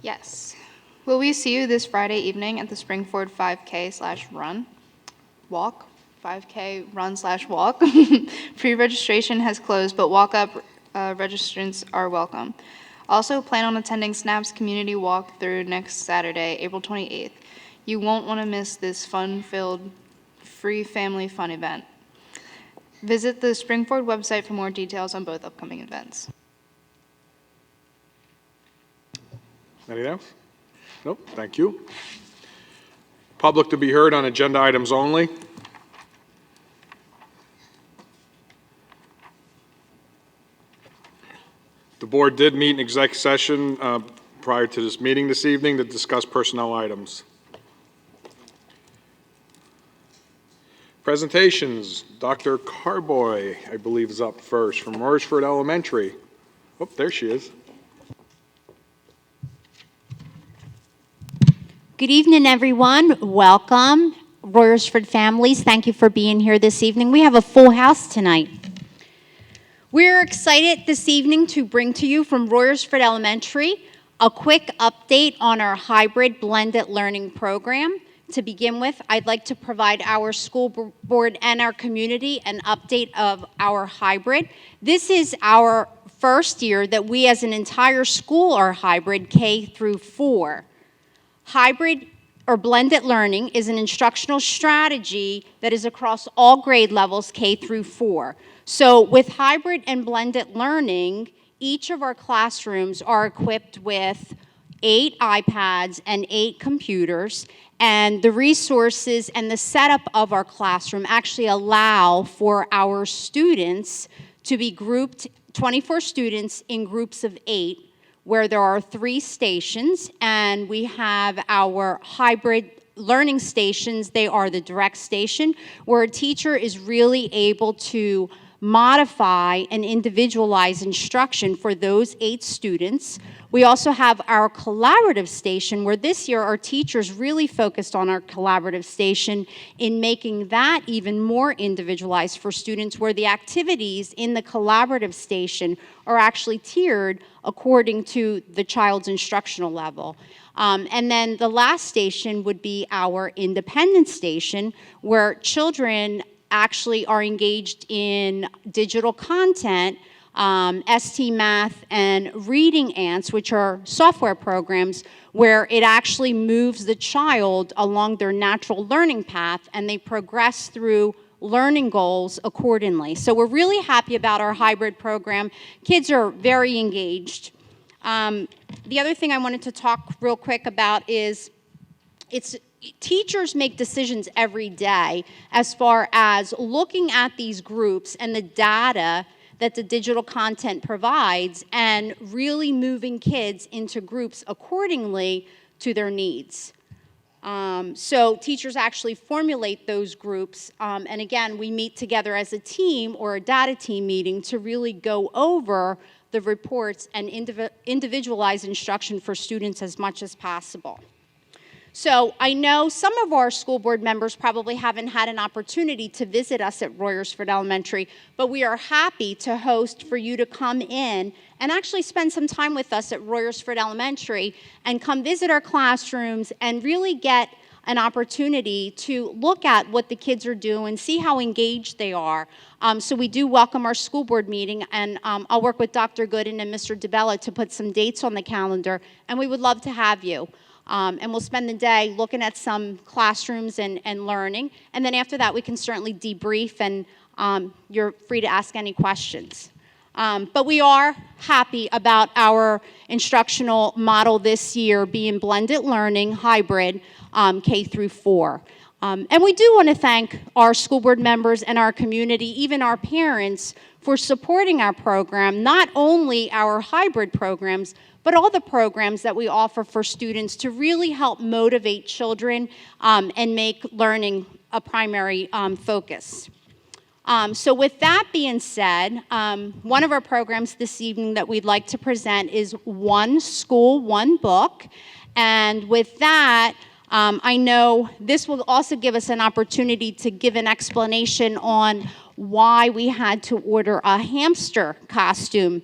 Yes. Will we see you this Friday evening at the Springford 5K/run? Walk? 5K run/walk? Pre-registration has closed, but walk-up registrants are welcome. Also, plan on attending SNAP's community walkthrough next Saturday, April 28th. You won't want to miss this fun-filled, free family fun event. Visit the Springford website for more details on both upcoming events. Anything else? Nope, thank you. Public to be heard on agenda items only. The board did meet in executive session prior to this meeting this evening to discuss personnel items. Presentations, Dr. Carboy, I believe, is up first from Royersford Elementary. Oh, there she is. Good evening, everyone. Welcome, Royersford families. Thank you for being here this evening. We have a full house tonight. We're excited this evening to bring to you from Royersford Elementary a quick update on our hybrid blended learning program. To begin with, I'd like to provide our school board and our community an update of our hybrid. This is our first year that we as an entire school are hybrid K through 4. Hybrid or blended learning is an instructional strategy that is across all grade levels K through 4. So with hybrid and blended learning, each of our classrooms are equipped with 8 iPads and 8 computers, and the resources and the setup of our classroom actually allow for our students to be grouped, 24 students in groups of 8, where there are 3 stations, and we have our hybrid learning stations. They are the direct station, where a teacher is really able to modify and individualize instruction for those 8 students. We also have our collaborative station, where this year our teachers really focused on our collaborative station in making that even more individualized for students, where the activities in the collaborative station are actually tiered according to the child's instructional level. And then the last station would be our independent station, where children actually are engaged in digital content, ST Math, and Reading Ants, which are software programs where it actually moves the child along their natural learning path, and they progress through learning goals accordingly. So we're really happy about our hybrid program. Kids are very engaged. The other thing I wanted to talk real quick about is teachers make decisions every day as far as looking at these groups and the data that the digital content provides and really moving kids into groups accordingly to their needs. So teachers actually formulate those groups, and again, we meet together as a team or a data team meeting to really go over the reports and individualize instruction for students as much as possible. So I know some of our school board members probably haven't had an opportunity to visit us at Royersford Elementary, but we are happy to host for you to come in and actually spend some time with us at Royersford Elementary and come visit our classrooms and really get an opportunity to look at what the kids are doing, see how engaged they are. So we do welcome our school board meeting, and I'll work with Dr. Gooden and Mr. DeBella to put some dates on the calendar, and we would love to have you. And we'll spend the day looking at some classrooms and learning. And then after that, we can certainly debrief, and you're free to ask any questions. But we are happy about our instructional model this year being blended learning, hybrid, K through 4. And we do want to thank our school board members and our community, even our parents, for supporting our program, not only our hybrid programs, but all the programs that we offer for students to really help motivate children and make learning a primary focus. So with that being said, one of our programs this evening that we'd like to present is One School, One Book. And with that, I know this will also give us an opportunity to give an explanation on why we had to order a hamster costume.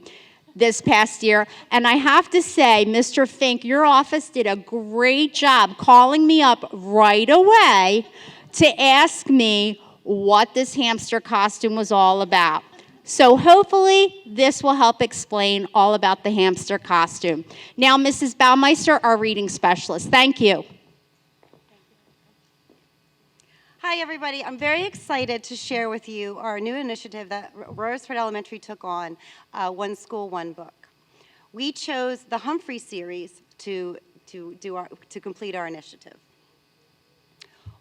this past year. And I have to say, Mr. Fink, your office did a great job calling me up right away to ask me what this hamster costume was all about. So hopefully this will help explain all about the hamster costume. Now, Mrs. Baumeister, our reading specialist. Thank you. Hi, everybody. I'm very excited to share with you our new initiative that Royersford Elementary took on, One School, One Book. We chose the Humphrey series to complete our initiative.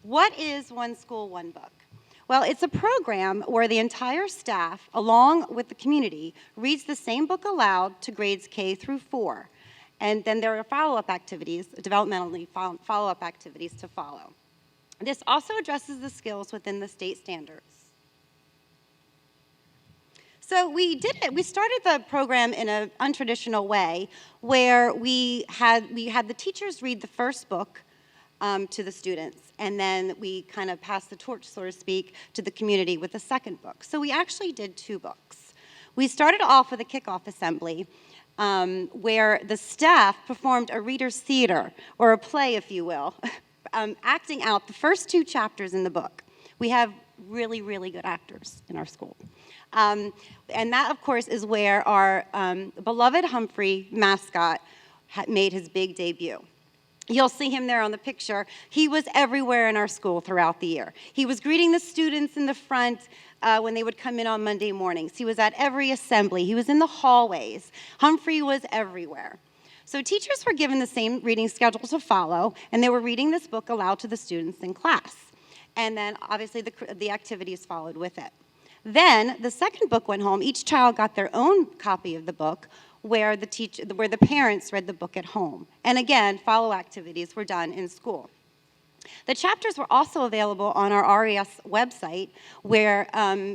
What is One School, One Book? Well, it's a program where the entire staff, along with the community, reads the same book aloud to grades K through 4. And then there are follow-up activities, developmentally follow-up activities to follow. This also addresses the skills within the state standards. So we did it. We started the program in an untraditional way where we had the teachers read the first book to the students, and then we kind of passed the torch, so to speak, to the community with the second book. So we actually did 2 books. We started off with a kickoff assembly where the staff performed a reader's theater, or a play, if you will, acting out the first 2 chapters in the book. We have really, really good actors in our school. And that, of course, is where our beloved Humphrey mascot made his big debut. You'll see him there on the picture. He was everywhere in our school throughout the year. He was greeting the students in the front when they would come in on Monday mornings. He was at every assembly. He was in the hallways. Humphrey was everywhere. So teachers were given the same reading schedule to follow, and they were reading this book aloud to the students in class. And then, obviously, the activities followed with it. Then, the second book went home. Each child got their own copy of the book, where the parents read the book at home. And again, follow activities were done in school. The chapters were also available on our RES website, where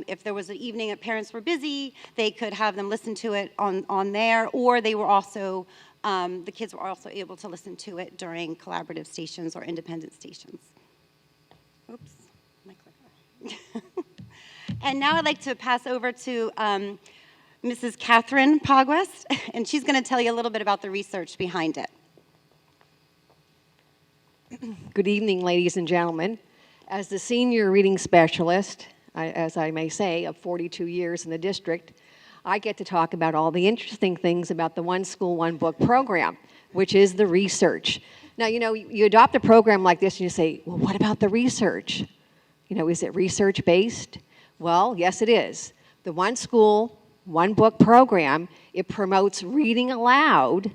if there was an evening that parents were busy, they could have them listen to it on there, or they were also, the kids were also able to listen to it during collaborative stations or independent stations. Oops, my clicker. And now I'd like to pass over to Mrs. Catherine Pogwest, and she's going to tell you a little bit about the research behind it. Good evening, ladies and gentlemen. As the senior reading specialist, as I may say, of 42 years in the district, I get to talk about all the interesting things about the One School, One Book program, which is the research. Now, you know, you adopt a program like this and you say, well, what about the research? You know, is it research-based? Well, yes, it is. The One School, One Book program, it promotes reading aloud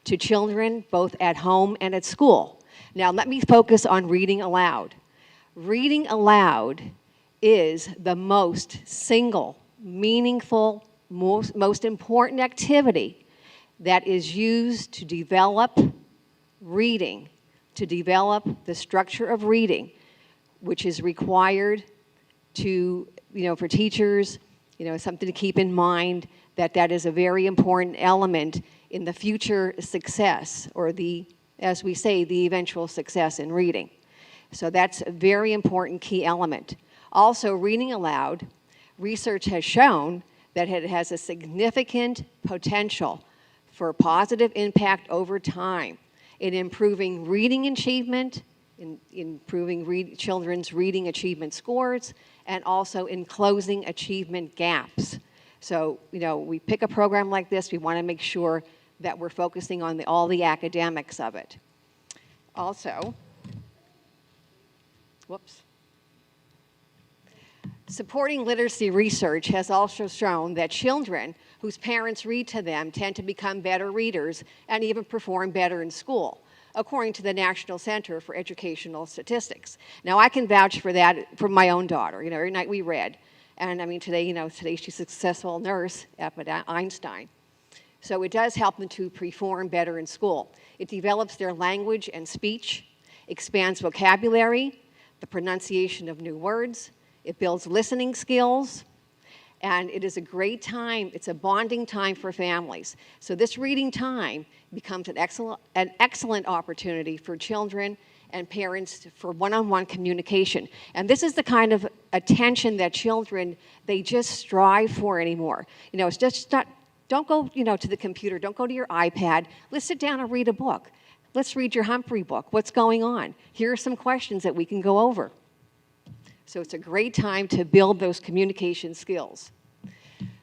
to children both at home and at school. Now, let me focus on reading aloud. Reading aloud is the most single, meaningful, most important activity that is used to develop reading, to develop the structure of reading, which is required to, for teachers, something to keep in mind that is a very important element in the future success, or as we say, the eventual success in reading. So that's a very important key element. Also, reading aloud, research has shown that it has a significant potential for positive impact over time in improving reading achievement, in improving children's reading achievement scores, and also in closing achievement gaps. So, we pick a program like this, we want to make sure that we're focusing on all the academics of it. Also, supporting literacy research has also shown that children whose parents read to them tend to become better readers and even perform better in school, according to the National Center for Educational Statistics. Now, I can vouch for that from my own daughter. Every night we read. And today she's a successful nurse at Einstein. So it does help them to perform better in school. It develops their language and speech, expands vocabulary, the pronunciation of new words. It builds listening skills. And it is a great time. It's a bonding time for families. So this reading time becomes an excellent opportunity for children and parents for one-on-one communication. And this is the kind of attention that children, they just strive for anymore. It's just not Don't go, to the computer. Don't go to your iPad. Let's sit down and read a book. Let's read your Humphrey book. What's going on? Here are some questions that we can go over. So it's a great time to build those communication skills.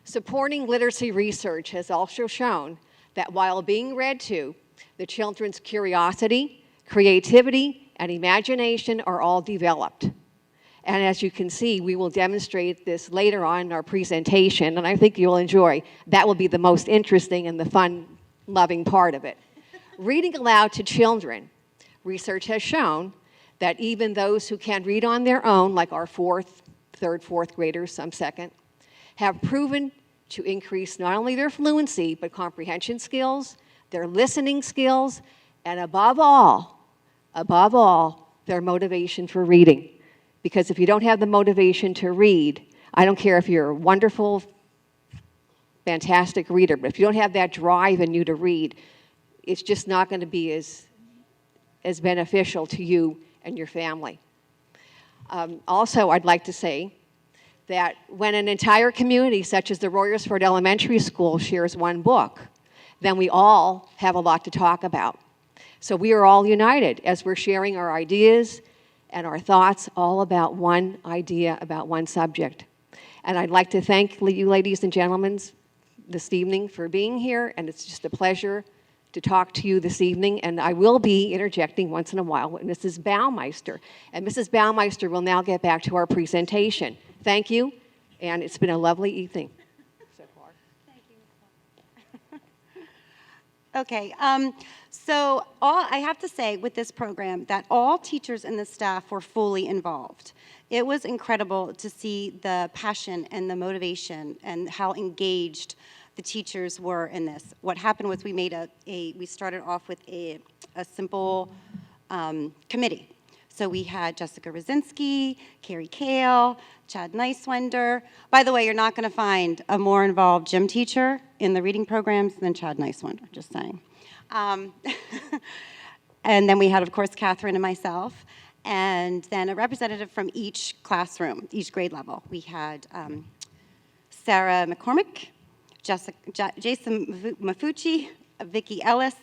Supporting literacy research has also shown that while being read to, the children's curiosity, creativity, and imagination are all developed. And as you can see, we will demonstrate this later on in our presentation, and I think you'll enjoy. That will be the most interesting and the fun-loving part of it. Reading aloud to children. Research has shown that even those who can read on their own, like our third, fourth graders, some second, have proven to increase not only their fluency, but comprehension skills, their listening skills, and above all, their motivation for reading. Because if you don't have the motivation to read, I don't care if you're a wonderful, fantastic reader, but if you don't have that drive in you to read, it's just not going to be as beneficial to you and your family. Also, I'd like to say that when an entire community, such as the Royersford Elementary School, shares one book, then we all have a lot to talk about. So we are all united as we're sharing our ideas and our thoughts all about one idea, about one subject. And I'd like to thank you, ladies and gentlemen, this evening for being here, and it's just a pleasure to talk to you this evening, and I will be interjecting once in a while with Mrs. Baumeister. And Mrs. Baumeister will now get back to our presentation. Thank you, and it's been a lovely evening so far. Okay, so I have to say with this program that all teachers and the staff were fully involved. It was incredible to see the passion and the motivation and how engaged the teachers were in this. What happened was we started off with a simple committee. So we had Jessica Rosinski, Carrie Kale, Chad Neiswender. By the way, you're not going to find a more involved gym teacher in the reading programs than Chad Neiswender, just saying. And then we had, of course, Catherine and myself, and then a representative from each classroom, each grade level. We had Sarah McCormick, Jason Mafucci, Vicki Ellis,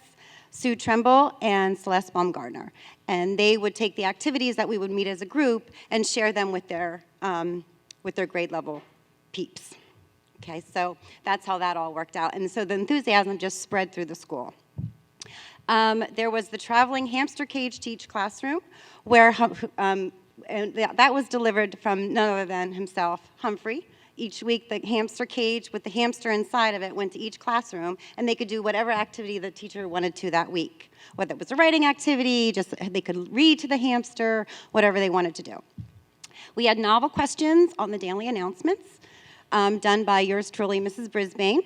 Sue Tremble, and Celeste Baumgartner. And they would take the activities that we would meet as a group and share them with their grade level peeps. Okay, so that's how that all worked out. And so the enthusiasm just spread through the school. There was the traveling hamster cage to each classroom, where and that was delivered from none other than himself, Humphrey. Each week, the hamster cage with the hamster inside of it went to each classroom, and they could do whatever activity the teacher wanted to that week. Whether it was a writing activity, just they could read to the hamster, whatever they wanted to do. We had novel questions on the daily announcements, done by yours truly, Mrs. Brisbane.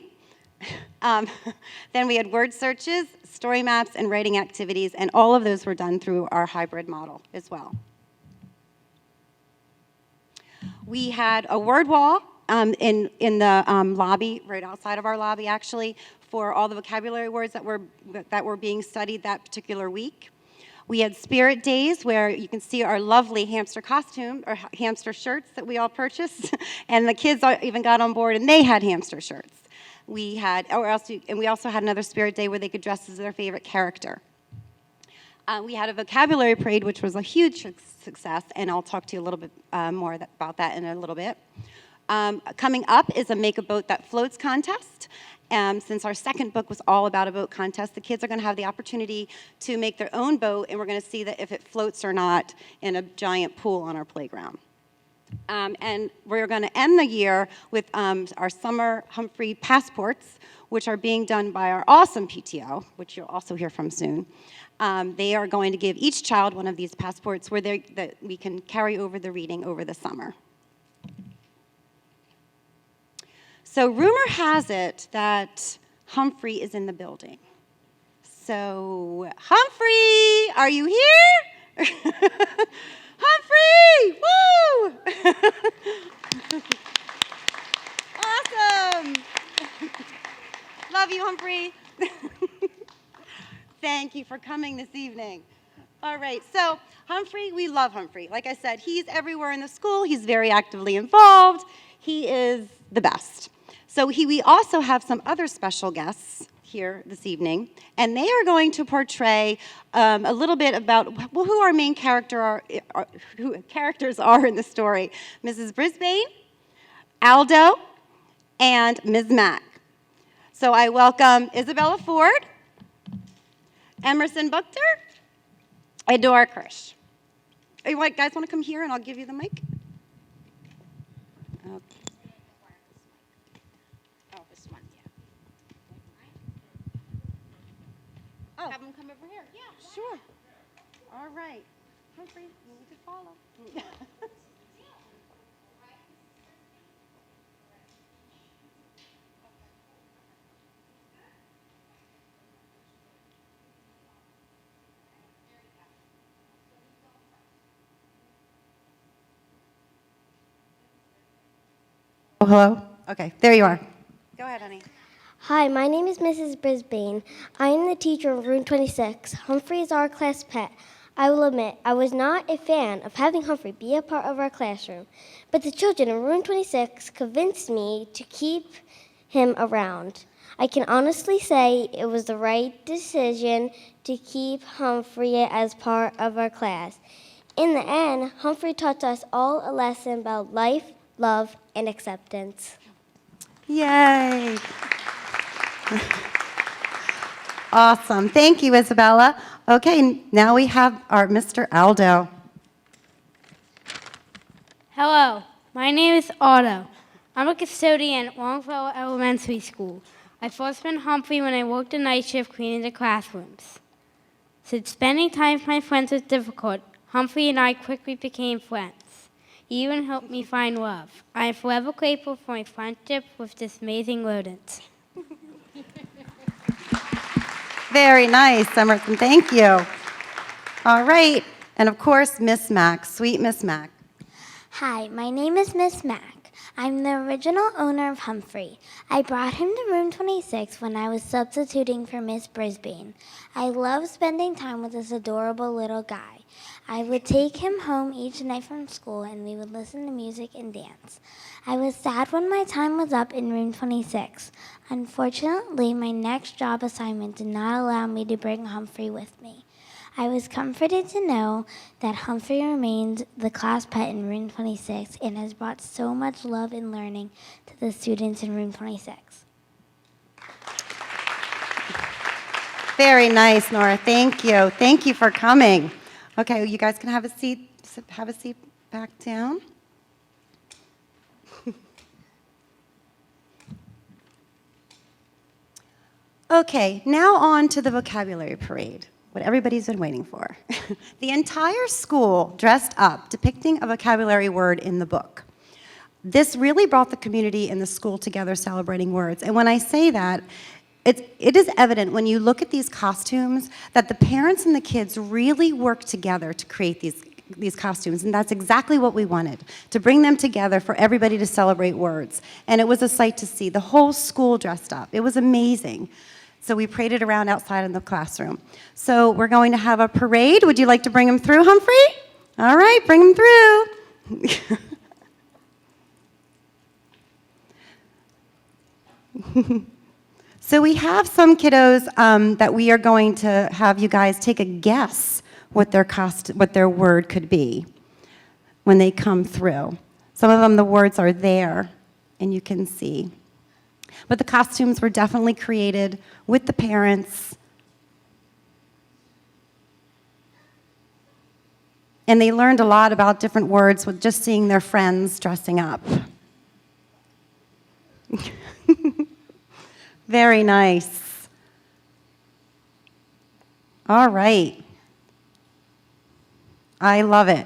Then we had word searches, story maps, and writing activities, and all of those were done through our hybrid model as well. We had a word wall in the lobby, right outside of our lobby, actually, for all the vocabulary words that were being studied that particular week. We had spirit days where you can see our lovely hamster costume or hamster shirts that we all purchased, and the kids even got on board and they had hamster shirts. We also had another spirit day where they could dress as their favorite character. We had a vocabulary parade, which was a huge success, and I'll talk to you a little bit more about that in a little bit. Coming up is a Make a Boat That Floats contest. Since our second book was all about a boat contest, the kids are going to have the opportunity to make their own boat, and we're going to see that if it floats or not in a giant pool on our playground. And we're going to end the year with our summer Humphrey passports, which are being done by our awesome PTO, which you'll also hear from soon. They are going to give each child one of these passports that we can carry over the reading over the summer. So rumor has it that Humphrey is in the building. So, Humphrey, are you here? Humphrey! Woo! Awesome! Love you, Humphrey. Thank you for coming this evening. All right, so Humphrey, we love Humphrey. Like I said, he's everywhere in the school. He's very actively involved. He is the best. So we also have some other special guests here this evening, and they are going to portray a little bit about who our main who characters are in the story. Mrs. Brisbane, Aldo, and Ms. Mack. So I welcome Isabella Ford, Emerson Buchter, and Dora Kirsch. You guys want to come here and I'll give you the mic? Okay. Oh, this one, yeah. Oh, Have them come over here. Yeah. sure. All right. Humphrey, you need to follow. Oh, hello? Okay, there you are. Go ahead, honey. Hi, my name is Mrs. Brisbane. I am the teacher of room 26. Humphrey is our class pet. I will admit, I was not a fan of having Humphrey be a part of our classroom, but the children in room 26 convinced me to keep him around. I can honestly say it was the right decision to keep Humphrey as part of our class. In the end, Humphrey taught us all a lesson about life, love, and acceptance. Yay. Awesome. Thank you, Isabella. Okay, now we have our Mr. Aldo. Hello, my name is Otto. I'm a custodian at Longfellow Elementary School. I first met Humphrey when I worked a night shift cleaning the classrooms. Since spending time with my friends was difficult, Humphrey and I quickly became friends. He even helped me find love. I am forever grateful for my friendship with this amazing rodent. Very nice, Emerson. Thank you. All right. And of course, Miss Mack, sweet Miss Mack. Hi, my name is Miss Mack. I'm the original owner of Humphrey. I brought him to room 26 when I was substituting for Miss Brisbane. I love spending time with this adorable little guy. I would take him home each night from school and we would listen to music and dance. I was sad when my time was up in room 26. Unfortunately, my next job assignment did not allow me to bring Humphrey with me. I was comforted to know that Humphrey remains the class pet in room 26 and has brought so much love and learning to the students in room 26. Very nice, Nora. Thank you. Thank you for coming. Okay, you guys can have a seat. Have a seat back down. Okay, now on to the vocabulary parade, what everybody's been waiting for. The entire school dressed up, depicting a vocabulary word in the book. This really brought the community and the school together celebrating words. And when I say that, it is evident when you look at these costumes that the parents and the kids really worked together to create these costumes, and that's exactly what we wanted, to bring them together for everybody to celebrate words. And it was a sight to see. The whole school dressed up. It was amazing. So we paraded around outside in the classroom. So we're going to have a parade. Would you like to bring them through, Humphrey? All right, bring them through. So we have some kiddos that we are going to have you guys take a guess what their word could be when they come through. Some of them, the words are there, and you can see. But the costumes were definitely created with the parents. And they learned a lot about different words with just seeing their friends dressing up. Very nice. All right. I love it.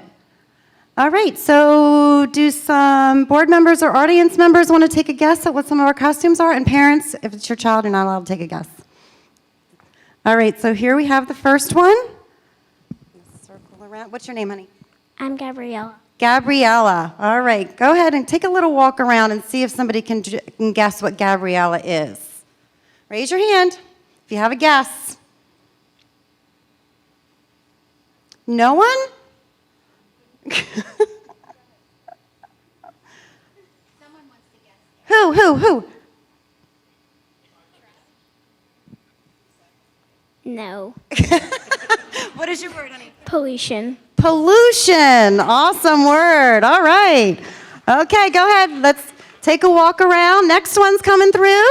All right, so do some board members or audience members want to take a guess at what some of our costumes are? And parents, if it's your child, you're not allowed to take a guess. All right, so here we have the first one. Circle around. What's your name, honey? I'm Gabriella. Gabriella. All right, go ahead and take a little walk around and see if somebody can guess what Gabriella is. Raise your hand if you have a guess. No one? Who? No. What is your word, honey? Pollution. Pollution. Awesome word. All right. Okay, go ahead. Let's take a walk around. Next one's coming through.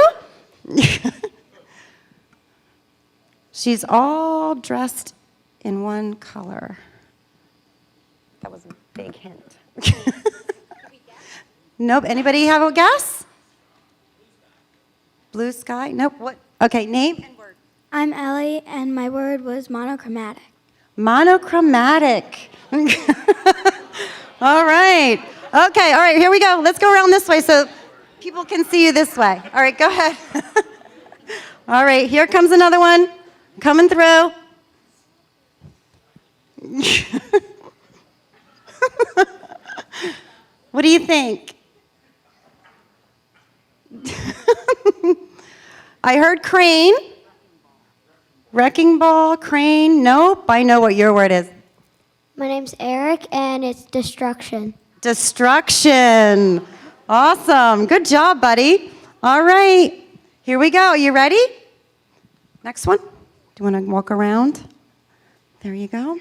She's all dressed in one color. That was a big hint. Nope. Anybody have a guess? Blue sky? Nope. What? Okay, name and word. I'm Ellie, and my word was monochromatic. Monochromatic. All right. Okay, all right, here we go. Let's go around this way so people can see you this way. All right, go ahead. All right, here comes another one coming through. What do you think? I heard crane. Wrecking ball, crane. Nope, I know what your word is. My name's Eric, and it's destruction. Destruction. Awesome. Good job, buddy. All right. Here we go. You ready? Next one. Do you want to walk around? There you go.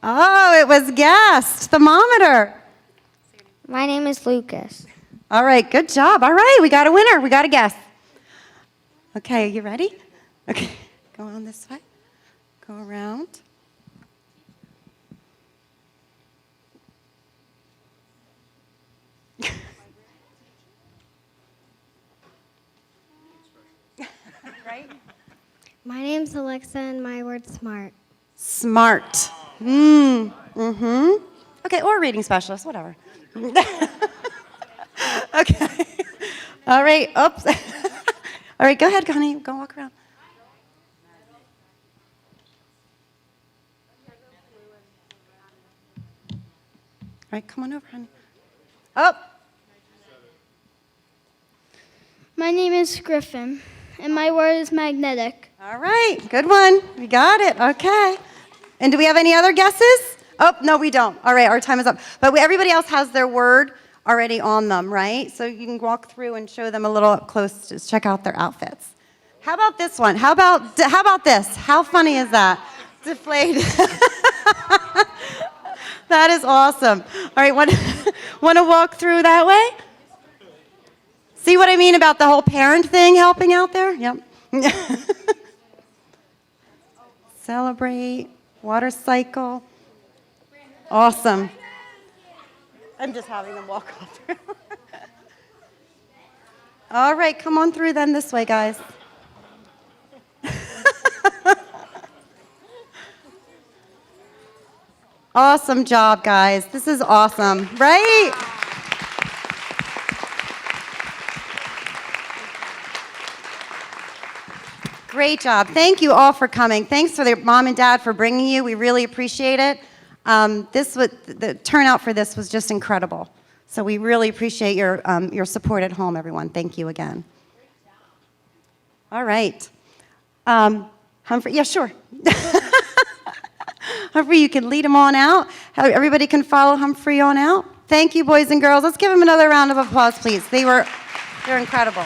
Oh, it was guessed. Thermometer. My name is Lucas. All right, good job. All right, we got a winner. We got a guess. Okay, you ready? Okay, go on this way. Go around. Right? My name's Alexa, and my word's smart. Smart. Okay, or reading specialist, whatever. Okay. All right, oops. All right, go ahead, honey. Go walk around. All right, come on over, honey. Oh, My name is Griffin, and my word is magnetic. all right, good one. We got it, okay. And do we have any other guesses? Oh, no, we don't. All right, our time is up. But everybody else has their word already on them, right? So you can walk through and show them a little up close to check out their outfits. How about this one? How about this? How funny is that? Deflated. That is awesome. All right, want to walk through that way? See what I mean about the whole parent thing helping out there? Yep. Celebrate, water cycle. Awesome. I'm just having them walk on through. All right, come on through then this way, guys. Awesome job, guys. This is awesome, right? Great job. Thank you all for coming. Thanks for the mom and dad for bringing you. We really appreciate it. The turnout for this was just incredible. So we really appreciate your support at home, everyone. Thank you again. All right. Humphrey, yeah, sure. Humphrey, you can lead them on out. Everybody can follow Humphrey on out. Thank you, boys and girls. Let's give them another round of applause, please. They're incredible.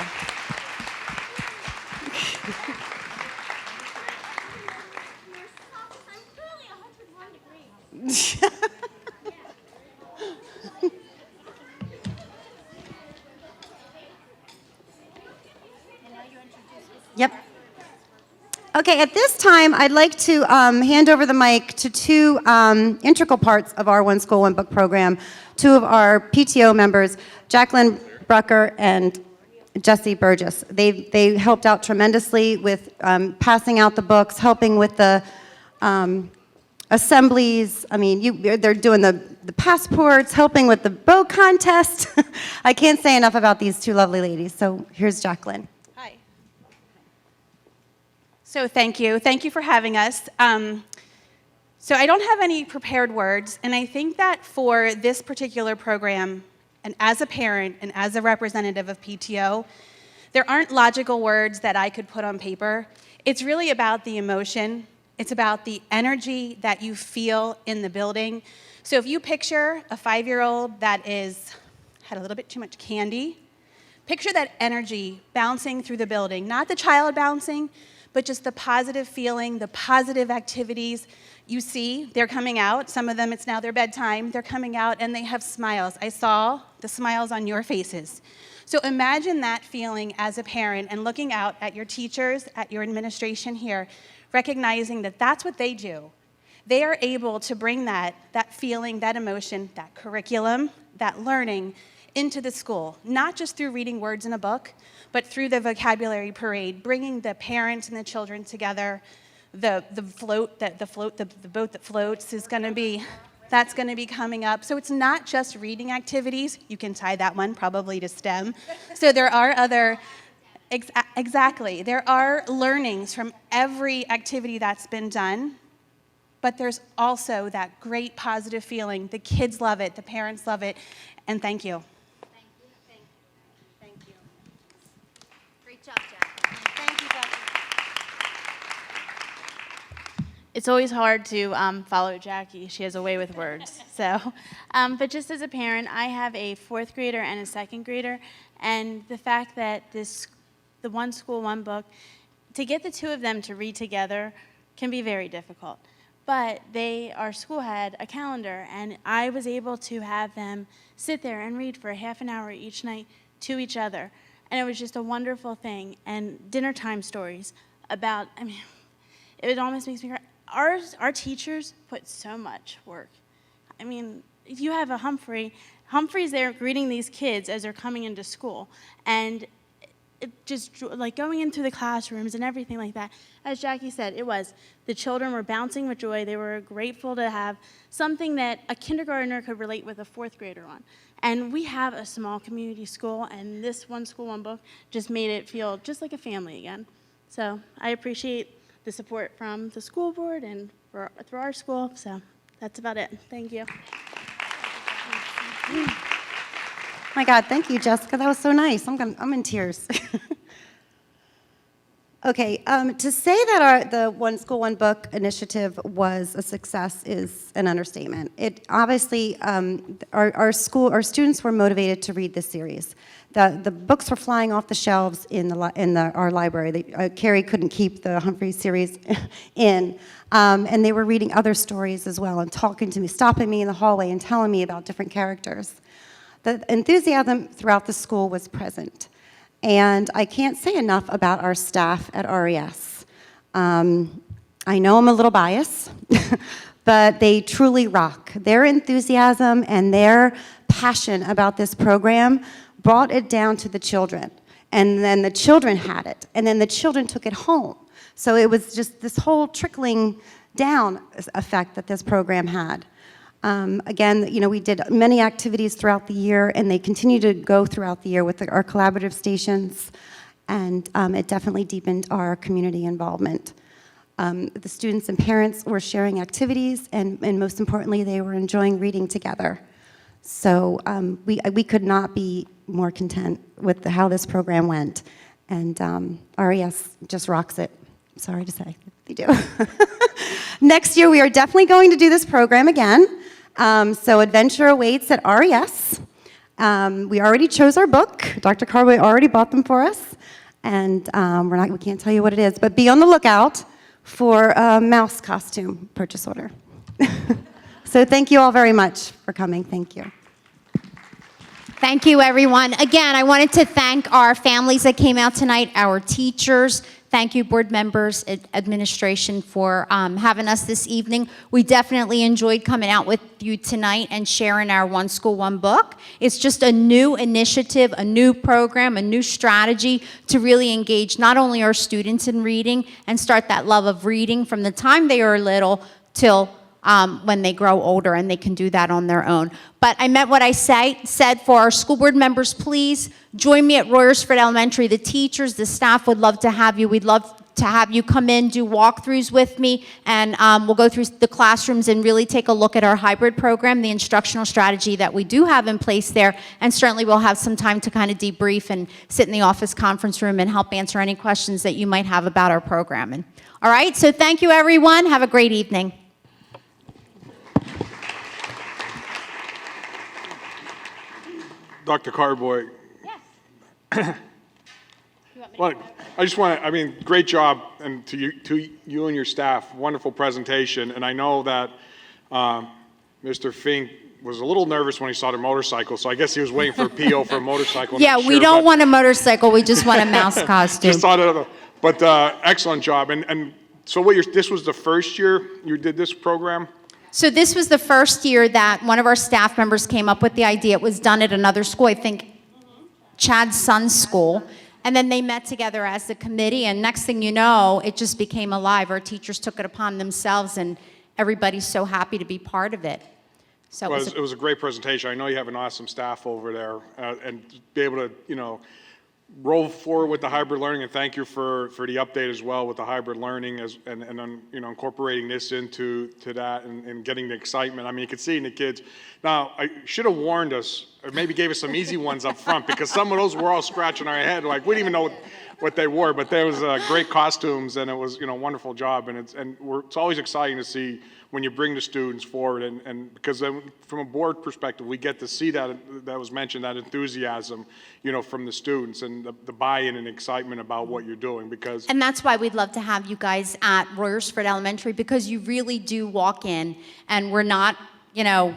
Yep. Okay, at this time, I'd like to hand over the mic to two integral parts of our One School, One Book program, two of our PTO members, Jacqueline Brucker and Jesse Burgess. They helped out tremendously with passing out the books, helping with the assemblies. I mean, they're doing the passports, helping with the bow contest. I can't say enough about these two lovely ladies. So here's Jacqueline. Hi. So thank you. Thank you for having us. So I don't have any prepared words, and I think that for this particular program, and as a parent and as a representative of PTO, there aren't logical words that I could put on paper. It's really about the emotion. It's about the energy that you feel in the building. So if you picture a 5-year-old that had a little bit too much candy, picture that energy bouncing through the building, not the child bouncing, but just the positive feeling, the positive activities. You see, they're coming out. Some of them, it's now their bedtime. They're coming out and they have smiles. I saw the smiles on your faces. So imagine that feeling as a parent and looking out at your teachers, at your administration here, recognizing that that's what they do. They are able to bring that feeling, that emotion, that curriculum, that learning into the school, not just through reading words in a book, but through the vocabulary parade, bringing the parents and the children together. The boat that floats is going to be, that's going to be coming up. So it's not just reading activities. You can tie that one probably to STEM. So there are other, exactly, there are learnings from every activity that's been done, but there's also that great positive feeling. The kids love it, the parents love it, and thank you. Thank you. Great job, Jackie. Thank you, Jackie. It's always hard to follow Jackie. She has a way with words. So, but just as a parent, I have a 4th grader and a 2nd grader, and the fact that the one school, one book, to get the two of them to read together can be very difficult. But our school had a calendar, and I was able to have them sit there and read for a half an hour each night to each other. And it was just a wonderful thing. And dinner time stories about, it almost makes me cry. Our teachers put so much work. If you have a Humphrey's there greeting these kids as they're coming into school. And it just, like, going into the classrooms and everything like that. As Jackie said, the children were bouncing with joy. They were grateful to have something that a kindergartner could relate with a 4th grader on. And we have a small community school, and this one school, one book just made it feel just like a family again. So I appreciate the support from the school board and through our school. So that's about it. Thank you. My God, thank you, Jessica. That was so nice. I'm in tears. Okay, to say that the One School, One Book initiative was a success is an understatement. It obviously, our students were motivated to read this series. The books were flying off the shelves in our library. Carrie couldn't keep the Humphrey series in, and they were reading other stories as well and talking to me, stopping me in the hallway and telling me about different characters. The enthusiasm throughout the school was present. And I can't say enough about our staff at RES. I know I'm a little biased, but they truly rock. Their enthusiasm and their passion about this program brought it down to the children. And then the children had it. And then the children took it home. So it was just this whole trickling down effect that this program had. Again, we did many activities throughout the year, and they continue to go throughout the year with our collaborative stations, and it definitely deepened our community involvement. The students and parents were sharing activities, and most importantly, they were enjoying reading together. So we could not be more content with how this program went, and RES just rocks it. Sorry to say, they do. Next year, we are definitely going to do this program again. So adventure awaits at RES. We already chose our book. Dr. Carway already bought them for us. And we can't tell you what it is, but be on the lookout for a mouse costume purchase order. So thank you all very much for coming. Thank you. Thank you, everyone. Again, I wanted to thank our families that came out tonight, our teachers. Thank you, board members, administration, for having us this evening. We definitely enjoyed coming out with you tonight and sharing our One School, One Book. It's just a new initiative, a new program, a new strategy to really engage not only our students in reading and start that love of reading from the time they are little till when they grow older, and they can do that on their own. But I meant what I said for our school board members. Please join me at Royersford Elementary. The teachers, the staff would love to have you. We'd love to have you come in, do walkthroughs with me, and we'll go through the classrooms and really take a look at our hybrid program, the instructional strategy that we do have in place there, and certainly we'll have some time to kind of debrief and sit in the office conference room and help answer any questions that you might have about our programming. All right, so thank you, everyone. Have a great evening. Dr. Carboy. Well, I just want to, I mean, great job, and to you and your staff, wonderful presentation. And I know that Mr. Fink was a little nervous when he saw the motorcycle, so I guess he was waiting for a PO for a motorcycle. Yeah, next we year, don't but want a motorcycle, we just want a mouse costume. Just thought of, but excellent job. And so this was the first year you did this program? So this was the first year that one of our staff members came up with the idea. It was done at another school, I think Chad's son's school. And then they met together as a committee, and next thing you know, it just became alive. Our teachers took it upon themselves, and everybody's so happy to be part of it. So Well, it was a great presentation. I know you have an awesome staff over there, and be able to, roll forward with the hybrid learning, and thank you for the update as well with the hybrid learning and incorporating this into that and getting the excitement. I mean, you could see in the kids. Now, I should have warned us, or maybe gave us some easy ones up front, because some of those were all scratching our head, like we didn't even know what they were, but there was great costumes, and it was, wonderful job, and it's always exciting to see when you bring the students forward, and because then from a board perspective, we get to see that was mentioned, that enthusiasm, from the students, and the buy-in and excitement about what you're doing, because. And that's why we'd love to have you guys at Royersford Elementary, because you really do walk in, and we're not,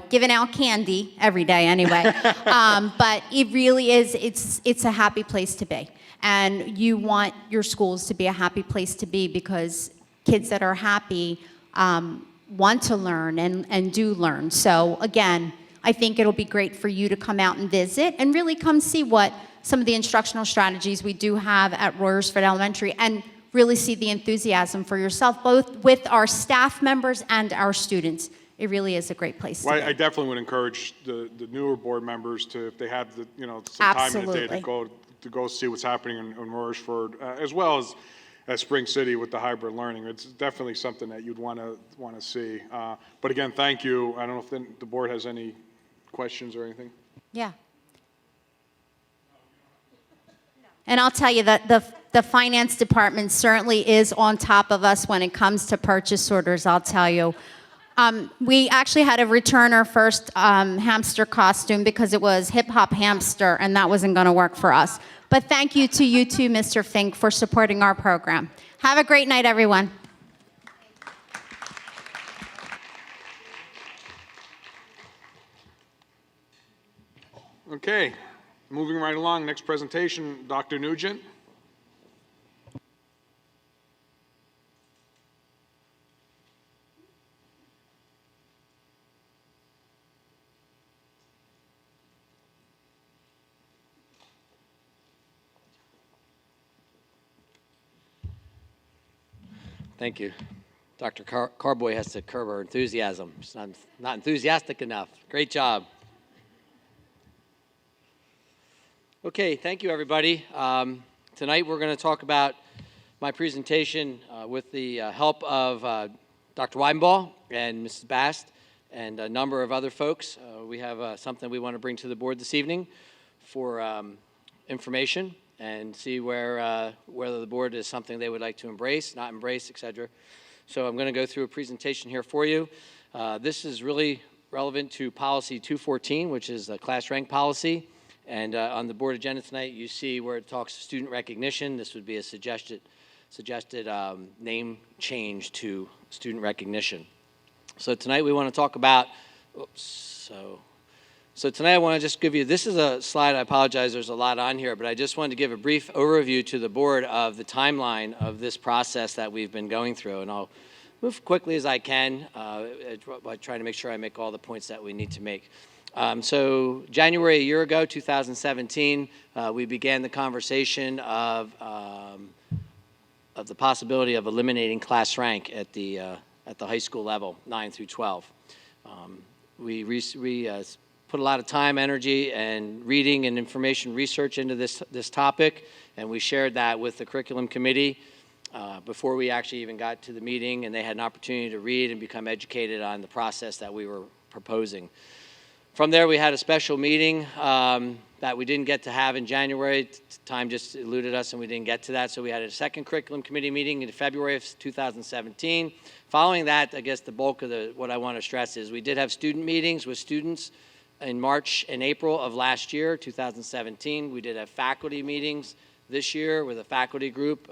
giving out candy every day anyway. But it really is, it's a happy place to be. And you want your schools to be a happy place to be, because kids that are happy want to learn and do learn. So again, I think it'll be great for you to come out and visit and really come see what some of the instructional strategies we do have at Royersford Elementary, and really see the enthusiasm for yourself, both with our staff members and our students. It really is a great place to be. I definitely would encourage the newer board members to, if they have some time in the day, to go see what's happening in Royersford, as well as at Spring City with the hybrid learning. It's definitely something that you'd want to see. But again, thank you. I don't know if the board has any questions or anything. Yeah. And I'll tell you that the finance department certainly is on top of us when it comes to purchase orders, I'll tell you. We actually had to return our first hamster costume because it was Hip Hop Hamster, and that wasn't going to work for us. But thank you to you too, Mr. Fink, for supporting our program. Have a great night, everyone. Okay, moving right along. Next presentation, Dr. Nugent. Thank you. Dr. Carboy has to curb her enthusiasm. She's not enthusiastic enough. Great job. Okay, thank you, everybody. Tonight we're going to talk about my presentation with the help of Dr. Weidenbaugh and Mrs. Bast and a number of other folks. We have something we want to bring to the board this evening for information and see whether the board is something they would like to embrace, not embrace, et cetera. So I'm going to go through a presentation here for you. This is really relevant to Policy 214, which is a class rank policy. And on the board agenda tonight, you see where it talks student recognition. This would be a suggested name change to student recognition. So tonight we want to talk about, So tonight I want to just give you, this is a slide, I apologize, there's a lot on here, but I just wanted to give a brief overview to the board of the timeline of this process that we've been going through. And I'll move quickly as I can by trying to make sure I make all the points that we need to make. So January a year ago, 2017, we began the conversation of the possibility of eliminating class rank at the high school level, 9 through 12. We put a lot of time, energy, and reading and information research into this topic, and we shared that with the curriculum committee before we actually even got to the meeting, and they had an opportunity to read and become educated on the process that we were proposing. From there, we had a special meeting that we didn't get to have in January. Time just eluded us, and we didn't get to that, so we had a second curriculum committee meeting in February of 2017. Following that, I guess the bulk of what I want to stress is we did have student meetings with students in March and April of last year, 2017. We did have faculty meetings this year with a faculty group,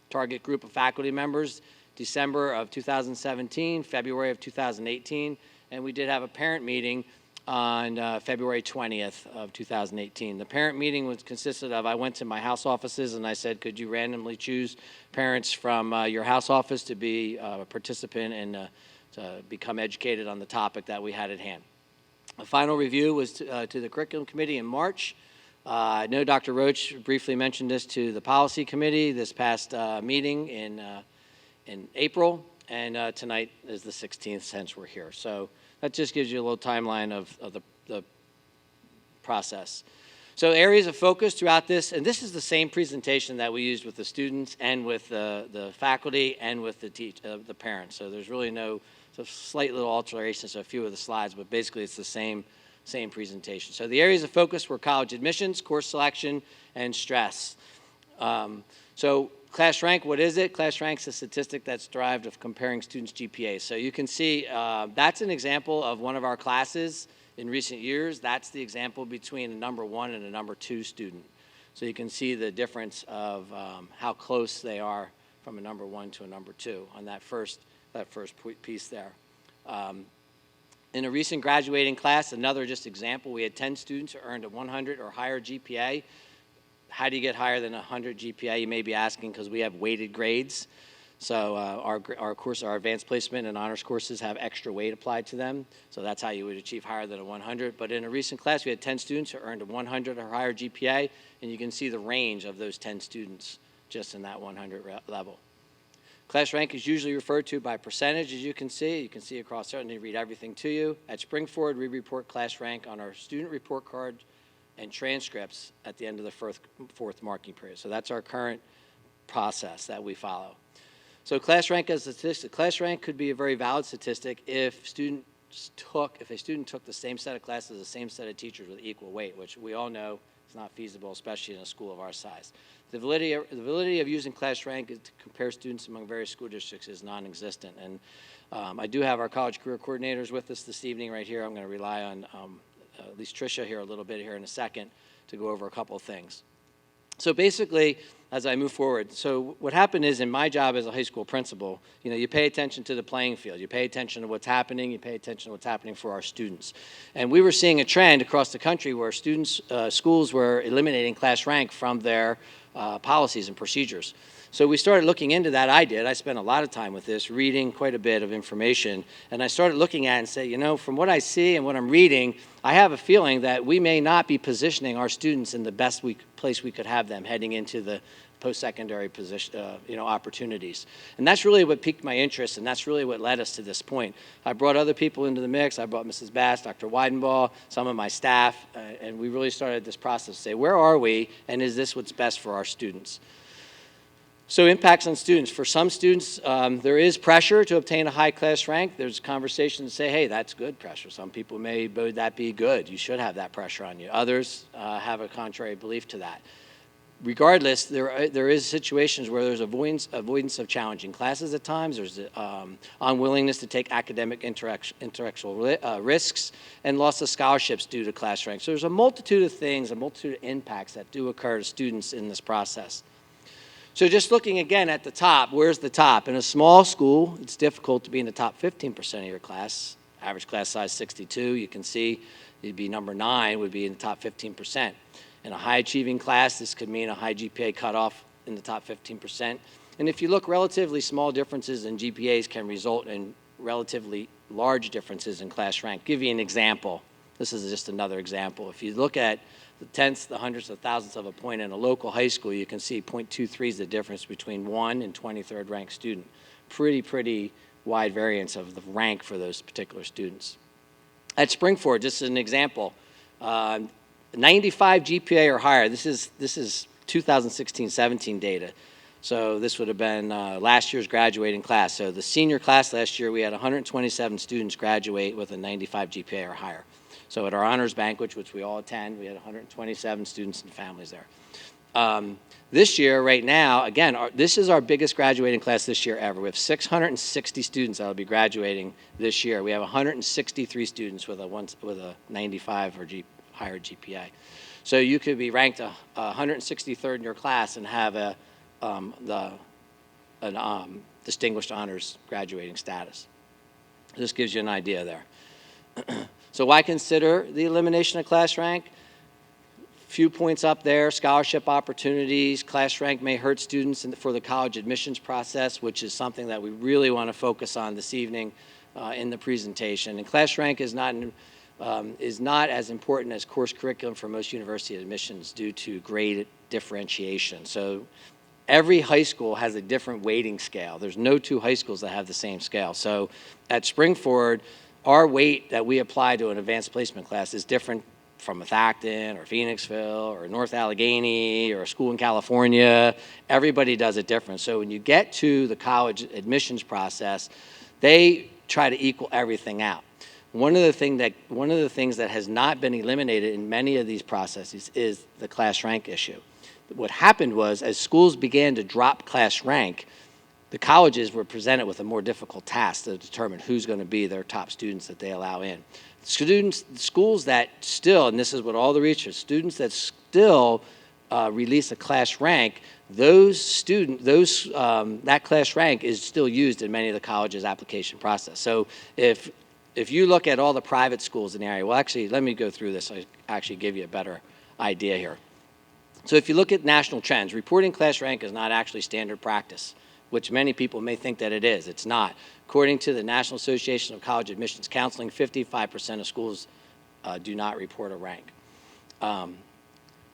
target group of faculty members, December of 2017, February of 2018, and we did have a parent meeting on February 20th of 2018. The parent meeting was consisted of, I went to my house offices and I said, could you randomly choose parents from your house office to be a participant and to become educated on the topic that we had at hand. A final review was to the curriculum committee in March. I know Dr. Roach briefly mentioned this to the policy committee this past meeting in April, and tonight is the 16th since we're here. So that just gives you a little timeline of the process. So areas of focus throughout this, and this is the same presentation that we used with the students and with the faculty and with the parents. So there's really no slight little alterations to a few of the slides, but basically it's the same presentation. So the areas of focus were college admissions, course selection, and stress. So class rank, what is it? Class rank is a statistic that's derived of comparing students' GPAs. So you can see that's an example of one of our classes in recent years. That's the example between a number 1 and a number 2 student. So you can see the difference of how close they are from a number 1 to a number 2 on that first piece there. In a recent graduating class, another just example, we had 10 students who earned a 100 or higher GPA. How do you get higher than a 100 GPA? You may be asking, because we have weighted grades. So our advanced placement and honors courses have extra weight applied to them. So that's how you would achieve higher than a 100. But in a recent class, we had 10 students who earned a 100 or higher GPA, and you can see the range of those 10 students just in that 100 level. Class rank is usually referred to by percentage, as you can see. You can see across, certainly read everything to you. At Springford, we report class rank on our student report card and transcripts at the end of the fourth marking period. So that's our current process that we follow. So class rank as a statistic. Class rank could be a very valid statistic if a student took the same set of classes, the same set of teachers with equal weight, which we all know is not feasible, especially in a school of our size. The validity of using class rank to compare students among various school districts is non-existent. And I do have our college career coordinators with us this evening right here. I'm going to rely on at least Tricia here a little bit here in a second to go over a couple of things. So basically, as I move forward, so what happened is in my job as a high school principal, you pay attention to the playing field. You pay attention to what's happening. You pay attention to what's happening for our students. And we were seeing a trend across the country where schools were eliminating class rank from their policies and procedures. So we started looking into that. I spent a lot of time with this, reading quite a bit of information, and I started looking at it and say, from what I see and what I'm reading, I have a feeling that we may not be positioning our students in the best place we could have them heading into the post-secondary position, opportunities. And that's really what piqued my interest, and that's really what led us to this point. I brought other people into the mix. I brought Mrs. Bass, Dr. Weidenbaugh, some of my staff, and we really started this process to say, where are we, and is this what's best for our students? So impacts on students. For some students, there is pressure to obtain a high class rank. There's conversation to say, hey, that's good pressure. Some people would that be good. You should have that pressure on you. Others have a contrary belief to that. Regardless, there is situations where there's avoidance of challenging classes at times. There's unwillingness to take academic intellectual risks and loss of scholarships due to class rank. So there's a multitude of things, a multitude of impacts that do occur to students in this process. So just looking again at the top, where's the top? In a small school, it's difficult to be in the top 15% of your class. Average class size 62, you can see you'd be number 9 would be in the top 15%. In a high-achieving class, this could mean a high GPA cutoff in the top 15%. And if you look, relatively small differences in GPAs can result in relatively large differences in class rank. Give you an example. This is just another example. If you look at the tenths, the hundredths of thousandths of a point in a local high school, you can see 0.23 is the difference between 1 and 23rd ranked student. Pretty wide variance of the rank for those particular students. At Springford, just as an example, 95 GPA or higher. This is 2016-17 data. So this would have been last year's graduating class. So the senior class last year, we had 127 students graduate with a 95 GPA or higher. So at our honors banquet, which we all attend, we had 127 students and families there. This year, right now, again, this is our biggest graduating class this year ever. We have 660 students that will be graduating this year. We have 163 students with a 95 or higher GPA. So you could be ranked 163rd in your class and have a distinguished honors graduating status. This gives you an idea there. So why consider the elimination of class rank? Few points up there: scholarship opportunities. Class rank may hurt students for the college admissions process, which is something that we really want to focus on this evening in the presentation. And class rank is not as important as course curriculum for most university admissions due to grade differentiation. So every high school has a different weighting scale. There's no two high schools that have the same scale. So at Springford, our weight that we apply to an advanced placement class is different from Methacton or Phoenixville or North Allegheny or a school in California. Everybody does it different. So when you get to the college admissions process, they try to equal everything out. One of the things that has not been eliminated in many of these processes is the class rank issue. What happened was, as schools began to drop class rank, the colleges were presented with a more difficult task to determine who's going to be their top students that they allow in. Schools that still, and this is what all the research, students that still release a class rank, that class rank is still used in many of the colleges' application process. So if you look at all the private schools in the area, well, actually, let me go through this. I actually give you a better idea here. So if you look at national trends, reporting class rank is not actually standard practice, which many people may think that it is. It's not. According to the National Association of College Admissions Counseling, 55% of schools do not report a rank.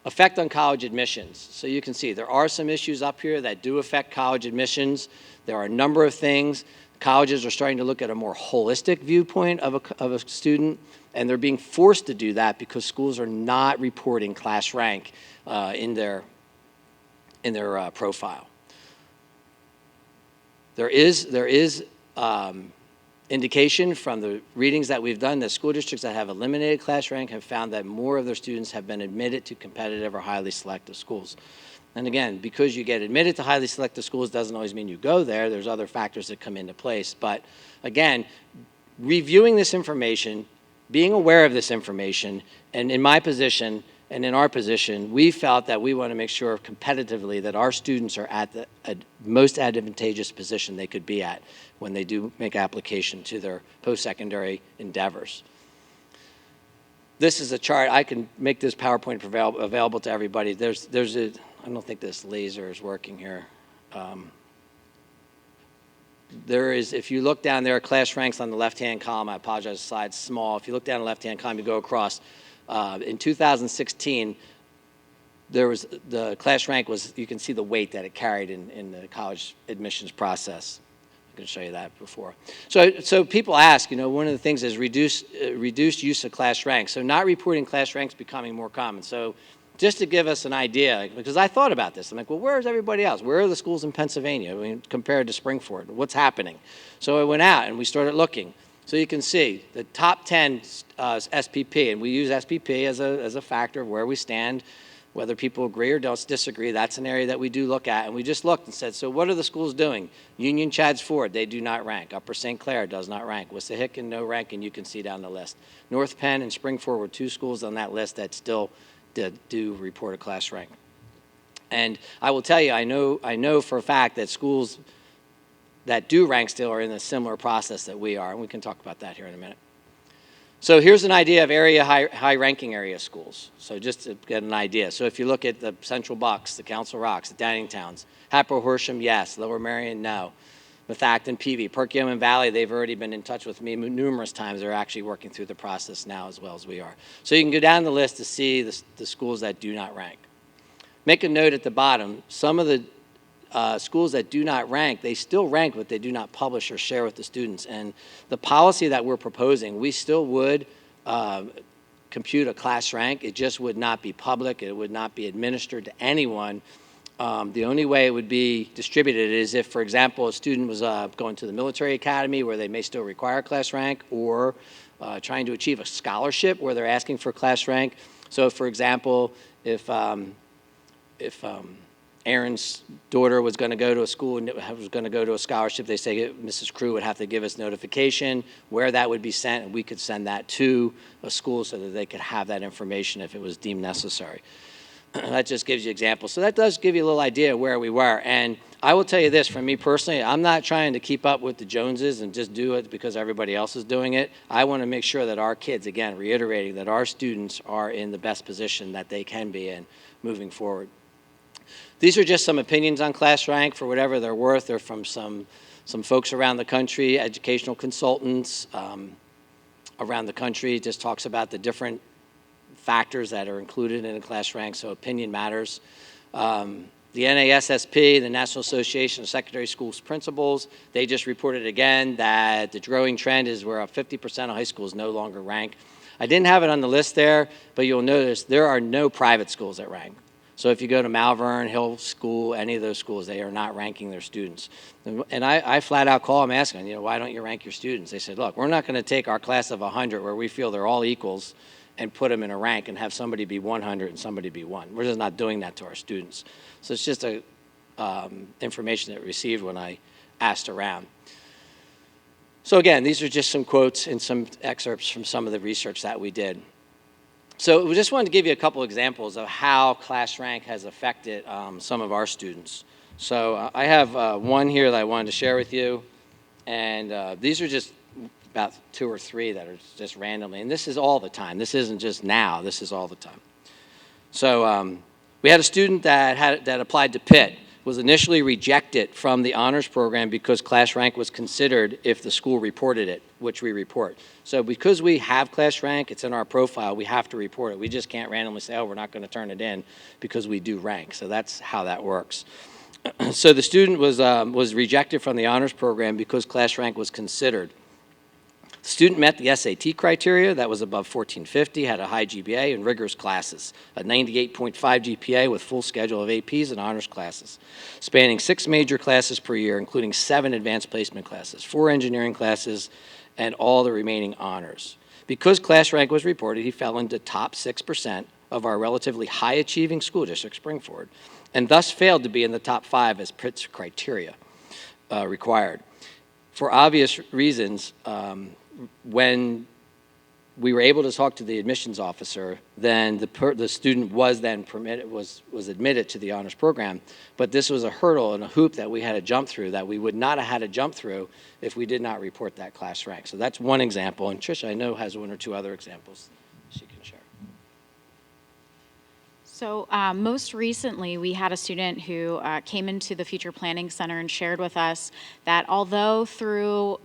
Effect on college admissions. So you can see there are some issues up here that do affect college admissions. There are a number of things. Colleges are starting to look at a more holistic viewpoint of a student, and they're being forced to do that because schools are not reporting class rank in their profile. There is indication from the readings that we've done that school districts that have eliminated class rank have found that more of their students have been admitted to competitive or highly selective schools. And again, because you get admitted to highly selective schools doesn't always mean you go there. There's other factors that come into place. But again, reviewing this information, being aware of this information, and in my position and in our position, we felt that we want to make sure competitively that our students are at the most advantageous position they could be at when they do make application to their post-secondary endeavors. This is a chart. I can make this PowerPoint available to everybody. I don't think this laser is working here. If you look down there, class ranks on the left-hand column. I apologize, the slide's small. If you look down the left-hand column, you go across. In 2016, the class rank was, you can see the weight that it carried in the college admissions process. I can show you that before. So people ask, one of the things is reduced use of class ranks. So not reporting class ranks becoming more common. So just to give us an idea, because I thought about this. I'm like, well, where's everybody else? Where are the schools in Pennsylvania compared to Springford? What's happening? So I went out and we started looking. So you can see the top 10 SPP, and we use SPP as a factor of where we stand, whether people agree or don't disagree. That's an area that we do look at. And we just looked and said, so what are the schools doing? Union Chadds Ford, they do not rank. Upper St. Clair does not rank. Wissahickon, no rank, and you can see down the list. North Penn and Springford were two schools on that list that still do report a class rank. And I will tell you, I know for a fact that schools that do rank still are in a similar process that we are, and we can talk about that here in a minute. So here's an idea of high-ranking area schools. So just to get an idea. So if you look at the Central Bucks, the Council Rocks, the Downingtowns, Hatboro-Horsham, yes. Lower Merion, no. Methacton, Peavey, Perkiomen Valley, they've already been in touch with me numerous times. They're actually working through the process now as well as we are. So you can go down the list to see the schools that do not rank. Make a note at the bottom, some of the schools that do not rank, they still rank, but they do not publish or share with the students. And the policy that we're proposing, we still would compute a class rank. It just would not be public. It would not be administered to anyone. The only way it would be distributed is if, for example, a student was going to the military academy where they may still require class rank, or trying to achieve a scholarship where they're asking for class rank. So, for example, if if Aaron's daughter was going to go to a school and was going to go to a scholarship, they say Mrs. Crew would have to give us notification where that would be sent, and we could send that to a school so that they could have that information if it was deemed necessary. That just gives you examples. So that does give you a little idea of where we were. And I will tell you this, for me personally, I'm not trying to keep up with the Joneses and just do it because everybody else is doing it. I want to make sure that our kids, again, reiterating that our students are in the best position that they can be in moving forward. These are just some opinions on class rank for whatever they're worth. They're from some folks around the country, educational consultants around the country. It just talks about the different factors that are included in a class rank, so opinion matters. The NASSP, the National Association of Secondary Schools Principals, they just reported again that the growing trend is where 50% of high schools no longer rank. I didn't have it on the list there, but you'll notice there are no private schools that rank. So if you go to Malvern, Hill School, any of those schools, they are not ranking their students. And I flat out call them asking, why don't you rank your students? They said, look, we're not going to take our class of 100 where we feel they're all equals and put them in a rank and have somebody be 100 and somebody be 1. We're just not doing that to our students. So it's just information that we received when I asked around. So again, these are just some quotes and some excerpts from some of the research that we did. So we just wanted to give you a couple examples of how class rank has affected some of our students. So I have one here that I wanted to share with you, and these are just about 2 or 3 that are just randomly, and this is all the time. This isn't just now, this is all the time. So we had a student that applied to Pitt, was initially rejected from the honors program because class rank was considered if the school reported it, which we report. So because we have class rank, it's in our profile, we have to report it. We just can't randomly say, oh, we're not going to turn it in because we do rank. So that's how that works. So the student was rejected from the honors program because class rank was considered. The student met the SAT criteria, that was above 1450, had a high GPA and rigorous classes, a 98.5 GPA with full schedule of APs and honors classes, spanning 6 major classes per year, including 7 advanced placement classes, 4 engineering classes, and all the remaining honors. Because class rank was reported, he fell into top 6% of our relatively high-achieving school district, Springford, and thus failed to be in the top 5 as Pitt's criteria required. For obvious reasons, when we were able to talk to the admissions officer, then the student was then was admitted to the honors program. But this was a hurdle and a hoop that we had to jump through that we would not have had to jump through if we did not report that class rank. So that's one example. And Tricia, I know, has 1 or 2 other examples she can share. So most recently, we had a student who came into the Future Planning Center and shared with us that although through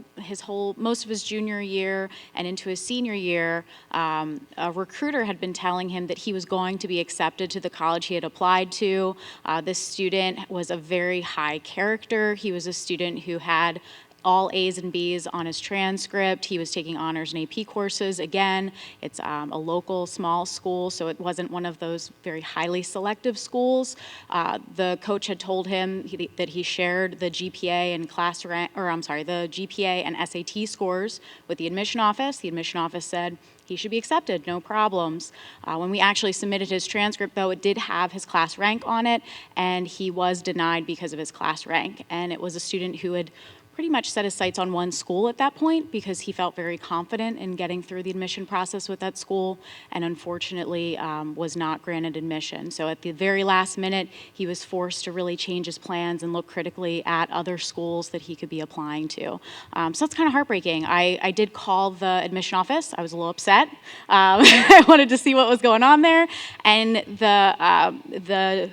most of his junior year and into his senior year, a recruiter had been telling him that he was going to be accepted to the college he had applied to. This student was a very high character. He was a student who had all A's and B's on his transcript. He was taking honors and AP courses. Again, it's a local small school, so it wasn't one of those very highly selective schools. The coach had told him that he shared the GPA and the GPA and SAT scores with the admission office. The admission office said he should be accepted, no problems. When we actually submitted his transcript, though, it did have his class rank on it, and he was denied because of his class rank. And it was a student who had pretty much set his sights on one school at that point because he felt very confident in getting through the admission process with that school, and unfortunately was not granted admission. So at the very last minute, he was forced to really change his plans and look critically at other schools that he could be applying to. So that's kind of heartbreaking. I did call the admission office. I was a little upset. I wanted to see what was going on there, and the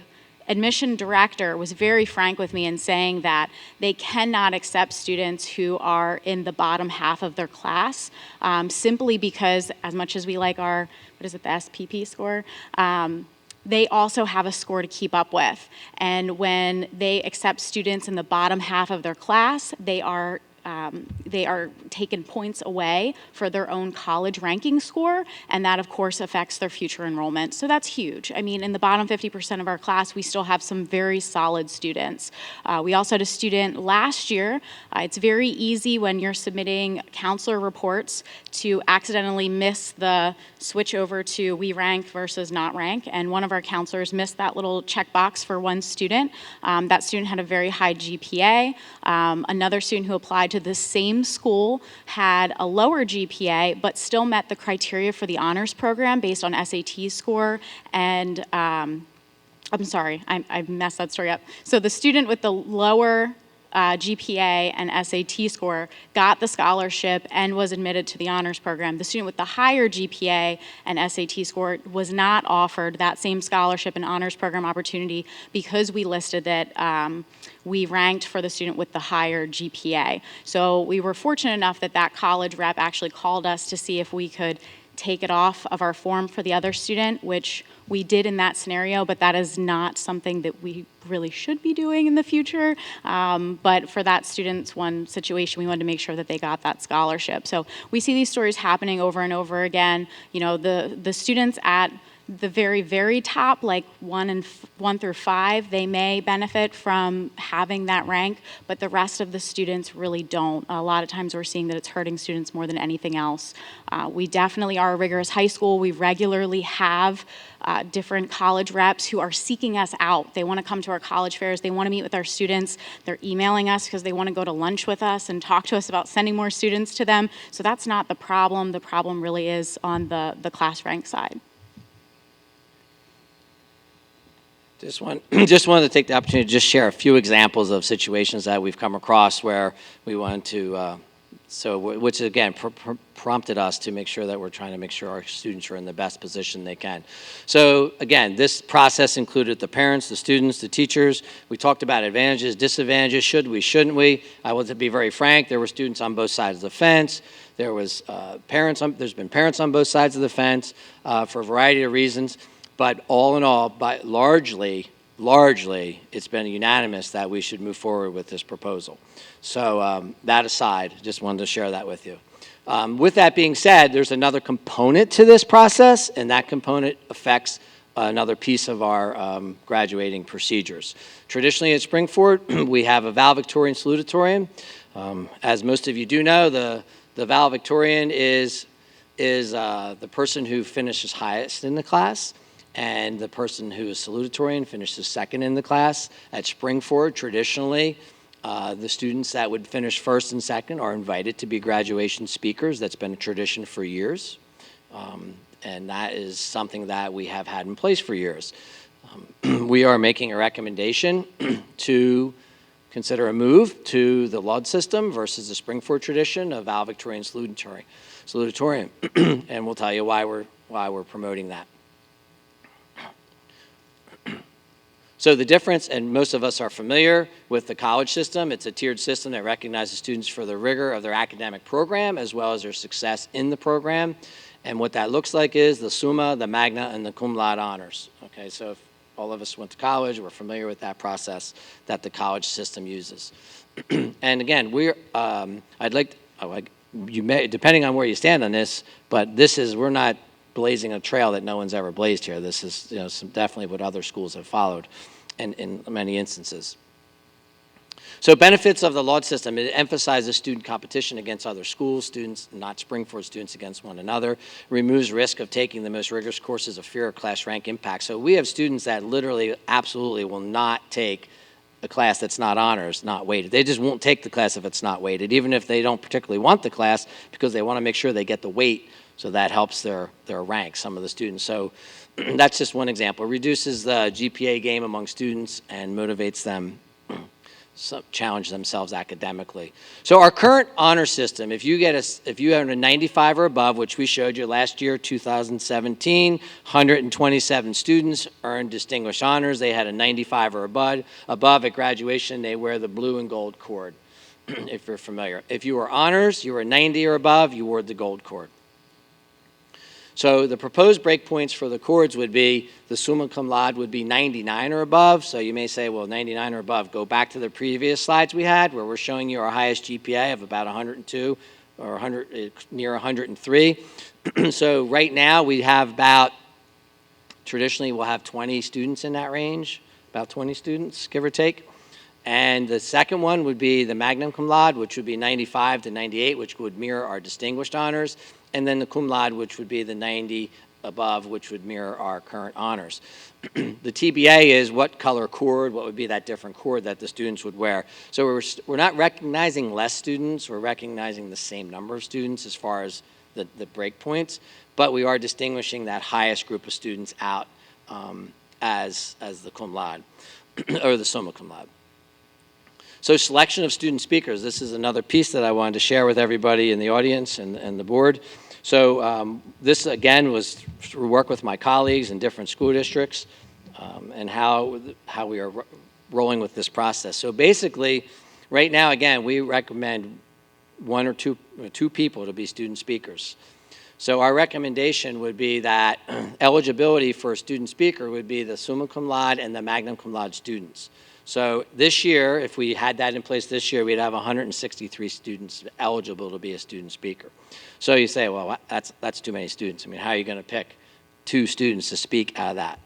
admission director was very frank with me in saying that they cannot accept students who are in the bottom half of their class simply because, as much as we like our, the SPP score, they also have a score to keep up with. And when they accept students in the bottom half of their class, they are they are taken points away for their own college ranking score, and that, of course, affects their future enrollment. So that's huge. I mean, in the bottom 50% of our class, we still have some very solid students. We also had a student last year. It's very easy when you're submitting counselor reports to accidentally miss the switch over to we rank versus not rank, and one of our counselors missed that little checkbox for one student. That student had a very high GPA. Another student who applied to the same school had a lower GPA, but still met the criteria for the honors program based on SAT score and I'm sorry, I messed that story up. So the student with the lower GPA and SAT score got the scholarship and was admitted to the honors program. The student with the higher GPA and SAT score was not offered that same scholarship and honors program opportunity because we listed that we ranked for the student with the higher GPA. So we were fortunate enough that that college rep actually called us to see if we could take it off of our form for the other student, which we did in that scenario, but that is not something that we really should be doing in the future. But for that student's one situation, we wanted to make sure that they got that scholarship. So we see these stories happening over and over again. You know, the students at the very, very top, like 1 through 5, they may benefit from having that rank, but the rest of the students really don't. A lot of times we're seeing that it's hurting students more than anything else. We definitely are a rigorous high school. We regularly have different college reps who are seeking us out. They want to come to our college fairs. They want to meet with our students. They're emailing us because they want to go to lunch with us and talk to us about sending more students to them. So that's not the problem. The problem really is on the class rank side. Just wanted to take the opportunity to just share a few examples of situations that we've come across where we wanted to, which again prompted us to make sure that we're trying to make sure our students are in the best position they can. So again, this process included the parents, the students, the teachers. We talked about advantages, disadvantages, should we, shouldn't we? I want to be very frank, there were students on both sides of the fence. There was there's been parents on both sides of the fence for a variety of reasons. But all in all, largely, it's been unanimous that we should move forward with this proposal. So that aside, just wanted to share that with you. With that being said, there's another component to this process, and that component affects another piece of our graduating procedures. Traditionally at Spring-Ford, we have a valedictorian salutatorian. As most of you do know, the valedictorian is the person who finishes highest in the class, and the person who is salutatorian finishes second in the class. At Spring-Ford, traditionally, the students that would finish first and second are invited to be graduation speakers. That's been a tradition for years, and that is something that we have had in place for years. We are making a recommendation to consider a move to the LUD system versus the Spring-Ford tradition of valedictorian salutatorian, and we'll tell you why we're promoting that. So the difference, and most of us are familiar with the college system, it's a tiered system that recognizes students for the rigor of their academic program as well as their success in the program. And what that looks like is the summa, the magna, and the cum laude honors. Okay, so if all of us went to college, we're familiar with that process that the college system uses. And again, you may, depending on where you stand on this, but we're not blazing a trail that no one's ever blazed here. This is definitely what other schools have followed in many instances. So benefits of the LUD system, it emphasizes student competition against other schools, students, not Spring-Ford students against one another, removes risk of taking the most rigorous courses of fear of class rank impact. So we have students that literally absolutely will not take a class that's not honors, not weighted. They just won't take the class if it's not weighted, even if they don't particularly want the class, because they want to make sure they get the weight. So that helps their rank, some of the students. So that's just one example. It reduces the GPA game among students and motivates them to challenge themselves academically. So our current honor system, if you have a 95 or above, which we showed you last year, 2017, 127 students earned distinguished honors. They had a 95 or above at graduation. They wear the blue and gold cord, if you're familiar. If you were honors, you were 90 or above, you wore the gold cord. So the proposed breakpoints for the chords would be, the summa cum laude would be 99 or above. So you may say, well, 99 or above. Go back to the previous slides we had where we're showing you our highest GPA of about 102 or 100, near 103. So right now we have about, traditionally we'll have 20 students in that range, about 20 students, give or take. And the second one would be the magna cum laude, which would be 95 to 98, which would mirror our distinguished honors. And then the cum laude, which would be the 90 above, which would mirror our current honors. The TBA is what color cord, what would be that different cord that the students would wear. So we're not recognizing less students, we're recognizing the same number of students as far as the break points, but we are distinguishing that highest group of students out as the cum laude, or the summa cum laude. So selection of student speakers, this is another piece that I wanted to share with everybody in the audience and the board. So this, again, was through work with my colleagues in different school districts and how we are rolling with this process. So basically, right now, again, we recommend one or two people to be student speakers. So our recommendation would be that eligibility for a student speaker would be the summa cum laude and the magna cum laude students. So this year, if we had that in place this year, we'd have 163 students eligible to be a student speaker. So you say, well, that's too many students. I mean, how are you going to pick 2 students to speak out of that?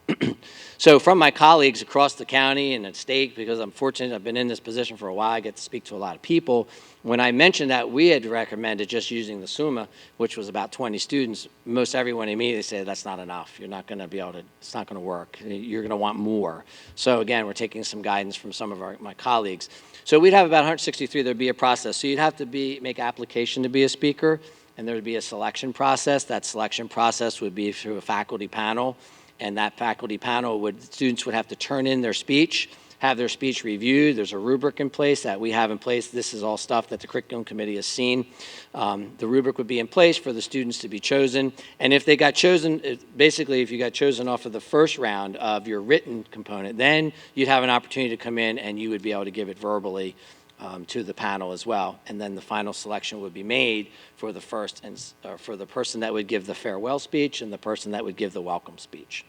So from my colleagues across the county and the state, because I'm fortunate, I've been in this position for a while, I get to speak to a lot of people. When I mentioned that we had recommended just using the summa, which was about 20 students, most everyone immediately said, that's not enough. You're not going to be able to, it's not going to work. You're going to want more. So again, we're taking some guidance from some of my colleagues. So we'd have about 163, there'd be a process. So you'd have to make application to be a speaker, and there would be a selection process. That selection process would be through a faculty panel, and that faculty panel students would have to turn in their speech, have their speech reviewed. There's a rubric in place that we have in place. This is all stuff that the curriculum committee has seen. The rubric would be in place for the students to be chosen. And if they got chosen, basically if you got chosen off of the first round of your written component, then you'd have an opportunity to come in and you would be able to give it verbally to the panel as well. And then the final selection would be made for the for the person that would give the farewell speech and the person that would give the welcome speech.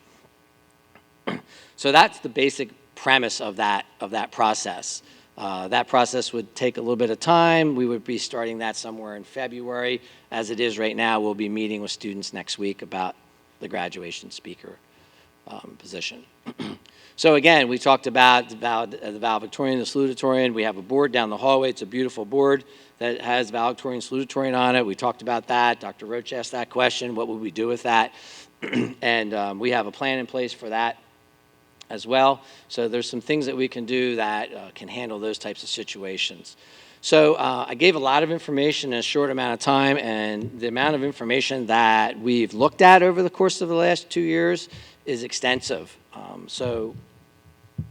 So that's the basic premise of that process. That process would take a little bit of time. We would be starting that somewhere in February. As it is right now, we'll be meeting with students next week about the graduation speaker position. So again, we talked about the valedictorian, the salutatorian. We have a board down the hallway. It's a beautiful board that has valedictorian, salutatorian on it. We talked about that. Dr. Roach asked that question. What would we do with that? And we have a plan in place for that as well. So there's some things that we can do that can handle those types of situations. So I gave a lot of information in a short amount of time, and the amount of information that we've looked at over the course of the last 2 years is extensive. So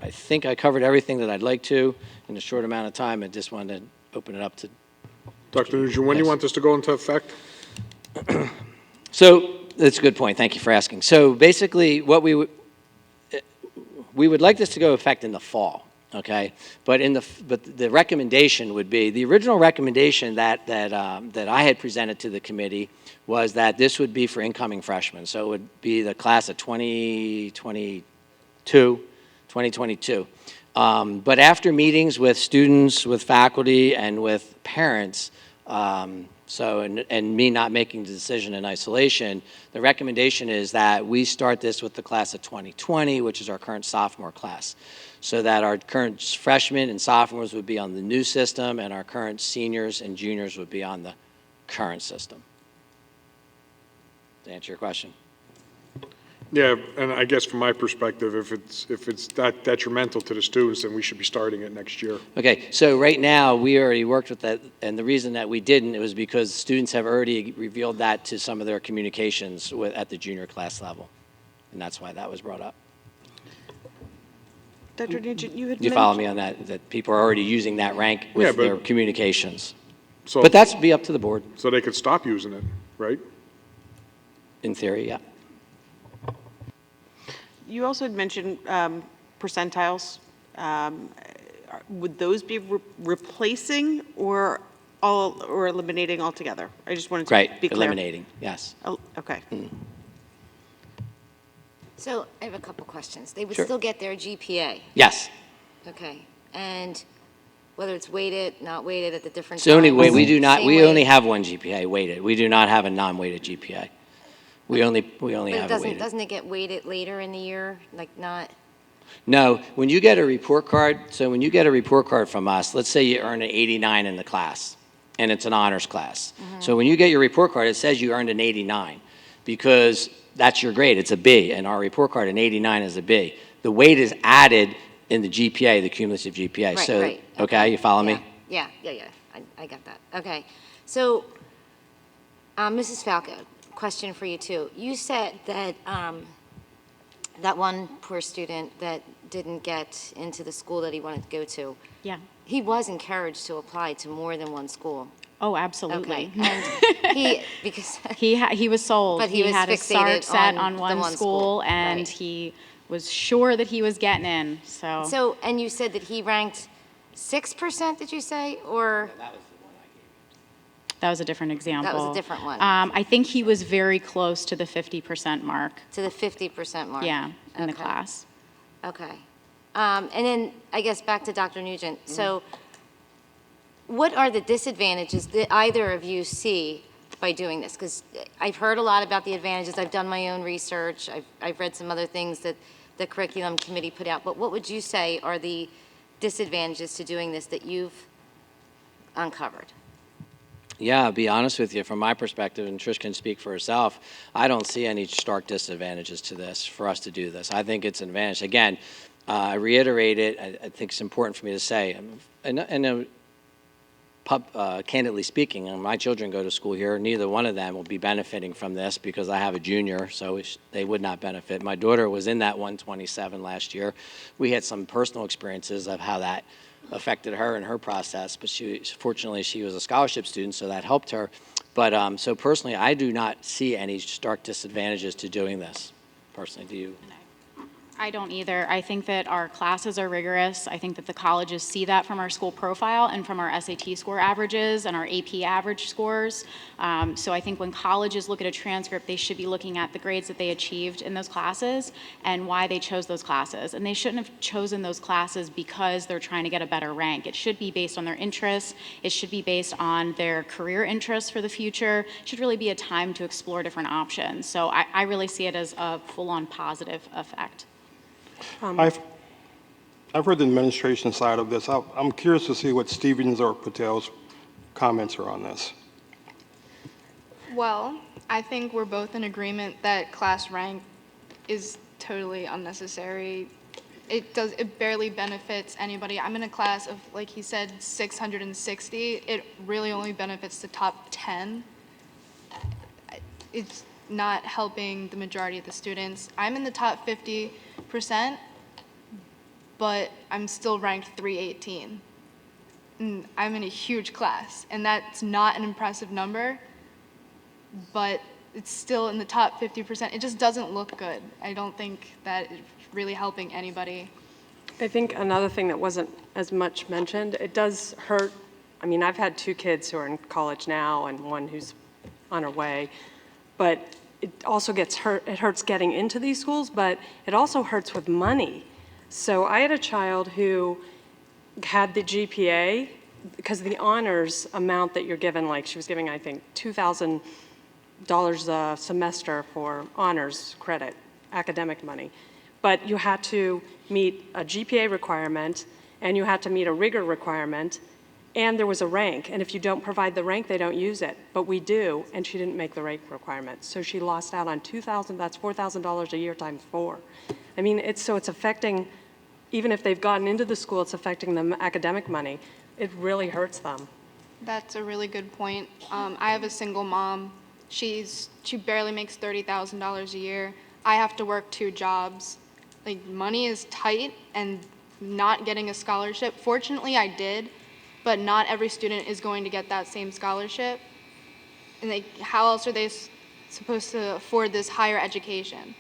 I think I covered everything that I'd like to in a short amount of time. I just wanted to open it up to Dr. Nugent, when do you want this to go into effect? So that's a good point. Thank you for asking. So basically, what we would like this to go into effect in the fall, okay? But the recommendation would be, the original recommendation that I had presented to the committee was that this would be for incoming freshmen. So it would be the class of 2022. But after meetings with students, with faculty, and with parents, and me not making the decision in isolation, the recommendation is that we start this with the class of 2020, which is our current sophomore class, so that our current freshmen and sophomores would be on the new system, and our current seniors and juniors would be on the current system. To answer your question. Yeah, and I guess from my perspective, if it's that detrimental to the students, then we should be starting it next year. Okay, so right now, we already worked with that, and the reason that we didn't, it was because students have already revealed that to some of their communications at the junior class level, and that's why that was brought up. Dr. Nugent, you had You follow me on that people are already using that rank with their communications. So, But that's be up to the board, so they could stop using it, right? in theory, yeah. You also had mentioned percentiles. Would those be replacing or eliminating altogether? I just wanted to Right, be clear. eliminating, yes. Oh, okay. So I have a couple questions. They would Sure. still get their GPA, Yes. okay? And whether it's weighted, not weighted at the different It's the only times, way, we do not, same we weight, only have one GPA weighted. We do not have a non-weighted GPA. We only but it have it weighted. doesn't it get weighted later in the year? Like not, No, when you get a report card, so when you get a report card from us, let's say you earn an 89 in the class, and it's an honors class. So when you get your report card, it says you earned an 89, because that's your grade, it's a B, and our report card, an 89 is a B. The weight is added in the GPA, the cumulative GPA. right, So, right. okay, you follow me? Yeah, I got that. Okay. So, Mrs. Falco, question for you too. You said that that one poor student that didn't get into the school that he wanted to go to, Yeah. he was encouraged to apply to more than one school. Oh, absolutely. Okay. And because He was sold. But he was had his fixated start set on on the one one school, school, and right. he was sure that he was getting in. So, and you said that he ranked 6%, did you say? Or, that was a different example. different one. I think he was very close to the 50% mark. to the 50% mark? Yeah, in the Okay. class. Okay. And then, I guess, back to Dr. Nugent. So what are the disadvantages that either of you see by doing this? Because I've heard a lot about the advantages. I've done my own research. I've read some other things that the curriculum committee put out. But what would you say are the disadvantages to doing this that you've uncovered? Yeah, I'll be honest with you, from my perspective, and Trish can speak for herself, I don't see any stark disadvantages to this, for us to do this. I think it's an advantage. Again, I reiterate it, I think it's important for me to say, candidly speaking, my children go to school here, neither one of them will be benefiting from this because I have a junior, so they would not benefit. My daughter was in that 127 last year. We had some personal experiences of how that affected her in her process, but fortunately she was a scholarship student, so that helped her. But so personally, I do not see any stark disadvantages to doing this. Personally, do you? I don't either. I think that our classes are rigorous. I think that the colleges see that from our school profile and from our SAT score averages and our AP average scores. So I think when colleges look at a transcript, they should be looking at the grades that they achieved in those classes and why they chose those classes. And they shouldn't have chosen those classes because they're trying to get a better rank. It should be based on their interests. It should be based on their career interests for the future. It should really be a time to explore different options. So I really see it as a full-on positive effect. I've heard the administration side of this. I'm curious to see what Stevens or Patel's comments are on this. Well, I think we're both in agreement that class rank is totally unnecessary. It barely benefits anybody. I'm in a class of, like he said, 660. It really only benefits the top 10. It's not helping the majority of the students. I'm in the top 50%, but I'm still ranked 318. And I'm in a huge class, and that's not an impressive number, but it's still in the top 50%. It just doesn't look good. I don't think that it's really helping anybody. I think another thing that wasn't as much mentioned, it does hurt. I mean, I've had 2 kids who are in college now and one who's on her way, but it also gets hurt. It hurts getting into these schools, but it also hurts with money. So I had a child who had the GPA, because the honors amount that you're given, like she was giving, I think, $2,000 a semester for honors credit, academic money. But you had to meet a GPA requirement, and you had to meet a rigor requirement, and there was a rank. And if you don't provide the rank, they don't use it. But we do, and she didn't make the rank requirement. So she lost out on $2,000, that's $4,000 a year times 4. I mean, it's affecting, even if they've gotten into the school, it's affecting them academic money. It really hurts them. That's a really good point. I have a single mom. She barely makes $30,000 a year. I have to work 2 jobs. Like, money is tight, and not getting a scholarship. Fortunately, I did, but not every student is going to get that same scholarship. And how else are they supposed to afford this higher education?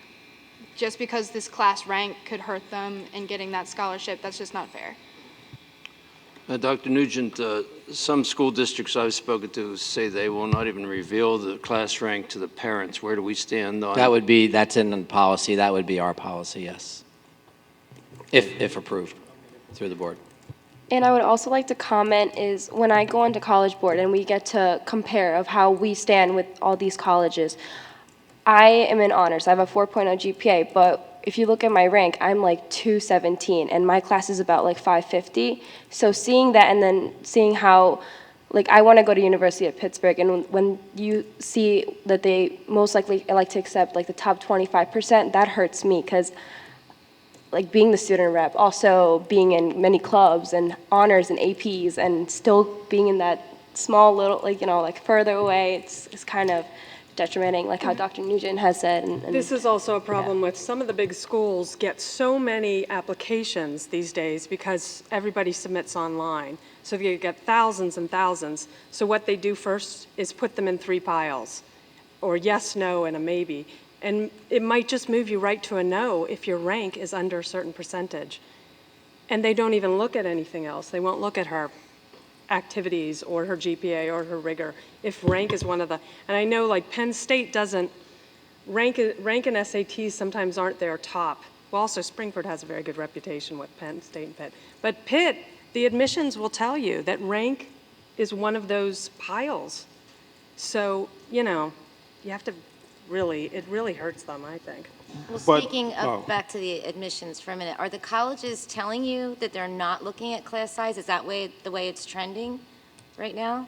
Just because this class rank could hurt them in getting that scholarship, that's just not fair. Dr. Nugent, some school districts I've spoken to say they will not even reveal the class rank to the parents. Where do we stand on? That's in the policy. That would be our policy, yes. If approved through the board. And I would also like to comment is when I go into College Board and we get to compare of how we stand with all these colleges, I am in honors. I have a 4.0 GPA, but if you look at my rank, I'm like 217, and my class is about like 550. So seeing that and then seeing how, like, I want to go to University of Pittsburgh, and when you see that they most likely like to accept like the top 25%, that hurts me because like being the student rep, also being in many clubs and honors and APs, and still being in that small little, like, you know, like further away, it's kind of detrimenting, like how Dr. Nugent has said. And This is also a problem with some of the big schools get so many applications these days because everybody submits online. So you get thousands and thousands. So what they do first is put them in 3 piles, or yes, no, and a maybe. And it might just move you right to a no if your rank is under a certain percentage. And they don't even look at anything else. They won't look at her activities or her GPA or her rigor if rank is one of the, and I know like Penn State doesn't, rank and SATs sometimes aren't their top. Well, also Springford has a very good reputation with Penn State and Pitt. But Pitt, the admissions will tell you that rank is one of those piles. So, you know, you have to really, it really hurts them, I think. Well, But- speaking of, back to the admissions for a minute, are the colleges telling you that they're not looking at class size? Is that the way it's trending right now?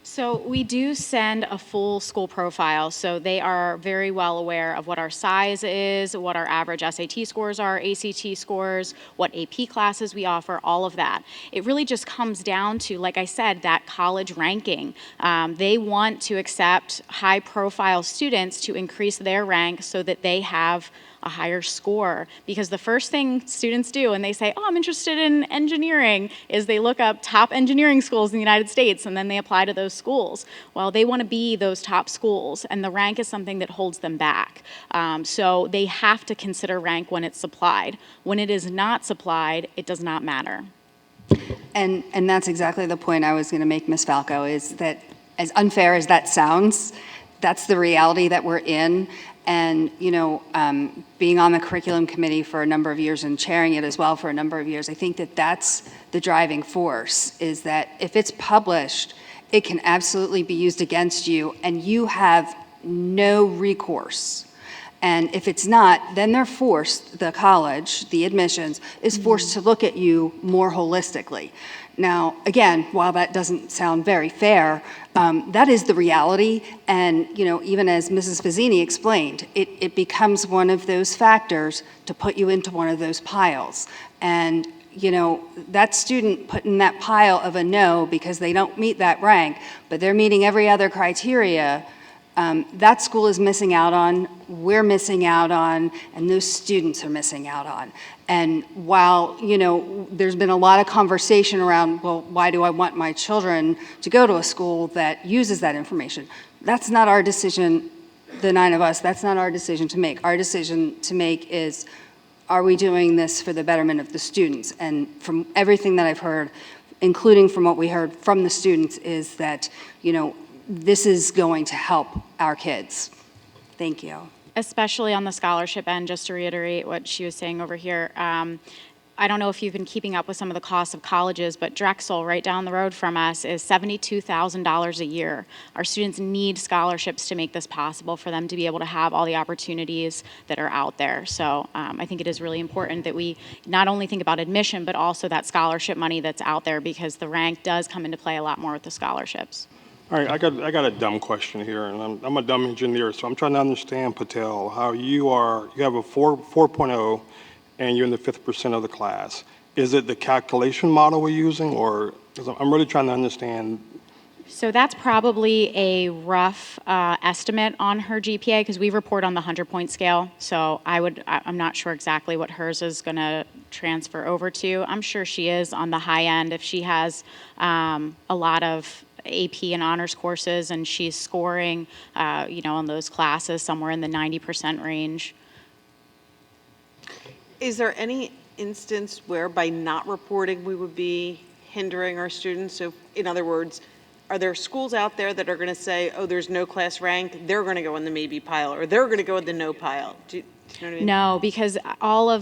So we do send a full school profile, so they are very well aware of what our size is, what our average SAT scores are, ACT scores, what AP classes we offer, all of that. It really just comes down to, like I said, that college ranking. They want to accept high-profile students to increase their rank so that they have a higher score, because the first thing students do when they say, oh, I'm interested in engineering, is they look up top engineering schools in the United States and then they apply to those schools. Well, they want to be those top schools, and the rank is something that holds them back. So they have to consider rank when it's supplied. When it is not supplied, it does not matter. And that's exactly the point I was going to make, Ms. Falco, is that as unfair as that sounds, that's the reality that we're in. And, you know, being on the curriculum committee for a number of years and chairing it as well for a number of years, I think that that's the driving force, is that if it's published, it can absolutely be used against you, and you have no recourse. And if it's not, then they're forced, the college, the admissions, is forced to look at you more holistically. Now, again, while that doesn't sound very fair, that is the reality. And, you know, even as Mrs. Fazzini explained, it becomes one of those factors to put you into one of those piles. And, you know, that student put in that pile of a no because they don't meet that rank, but they're meeting every other criteria, that school is missing out on, we're missing out on, and those students are missing out on. And while, you know, there's been a lot of conversation around, well, why do I want my children to go to a school that uses that information? That's not our decision, the 9 of us, that's not our decision to make. Our decision to make is, are we doing this for the betterment of the students? And from everything that I've heard, including from what we heard from the students, is that, you know, this is going to help our kids. Thank you. Especially on the scholarship end, just to reiterate what she was saying over here. I don't know if you've been keeping up with some of the costs of colleges, but Drexel, right down the road from us, is $72,000 a year. Our students need scholarships to make this possible for them to be able to have all the opportunities that are out there. So I think it is really important that we not only think about admission, but also that scholarship money that's out there, because the rank does come into play a lot more with the scholarships. All right, I got a dumb question here, and I'm a dumb engineer, so I'm trying to understand, Patel, how you have a 4.0 and you're in the 5th percent of the class. Is it the calculation model we're using, or, because I'm really trying to understand. So that's probably a rough estimate on her GPA, because we report on the 100-point scale. So I'm not sure exactly what hers is going to transfer over to. I'm sure she is on the high end if she has a lot of AP and honors courses, and she's scoring, you know, on those classes somewhere in the 90% range. Is there any instance where by not reporting we would be hindering our students? So in other words, are there schools out there that are going to say, oh, there's no class rank, they're going to go in the maybe pile, or they're going to go in the no pile? Do you know what I mean? No, because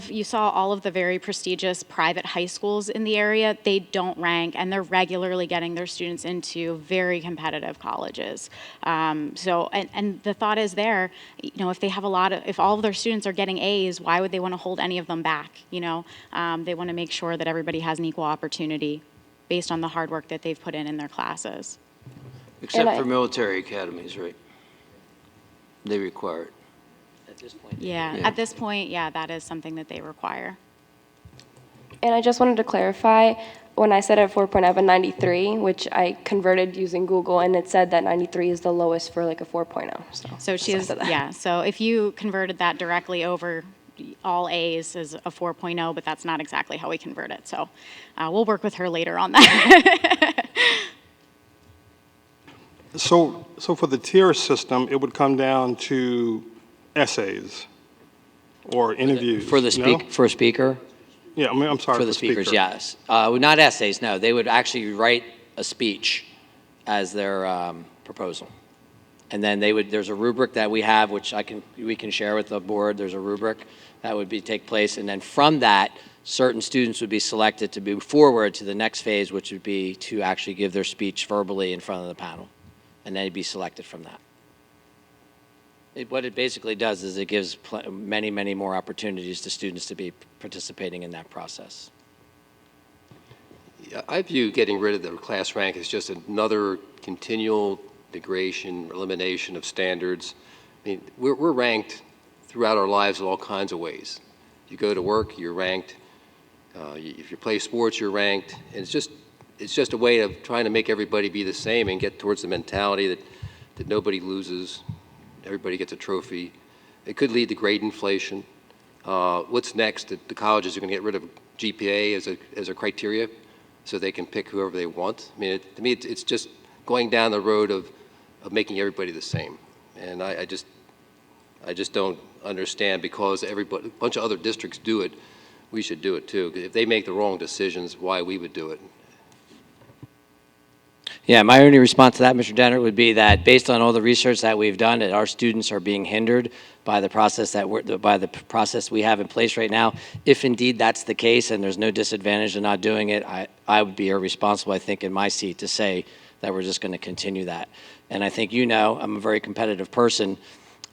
you saw all of the very prestigious private high schools in the area, they don't rank, and they're regularly getting their students into very competitive colleges. And the thought is there, if they have if all of their students are getting A's, why would they want to hold any of them back? They want to make sure that everybody has an equal opportunity based on the hard work that they've put in their classes. Except for military academies, right? They require it. At this point. Yeah, at this point, that is something that they require. And I just wanted to clarify, when I said at 4.0, I have a 93, which I converted using Google, and it said that 93 is the lowest for like a 4.0. So she is, so if you converted that directly over, all A's is a 4.0, but that's not exactly how we convert it. So we'll work with her later on that. So for the tier system, it would come down to essays or interviews. For the no? for a speaker? Yeah, I'm sorry. For the speakers, yes. Not essays, no. They would actually write a speech as their proposal. And then there's a rubric that we have, which we can share with the board. There's a rubric that would take place. And then from that, certain students would be selected to move forward to the next phase, which would be to actually give their speech verbally in front of the panel. And then they'd be selected from that. What it basically does is it gives many, many more opportunities to students to be participating in that process. Yeah, I view getting rid of the class rank as just another continual degradation, elimination of standards. I mean, we're ranked throughout our lives in all kinds of ways. You go to work, you're ranked. If you play sports, you're ranked. And it's just a way of trying to make everybody be the same and get towards the mentality that nobody loses, everybody gets a trophy. It could lead to grade inflation. What's next? The colleges are going to get rid of GPA as a criteria so they can pick whoever they want. I mean, to me, it's just going down the road of making everybody the same. And I just don't understand, because a bunch of other districts do it, we should do it too. If they make the wrong decisions, why we would do it? Yeah, my only response to that, Mr. Denner, would be that based on all the research that we've done, that our students are being hindered by the process we have in place right now. If indeed that's the case and there's no disadvantage in not doing it, I would be irresponsible, I think, in my seat to say that we're just going to continue that. And I think I'm a very competitive person,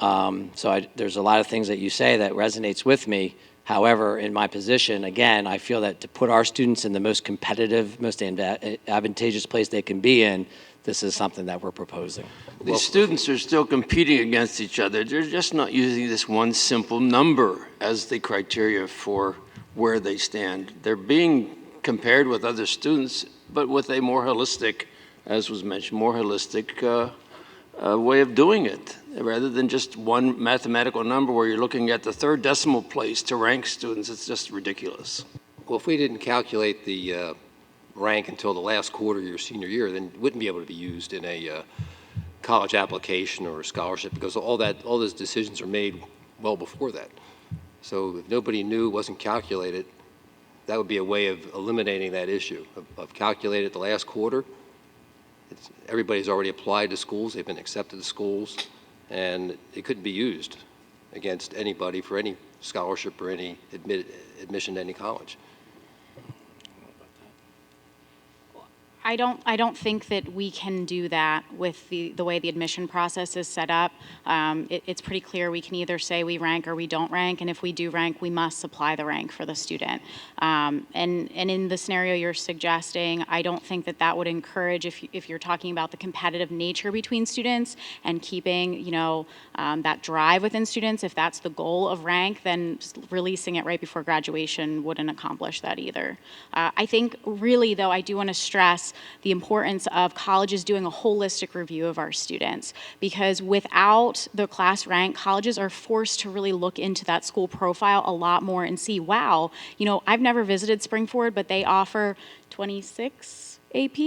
so there's a lot of things that you say that resonates with me. However, in my position, again, I feel that to put our students in the most competitive, most advantageous place they can be in, this is something that we're proposing. These students are still competing against each other. They're just not using this one simple number as the criteria for where they stand. They're being compared with other students, but with a more holistic, as was mentioned, more holistic way of doing it, rather than just one mathematical number where you're looking at the third decimal place to rank students. It's just ridiculous. Well, if we didn't calculate the rank until the last quarter of your senior year, then it wouldn't be able to be used in a college application or a scholarship, because all those decisions are made well before that. So if nobody knew, wasn't calculated, that would be a way of eliminating that issue of calculated the last quarter. Everybody's already applied to schools, they've been accepted to schools, and it couldn't be used against anybody for any scholarship or any admission to any college. I don't think that we can do that with the way the admission process is set up. It's pretty clear we can either say we rank or we don't rank, and if we do rank, we must supply the rank for the student. And in the scenario you're suggesting, I don't think that would encourage, if you're talking about the competitive nature between students and keeping, that drive within students. If that's the goal of rank, then just releasing it right before graduation wouldn't accomplish that either. I think really, though, I do want to stress the importance of colleges doing a holistic review of our students, because without the class rank, colleges are forced to really look into that school profile a lot more and see, wow, I've never visited Spring-Ford, but they offer 26 AP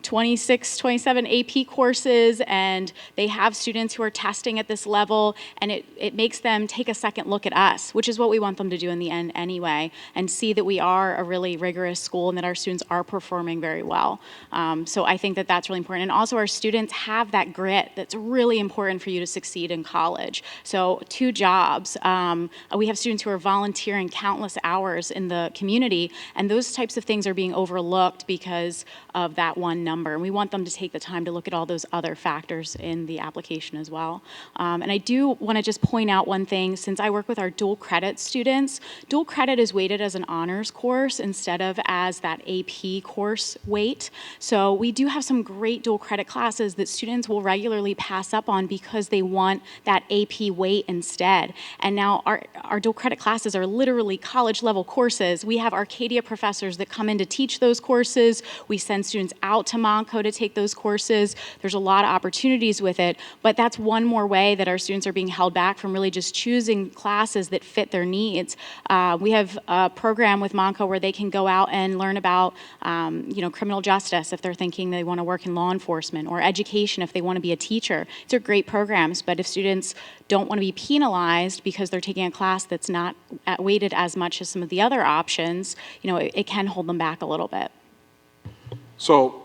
26, 27 AP courses, and they have students who are testing at this level, and it makes them take a second look at us, which is what we want them to do in the end anyway, and see that we are a really rigorous school and that our students are performing very well. So I think that that's really important. And also our students have that grit that's really important for you to succeed in college. So 2 jobs. We have students who are volunteering countless hours in the community, and those types of things are being overlooked because of that one number. And we want them to take the time to look at all those other factors in the application as well. And I do want to just point out one thing. Since I work with our dual credit students, dual credit is weighted as an honors course instead of as that AP course weight. So we do have some great dual credit classes that students will regularly pass up on because they want that AP weight instead. And now our dual credit classes are literally college level courses. We have Arcadia professors that come in to teach those courses. We send students out to Monco to take those courses. There's a lot of opportunities with it, but that's one more way that our students are being held back from really just choosing classes that fit their needs. We have a program with Monco where they can go out and learn about criminal justice if they're thinking they want to work in law enforcement, or education if they want to be a teacher. These are great programs, but if students don't want to be penalized because they're taking a class that's not weighted as much as some of the other options, it can hold them back a little bit. So,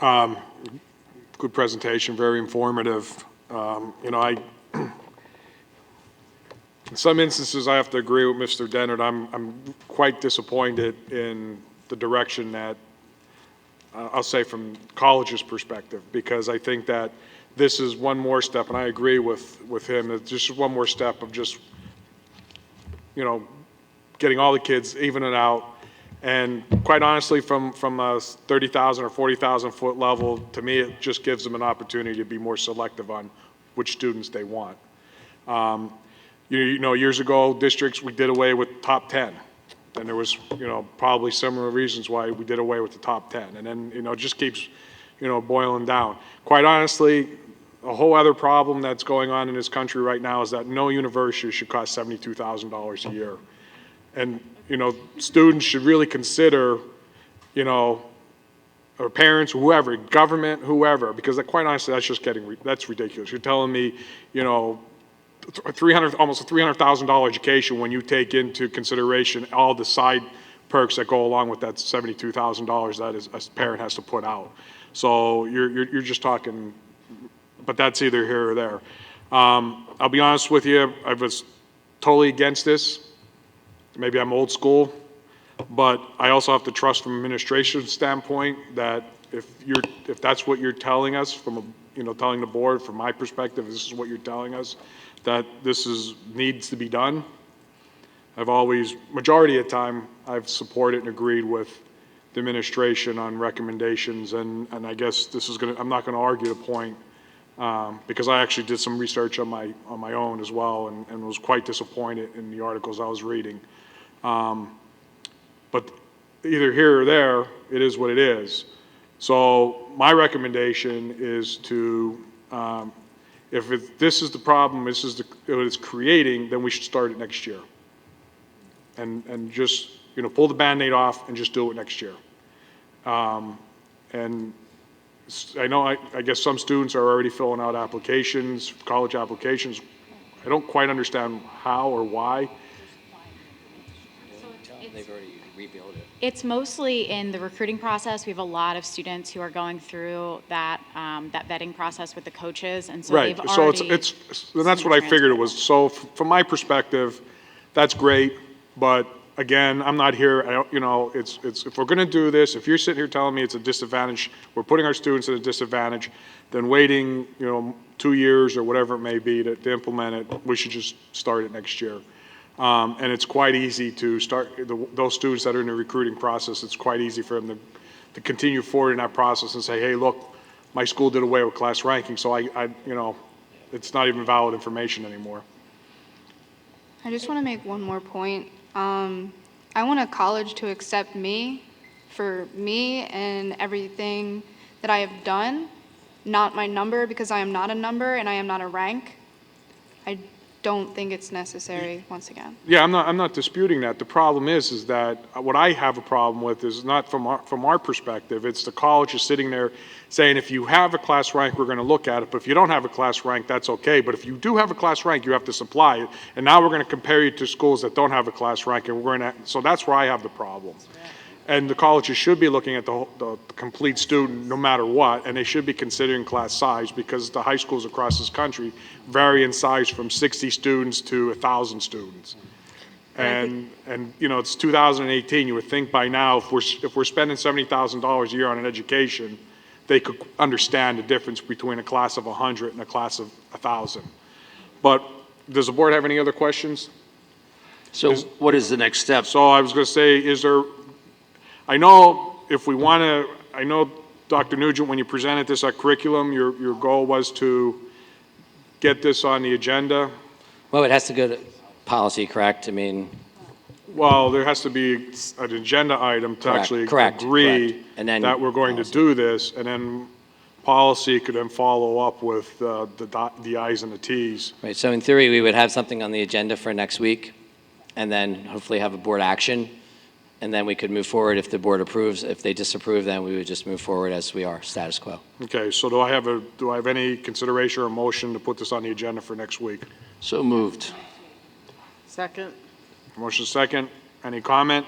good presentation, very informative. In some instances, I have to agree with Mr. Dennard. I'm quite disappointed in the direction that, I'll say from college's perspective, because I think that this is one more step, and I agree with him, it's just one more step of just, getting all the kids evening out. And quite honestly, from a 30,000 or 40,000 foot level, to me, it just gives them an opportunity to be more selective on which students they want. Years ago, districts, we did away with top 10. And there was, probably similar reasons why we did away with the top 10. And then, it just keeps, boiling down. Quite honestly, a whole other problem that's going on in this country right now is that no university should cost $72,000 a year. And, students should really consider, or parents, whoever, government, whoever, because quite honestly, that's ridiculous. You're telling me, almost a $300,000 education when you take into consideration all the side perks that go along with that $72,000 that a parent has to put out. So you're just talking, but that's either here or there. I'll be honest with you, I was totally against this. Maybe I'm old school, but I also have to trust from an administration standpoint that if that's what you're telling us telling the board, from my perspective, this is what you're telling us, that this needs to be done. I've always, majority of the time, I've supported and agreed with the administration on recommendations, and I guess I'm not gonna argue the point, because I actually did some research on my own as well, and was quite disappointed in the articles I was reading. But either here or there, it is what it is. So my recommendation is to, if this is the problem, this is what it's creating, then we should start it next year. And just, pull the Band-Aid off and just do it next year. And I know, I guess some students are already filling out applications, college applications. I don't quite understand how or why. They've already rebuilt it. It's mostly in the recruiting process. We have a lot of students who are going through that vetting process with the coaches, and so right. they've So already. And that's what I figured it was. So from my perspective, that's great, but again, I'm not here. If we're going to do this, if you're sitting here telling me it's a disadvantage, we're putting our students at a disadvantage, then waiting 2 years or whatever it may be to implement it, we should just start it next year. And it's quite easy to start, those students that are in the recruiting process, it's quite easy for them to continue forward in that process and say, hey, look, my school did away with class ranking, so it's not even valid information anymore. I just want to make one more point. I want a college to accept me for me and everything that I have done, not my number, because I am not a number and I am not a rank. don't think it's necessary, once again. Yeah, I'm not disputing that. The problem is that what I have a problem with is not from our perspective. It's the college is sitting there saying, if you have a class rank, we're going to look at it. But if you don't have a class rank, that's okay. But if you do have a class rank, you have to supply it. And now we're going to compare you to schools that don't have a class rank, and we're going to. So that's where I have the problem. And the colleges should be looking at the complete student no matter what, and they should be considering class size, because the high schools across this country vary in size from 60 students to 1,000 students. And you know, it's 2018. You would think by now, if we're spending $70,000 a year on an education, they could understand the difference between a class of 100 and a class of 1,000. But does the board have any other questions? So what is the next step? So I was going to say, I know if we want to, I know, Dr. Nugent, when you presented this at curriculum, your goal was to get this on the agenda. Well, it has to go to policy, correct? I mean, Well, there has to be an agenda item to Correct, actually correct, agree correct. And then that we're going to do this, and then policy could then follow up with the i's and the t's. right, so in theory, we would have something on the agenda for next week, and then hopefully have a board action, and then we could move forward if the board approves. If they disapprove, then we would just move forward as we are, status quo. Okay, so do I have any consideration or motion to put this on the agenda for next week? So moved. Second? Motion second. Any comment?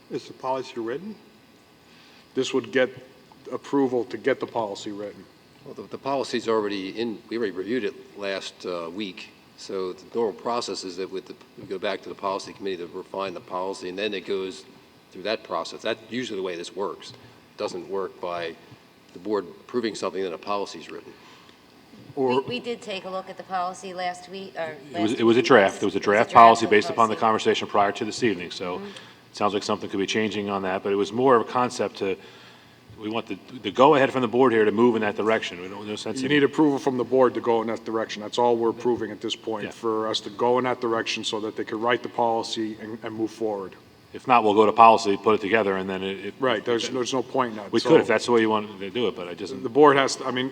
Is the policy written? This would get approval to get the policy written. Well, the policy's already in, we already reviewed it last week. So the normal process is that we go back to the policy committee to refine the policy, and then it goes through that process. That's usually the way this works. It doesn't work by the board approving something that a policy's written. We did take a look at the policy last week, or It was a draft. It was a draft policy based upon the conversation prior to this evening. So it sounds like something could be changing on that, but it was more of a concept to, we want the go-ahead from the board here to move in that direction. We don't, no sense You in. need approval from the board to go in that direction. That's all we're approving at this point, for us to go in that direction so that they could write the policy and move forward. If not, we'll go to policy, put it together, and then it. Right, there's no point in that. We So could if that's the way you wanted to do it, but I just. The board has, to. I mean,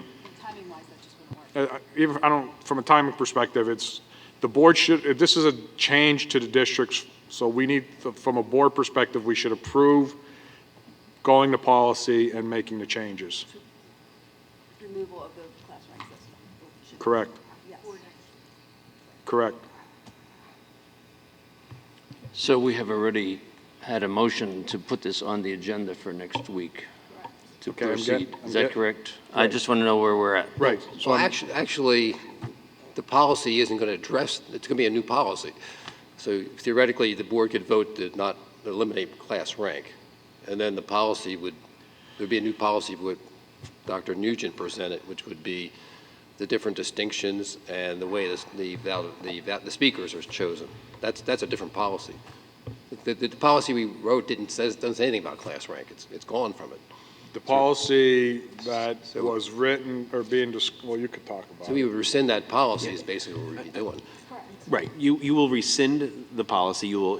even, I don't, from a timing perspective, it's, the board should, this is a change to the districts, so we need, from a board perspective, we should approve going to policy and making the changes. Removal of the class rank system. Correct. Yes. Correct. So we have already had a motion to put this on the agenda for next week to Okay, proceed. Is that correct? I just want to know where we're at. Right. So actually, the policy isn't going to address, it's going to be a new policy. So theoretically, the board could vote to not eliminate class rank. And then the policy there'd be a new policy what Dr. Nugent presented, which would be the different distinctions and the way the speakers are chosen. That's a different policy. The policy we wrote doesn't say anything about class rank. It's gone from it. The policy that was written or being, well, you could talk about So we would rescind that policy is basically what we'd be doing. Right. You will rescind the policy. You will,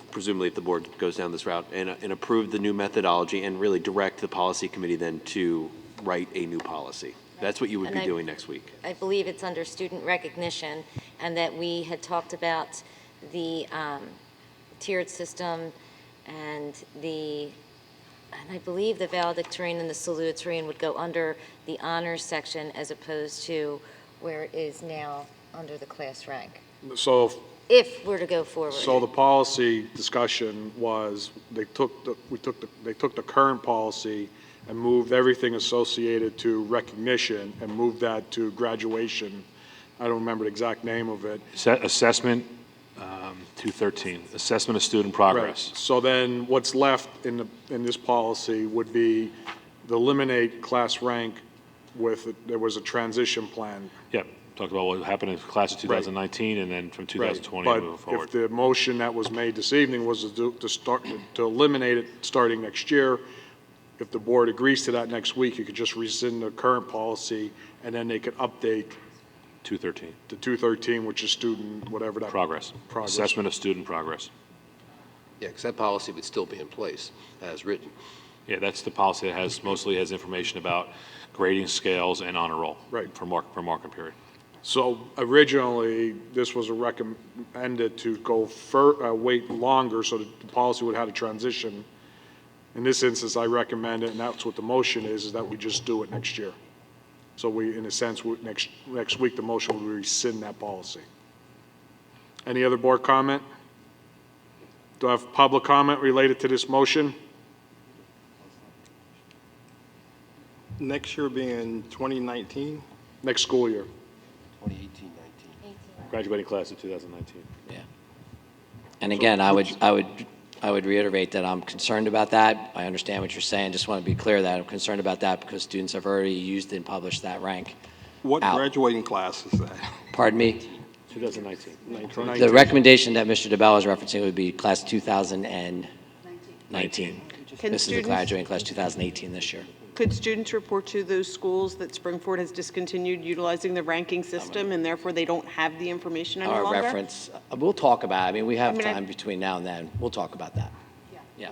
presumably if the board goes down this route, and approve the new methodology and really direct the policy committee then to write a new policy. That's what you would be doing next week. I believe it's under student recognition, and that we had talked about the tiered system and I believe the valedictorian and the salutatorian would go under the honors section as opposed to where it is now under the class rank. So If we're to go forward. So the policy discussion was, they took the current policy and moved everything associated to recognition and moved that to graduation. I don't remember the exact name of it. Assessment 213, assessment of student progress. Right. So then what's left in this policy would be the eliminate class rank there was a transition plan. Yep. Talked about what happened in the class of 2019 and then from 2020 Right. moving But forward. if the motion that was made this evening was to eliminate it starting next year, if the board agrees to that next week, you could just rescind the current policy and then they could update 213. the 213, which is student, whatever that. Progress. Progress. Assessment of student progress. Yeah, because that policy would still be in place as written. Yeah, that's the policy that mostly has information about grading scales and honor roll. Right. For marking period. So originally, this was recommended to go wait longer so that the policy would have a transition. In this instance, I recommend it, and that's what the motion is that we just do it next year. So we, in a sense, next week, the motion will rescind that policy. Any other board comment? Do I have public comment related to this motion? Next year being 2019? Next school year. 2018-19. Graduating class of 2019. Yeah. And again, I would reiterate that I'm concerned about that. I understand what you're saying. Just want to be clear that I'm concerned about that because students have already used and published that rank. What out. graduating class is that? Pardon me? 2019. The recommendation that Mr. DeBell is referencing would be class 2019. Can This is the students- graduating class 2018 this year. Could students report to those schools that Springford has discontinued utilizing the ranking system and therefore they don't have the information any Our longer? reference, we'll talk about it. I mean, we have I mean, time between now and then. We'll talk about that. Yeah.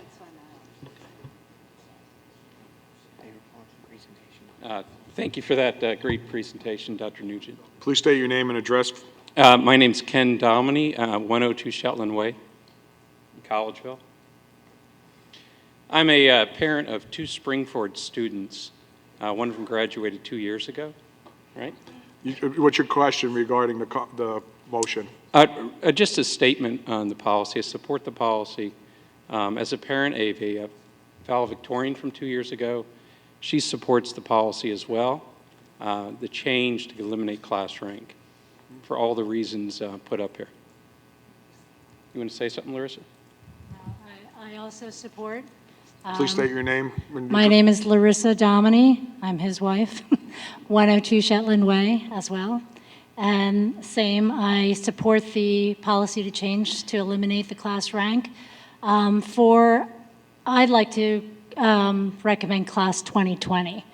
Thank you for that great presentation, Dr. Nugent. Please state your name and address. My name's Ken Dominy, 102 Shetland Way, in Collegeville. I'm a parent of two Springford students. One of them graduated 2 years ago, right? What's your question regarding the motion? Just a statement on the policy. I support the policy. As a parent of a valedictorian from 2 years ago, she supports the policy as well, the change to eliminate class rank for all the reasons put up here. You want to say something, Larissa? I also support. Please state your name. My name is Larissa Dominy. I'm his wife. 102 Shetland Way as well. And same, I support the policy to change to eliminate the class rank. I'd like to recommend class 2020.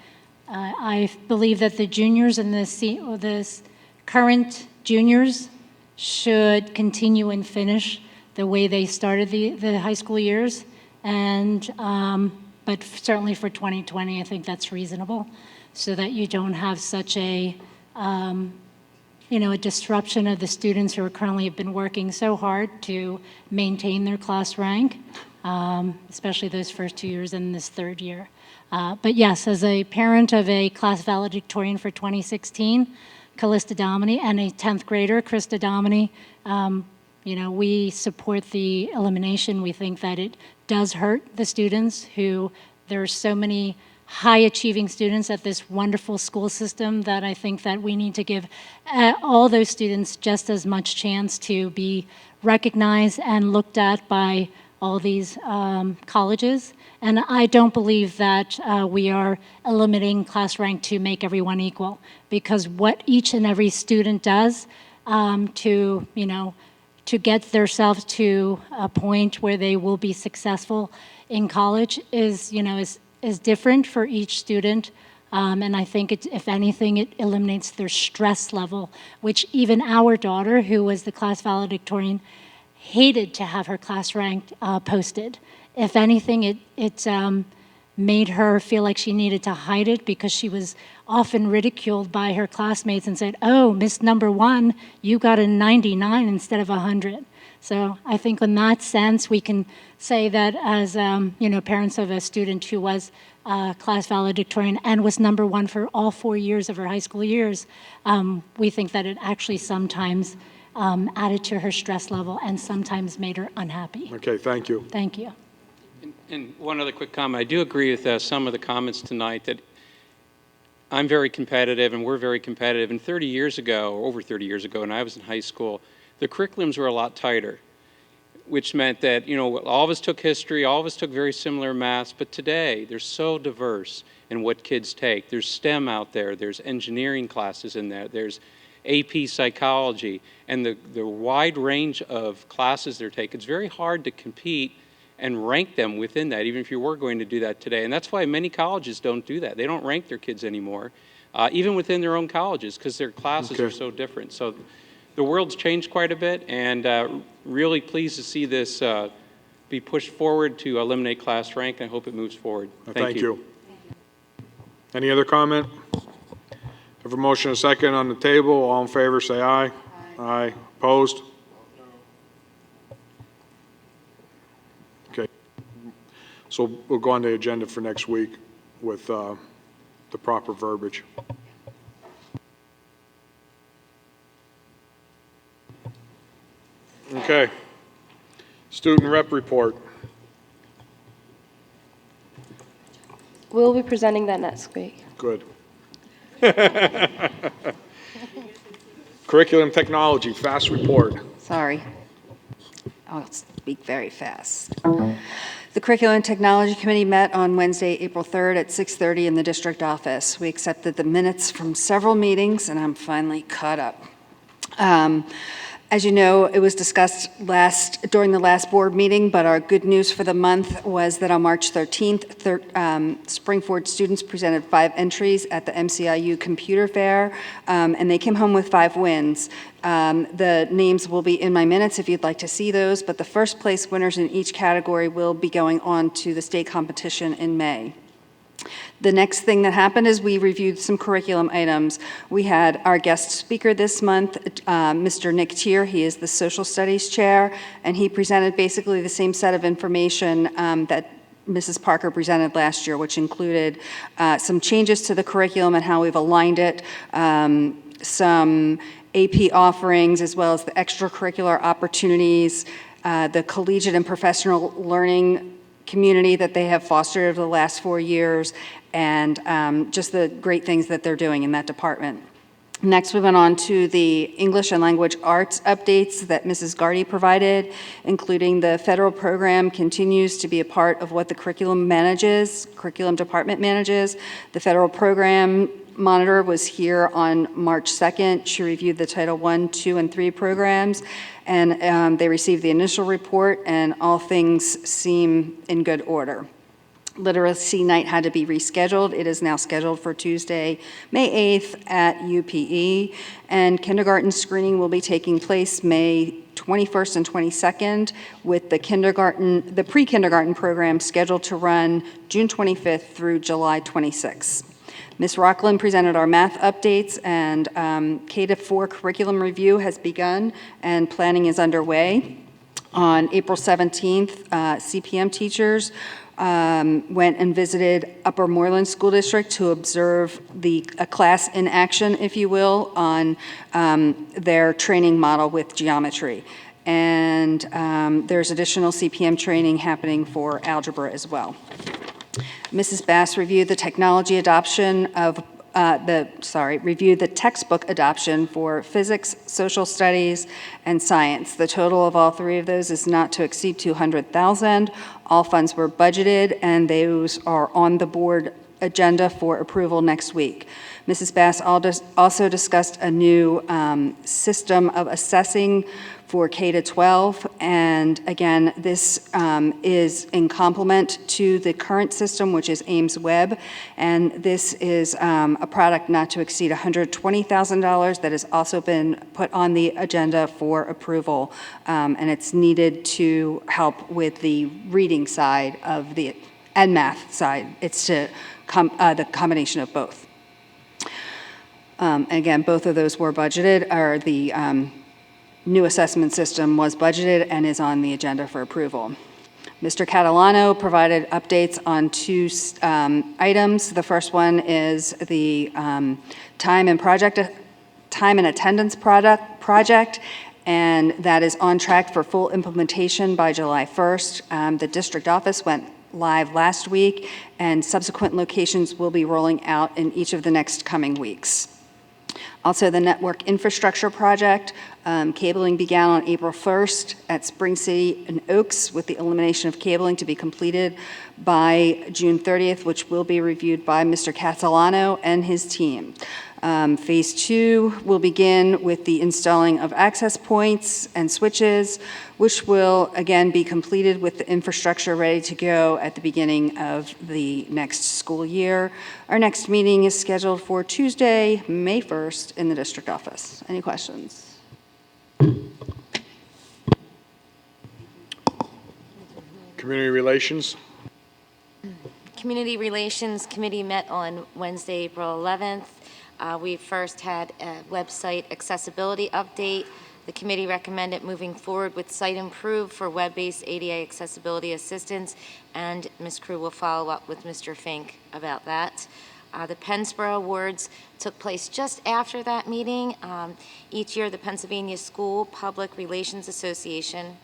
I believe that the juniors and the current juniors should continue and finish the way they started the high school years. And, but certainly for 2020, I think that's reasonable so that you don't have such a disruption of the students who are currently have been working so hard to maintain their class rank, especially those first 2 years and this third year. But yes, as a parent of a class valedictorian for 2016, Callista Dominy, and a 10th grader, Krista Dominy, we support the elimination. We think that it does hurt the students there are so many high achieving students at this wonderful school system that I think that we need to give all those students just as much chance to be recognized and looked at by all these colleges. And I don't believe that we are eliminating class rank to make everyone equal, because what each and every student does to get themselves to a point where they will be successful in college is different for each student. And I think, if anything, it eliminates their stress level, which even our daughter, who was the class valedictorian, hated to have her class rank posted. If anything, it made her feel like she needed to hide it because she was often ridiculed by her classmates and said, "Oh, Miss Number One, you got a 99 instead of 100. So I think in that sense, we can say that as parents of a student who was class valedictorian and was number one for all 4 years of her high school years, we think that it actually sometimes added to her stress level and sometimes made her unhappy. Okay, thank you. Thank you. And one other quick comment. I do agree with some of the comments tonight that I'm very competitive and we're very competitive. And 30 years ago, or over 30 years ago, when I was in high school, the curriculums were a lot tighter, which meant that, all of us took history, all of us took very similar maths, but today they're so diverse in what kids take. There's STEM out there, there's engineering classes in there, there's AP psychology, and the wide range of classes they're taking. It's very hard to compete and rank them within that, even if you were going to do that today. And that's why many colleges don't do that. They don't rank their kids anymore, even within their own colleges, because their classes are so different. So the world's changed quite a bit, and really pleased to see this be pushed forward to eliminate class rank. I hope it moves forward. Thank you. Any other comment? Have a motion and a second on the table. All in favor, say aye. Aye. Opposed? Okay. So we'll go on the agenda for next week with the proper verbiage. Okay. Student rep report. We'll be presenting that next week. Good. Curriculum technology, fast report. Sorry. I'll speak very fast. The Curriculum and Technology Committee met on Wednesday, April 3rd at 6:30 in the district office. We accepted the minutes from several meetings, and I'm finally caught up. As you know, it was discussed during the last board meeting, but our good news for the month was that on March 13th, Springford students presented 5 entries at the MCIU Computer Fair, and they came home with 5 wins. The names will be in my minutes if you'd like to see those, but the first place winners in each category will be going on to the state competition in May. The next thing that happened is we reviewed some curriculum items. We had our guest speaker this month, Mr. Nick Tier. He is the social studies chair, and he presented basically the same set of information that Mrs. Parker presented last year, which included some changes to the curriculum and how we've aligned it, some AP offerings, as well as the extracurricular opportunities, the collegiate and professional learning community that they have fostered over the last 4 years, and just the great things that they're doing in that department. Next, we went on to the English and Language Arts updates that Mrs. Gardy provided, including the federal program continues to be a part of what the curriculum department manages. The federal program monitor was here on March 2nd. She reviewed the Title I, II, and III programs, and they received the initial report, and all things seem in good order. Literacy Night had to be rescheduled. It is now scheduled for Tuesday, May 8th at UPE, and kindergarten screening will be taking place May 21st and 22nd, with the pre-kindergarten program scheduled to run June 25th through July 26th. Ms. Rockland presented our math updates, and K-4 curriculum review has begun, and planning is underway. On April 17th, CPM teachers went and visited Upper Moreland School District to observe a class in action, if you will, on their training model with geometry. And there's additional CPM training happening for algebra as well. Mrs. Bass reviewed the technology adoption of reviewed the textbook adoption for physics, social studies, and science. The total of all 3 of those is not to exceed $200,000. All funds were budgeted, and those are on the board agenda for approval next week. Mrs. Bass also discussed a new system of assessing for K-12, and again, this is in complement to the current system, which is Ames Web, and this is a product not to exceed $120,000 that has also been put on the agenda for approval, and it's needed to help with the reading side of and math side. It's the combination of both. Again, both of those were budgeted, or the new assessment system was budgeted and is on the agenda for approval. Mr. Catalano provided updates on 2 items. The first one is the time and attendance project, and that is on track for full implementation by July 1st. The district office went live last week, and subsequent locations will be rolling out in each of the next coming weeks. Also, the network infrastructure project, cabling began on April 1st at Spring City and Oaks, with the elimination of cabling to be completed by June 30th, which will be reviewed by Mr. Catalano and his team. Phase 2 will begin with the installing of access points and switches, which will again be completed with the infrastructure ready to go at the beginning of the next school year. Our next meeting is scheduled for Tuesday, May 1st in the district office. Any questions? Community Relations. Community Relations Committee met on Wednesday, April 11th. We first had a website accessibility update. The committee recommended moving forward with Site Improve for web-based ADA accessibility assistance, and Ms. Crew will follow up with Mr. Fink about that. The Pennsboro Awards took place just after that meeting. Each year, the Pennsylvania School Public Relations Association,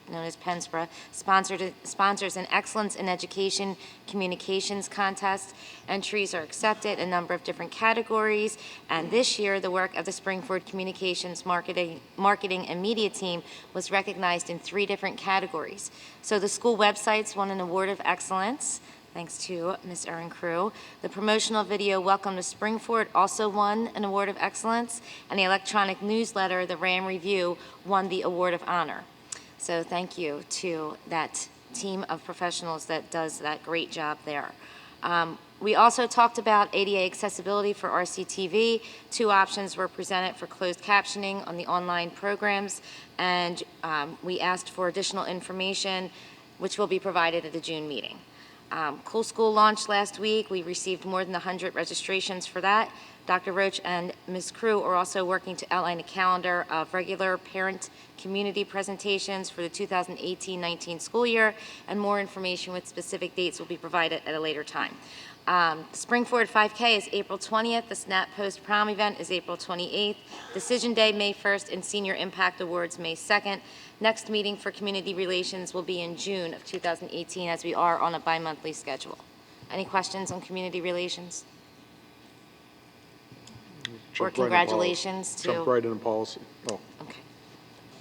known as Pennsboro, sponsors an Excellence in Education Communications contest. Entries are accepted in a number of different categories, and this year, the work of the Springford Communications Marketing and Media team was recognized in 3 different categories. So the school websites won an Award of Excellence, thanks to Ms. Erin Crew. The promotional video, Welcome to Springford, also won an Award of Excellence, and the electronic newsletter, the RAM Review, won the Award of Honor. So thank you to that team of professionals that does that great job there. We also talked about ADA accessibility for RCTV. 2 options were presented for closed captioning on the online programs, and we asked for additional information, which will be provided at the June meeting. Cool School launched last week. We received more than 100 registrations for that. Dr. Roach and Ms. Crew are also working to outline a calendar of regular parent community presentations for the 2018-19 school year, and more information with specific dates will be provided at a later time. Springford 5K is April 20th. The Snap Post Prom event is April 28th. Decision Day, May 1st, and Senior Impact Awards, May 2nd. Next meeting for Community Relations will be in June of 2018, as we are on a bi-monthly schedule. Any questions on Community Relations? Or congratulations to... Jump right into policy. Oh. Okay.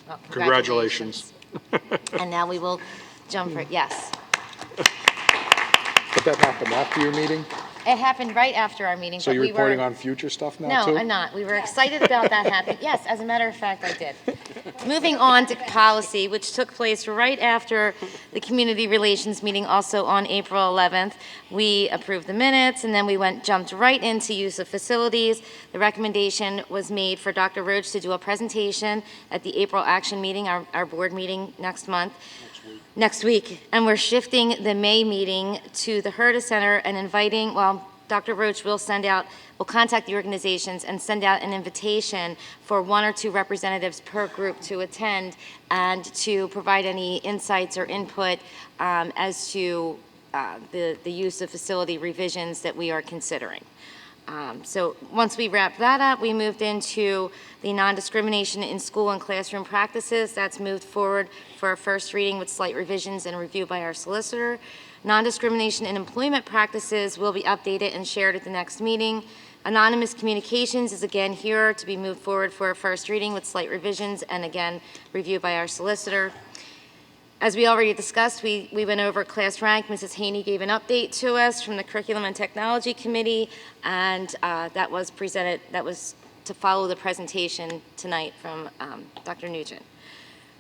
Well, Congratulations. And now we will jump right, yes. But that happened after your meeting? It happened right after our meeting, So but you're we were... reporting on future stuff now, too? No, I'm not. We were excited about that happening. Yes, as a matter of fact, I did. Moving on to policy, which took place right after the Community Relations meeting, also on April 11th. We approved the minutes, and then we jumped right into use of facilities. The recommendation was made for Dr. Roach to do a presentation at the April action meeting, our board meeting next week, and we're shifting the May meeting to the Herta Center and inviting, well, Dr. Roach will contact the organizations and send out an invitation for 1 or 2 representatives per group to attend and to provide any insights or input as to the use of facility revisions that we are considering. So once we wrap that up, we moved into the non-discrimination in school and classroom practices. That's moved forward for a first reading with slight revisions and review by our solicitor. Non-discrimination in employment practices will be updated and shared at the next meeting. Anonymous communications is again here to be moved forward for a first reading with slight revisions and again review by our solicitor. As we already discussed, we went over class rank. Mrs. Haney gave an update to us from the Curriculum and Technology Committee, and that was presented, that was to follow the presentation tonight from Dr. Nugent.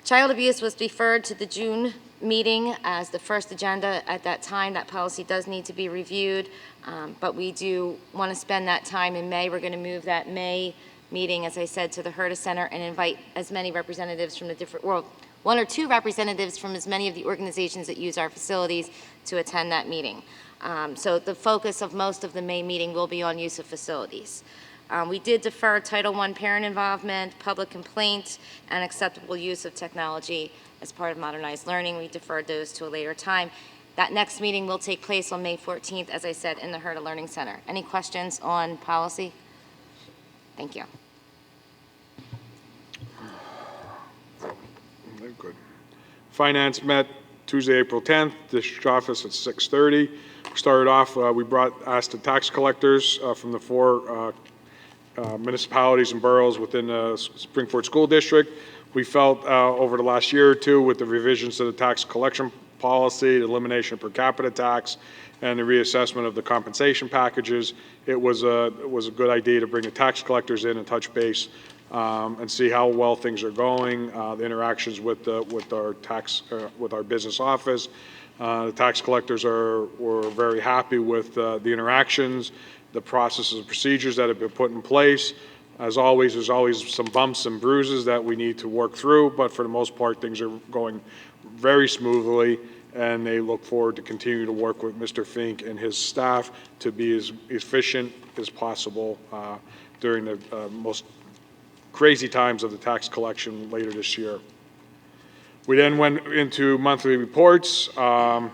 Child abuse was deferred to the June meeting as the first agenda at that time. That policy does need to be reviewed, but we do want to spend that time in May. We're going to move that May meeting, as I said, to the Herta Center and invite as many representatives from the different, well, 1 or 2 representatives from as many of the organizations that use our facilities to attend that meeting. So the focus of most of the May meeting will be on use of facilities. We did defer Title I parent involvement, public complaint, and acceptable use of technology as part of modernized learning. We deferred those to a later time. That next meeting will take place on May 14th, as I said, in the Herta Learning Center. Any questions on policy? Thank you. Good. Finance met Tuesday, April 10th, district office at 6:30. Started off, we asked the tax collectors from the 4 municipalities and boroughs within the Springford School District. We felt over the last year or 2 with the revisions to the tax collection policy, the elimination of per capita tax, and the reassessment of the compensation packages, it was a good idea to bring the tax collectors in and touch base and see how well things are going, the interactions with our business office. The tax collectors were very happy with the interactions, the processes and procedures that have been put in place. As always, there's always some bumps and bruises that we need to work through, but for the most part, things are going very smoothly. and they look forward to continue to work with Mr. Fink and his staff to be as efficient as possible during the most crazy times of the tax collection later this year. We then went into monthly reports. Again,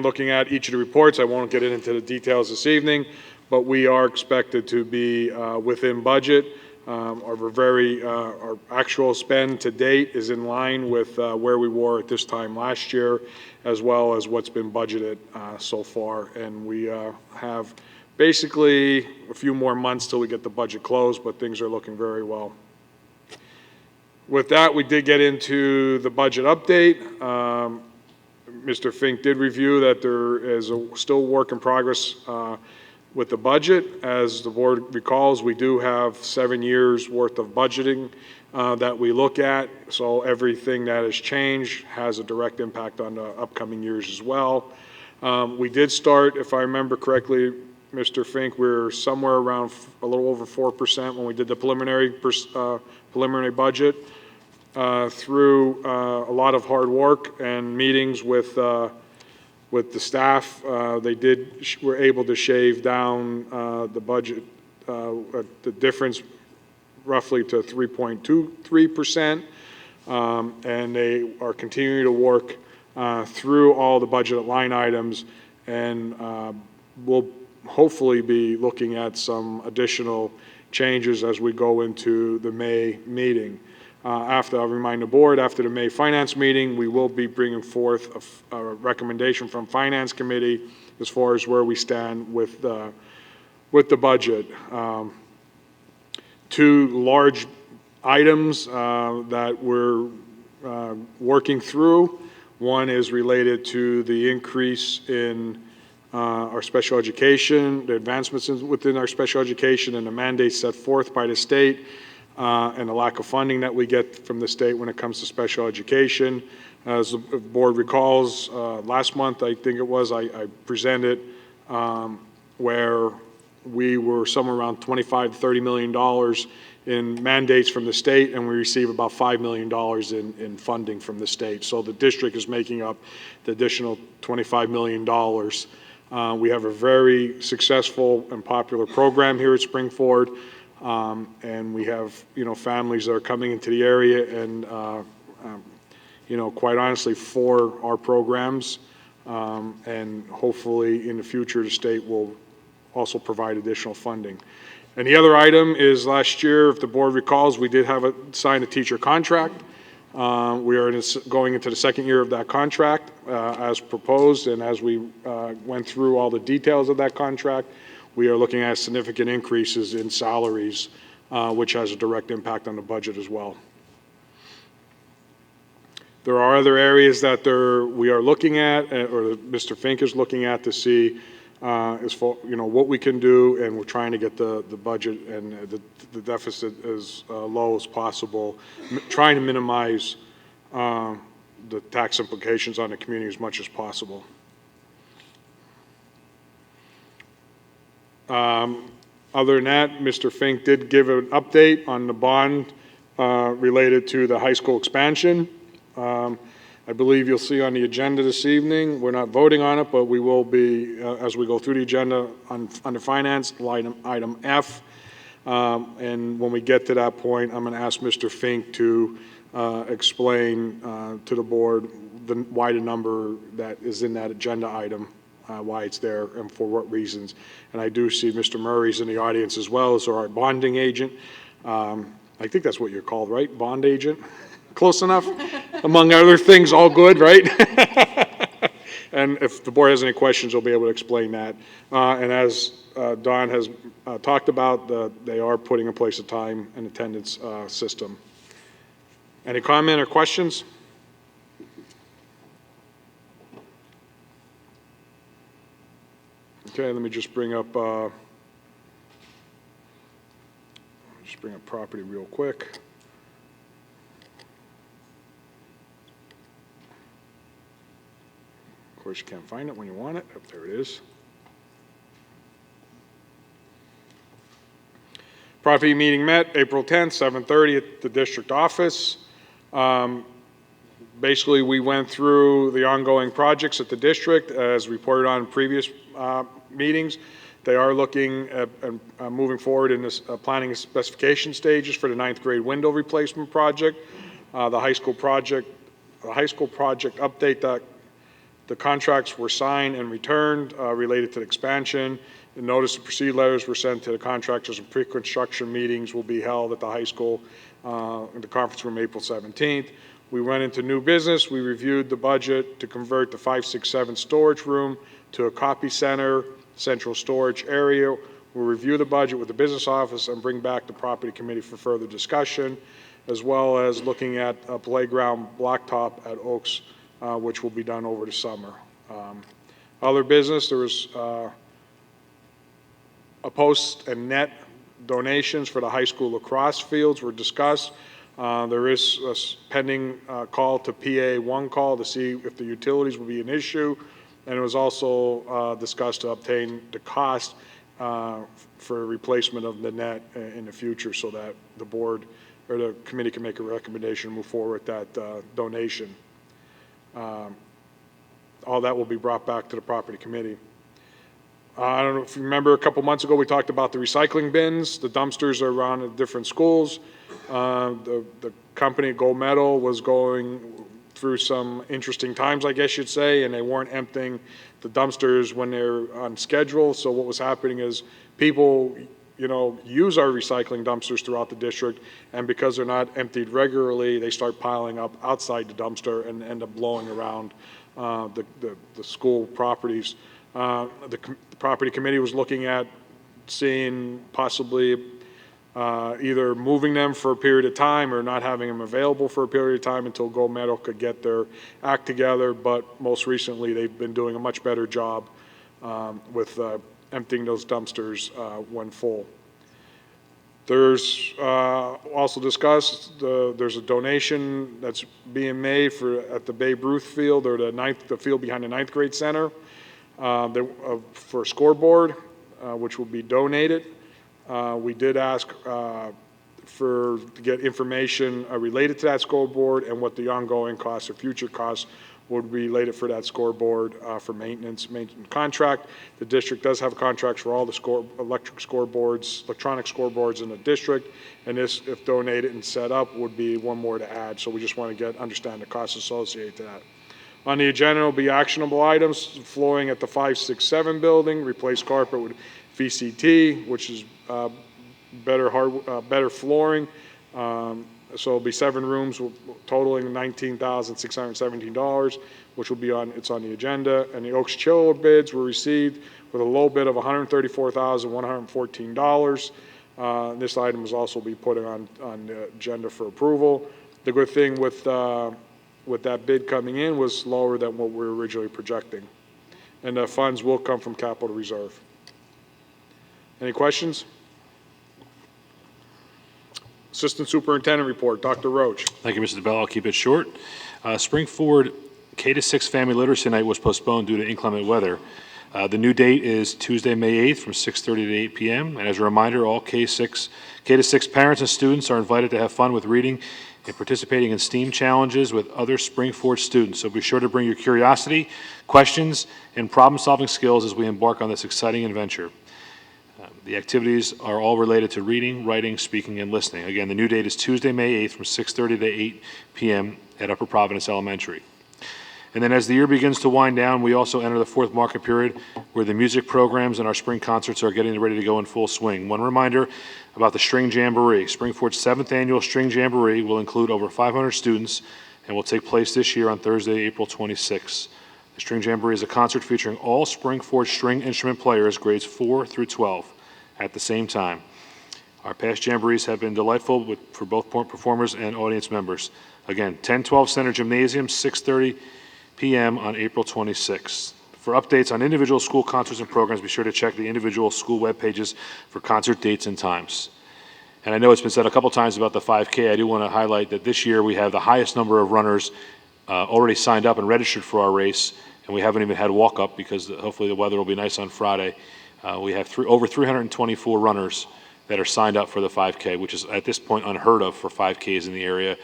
looking at each of the reports, I won't get into the details this evening, but we are expected to be within budget. Our actual spend to date is in line with where we were at this time last year, as well as what's been budgeted so far. And we have basically a few more months till we get the budget closed, but things are looking very well. With that, we did get into the budget update. Mr. Fink did review that there is still work in progress with the budget. As the board recalls, we do have 7 years worth of budgeting that we look at. So everything that has changed has a direct impact on the upcoming years as well. We did start, if I remember correctly, Mr. Fink, we're somewhere around a little over 4% when we did the preliminary budget. Through a lot of hard work and meetings with the staff, were able to shave down the budget, the difference roughly to 3.23%, and they are continuing to work through all the budget line items, and we'll hopefully be looking at some additional changes as we go into the May meeting. I'll remind the board, after the May Finance meeting, we will be bringing forth a recommendation from Finance Committee as far as where we stand with the budget. Two large items that we're working through. One is related to the increase in our special education, the advancements within our special education, and the mandates set forth by the state. And the lack of funding that we get from the state when it comes to special education. As the board recalls, last month, I think it was, I presented where we were somewhere around $25 to $30 million in mandates from the state, and we receive about $5 million in funding from the state. So the district is making up the additional $25 million. We have a very successful and popular program here at Spring-Ford. And we have, families that are coming into the area and, quite honestly, for our programs. And hopefully in the future, the state will also provide additional funding. And the other item is last year, if the board recalls, we did sign a teacher contract. We are going into the second year of that contract as proposed, and as we went through all the details of that contract, we are looking at significant increases in salaries, which has a direct impact on the budget as well. There are other areas that we are looking at, or Mr. Fink is looking at to see what we can do, and we're trying to get the budget and the deficit as low as possible, trying to minimize the tax implications on the community as much as possible. Other than that, Mr. Fink did give an update on the bond related to the high school expansion. I believe you'll see on the agenda this evening, we're not voting on it, but we will be, as we go through the agenda under finance, item F. And when we get to that point, I'm going to ask Mr. Fink to explain to the board why the number that is in that agenda item, why it's there and for what reasons. And I do see Mr. Murray's in the audience as well as our bonding agent. I think that's what you're called, right? Bond agent? Close enough? Among other things, all good, right? And if the board has any questions, we'll be able to explain that. And as Don has talked about, they are putting in place a time and attendance system. Any comment or questions? Okay, let me just bring up property real quick. Of course, you can't find it when you want it. Oh, there it is. Property meeting met April 10th, 7:30 at the district office. Basically, we went through the ongoing projects at the district as reported on in previous meetings. They are looking at moving forward in this planning and specification stages for the 9th grade window replacement project. The high school project update, that the contracts were signed and returned related to the expansion. The notice of proceed letters were sent to the contractors, and pre-construction meetings will be held at the high school in the conference room April 17th. We went into new business. We reviewed the budget to convert the 567 storage room to a copy center, central storage area. We'll review the budget with the business office and bring back the property committee for further discussion, as well as looking at a playground blacktop at Oaks, which will be done over the summer. Other business, there was a post and net donations for the high school lacrosse fields were discussed. There is a pending call to PA 1 call to see if the utilities will be an issue. And it was also discussed to obtain the cost for replacement of the net in the future so that the board or the committee can make a recommendation and move forward with that donation. All that will be brought back to the property committee. I don't know if you remember a couple months ago we talked about the recycling bins. The dumpsters are around at different schools. The company Gold Medal was going through some interesting times, I guess you'd say, and they weren't emptying the dumpsters when they're on schedule. So what was happening is people, use our recycling dumpsters throughout the district, and because they're not emptied regularly, they start piling up outside the dumpster and end up blowing around the school properties. The property committee was looking at seeing possibly either moving them for a period of time or not having them available for a period of time until Gold Medal could get their act together. But most recently, they've been doing a much better job with emptying those dumpsters when full. There's also discussed, there's a donation that's being made at the Babe Ruth field, or the field behind the 9th grade center, for a scoreboard, which will be donated. We did ask to get information related to that scoreboard and what the ongoing costs or future costs would be related for that scoreboard for maintenance contract. The district does have contracts for all the electronic scoreboards in the district, and this, if donated and set up, would be one more to add. So we just want to understand the costs associated to that. On the agenda will be actionable items: flooring at the 567 building, replace carpet with VCT, which is better flooring. So it'll be 7 rooms totaling $19,617, which will be on the agenda. And the Oaks chiller bids were received with a low bid of $134,114. This item is also be put on the agenda for approval. The good thing with that bid coming in was lower than what we were originally projecting. And the funds will come from capital reserve. Any questions? Assistant Superintendent Report, Dr. Roach. Thank you, Mr. DeBello. I'll keep it short. Spring Forward K-6 Family Literacy Night was postponed due to inclement weather. The new date is Tuesday, May 8th from 6:30 to 8 p.m. And as a reminder, all K-6 parents and students are invited to have fun with reading and participating in STEAM challenges with other Spring Forward students. So be sure to bring your curiosity, questions, and problem-solving skills as we embark on this exciting adventure. The activities are all related to reading, writing, speaking, and listening. Again, the new date is Tuesday, May 8th from 6:30 to 8 p.m. at Upper Providence Elementary. And then as the year begins to wind down, we also enter the 4th market period where the music programs and our spring concerts are getting ready to go in full swing. One reminder about the String Jamboree. Spring Forward's 7th annual String Jamboree will include over 500 students and will take place this year on Thursday, April 26th. The String Jamboree is a concert featuring all Spring Forward string instrument players, grades 4 through 12. At the same time. Our past jamborees have been delightful for both performers and audience members. Again, 1012 Center Gymnasium, 6:30 p.m. on April 26th. For updates on individual school concerts and programs, be sure to check the individual school web pages for concert dates and times. And I know it's been said a couple times about the 5K. I do want to highlight that this year we have the highest number of runners already signed up and registered for our race, and we haven't even had walk-up because hopefully the weather will be nice on Friday. We have over 324 runners that are signed up for the 5K, which is at this point unheard of for 5Ks in the area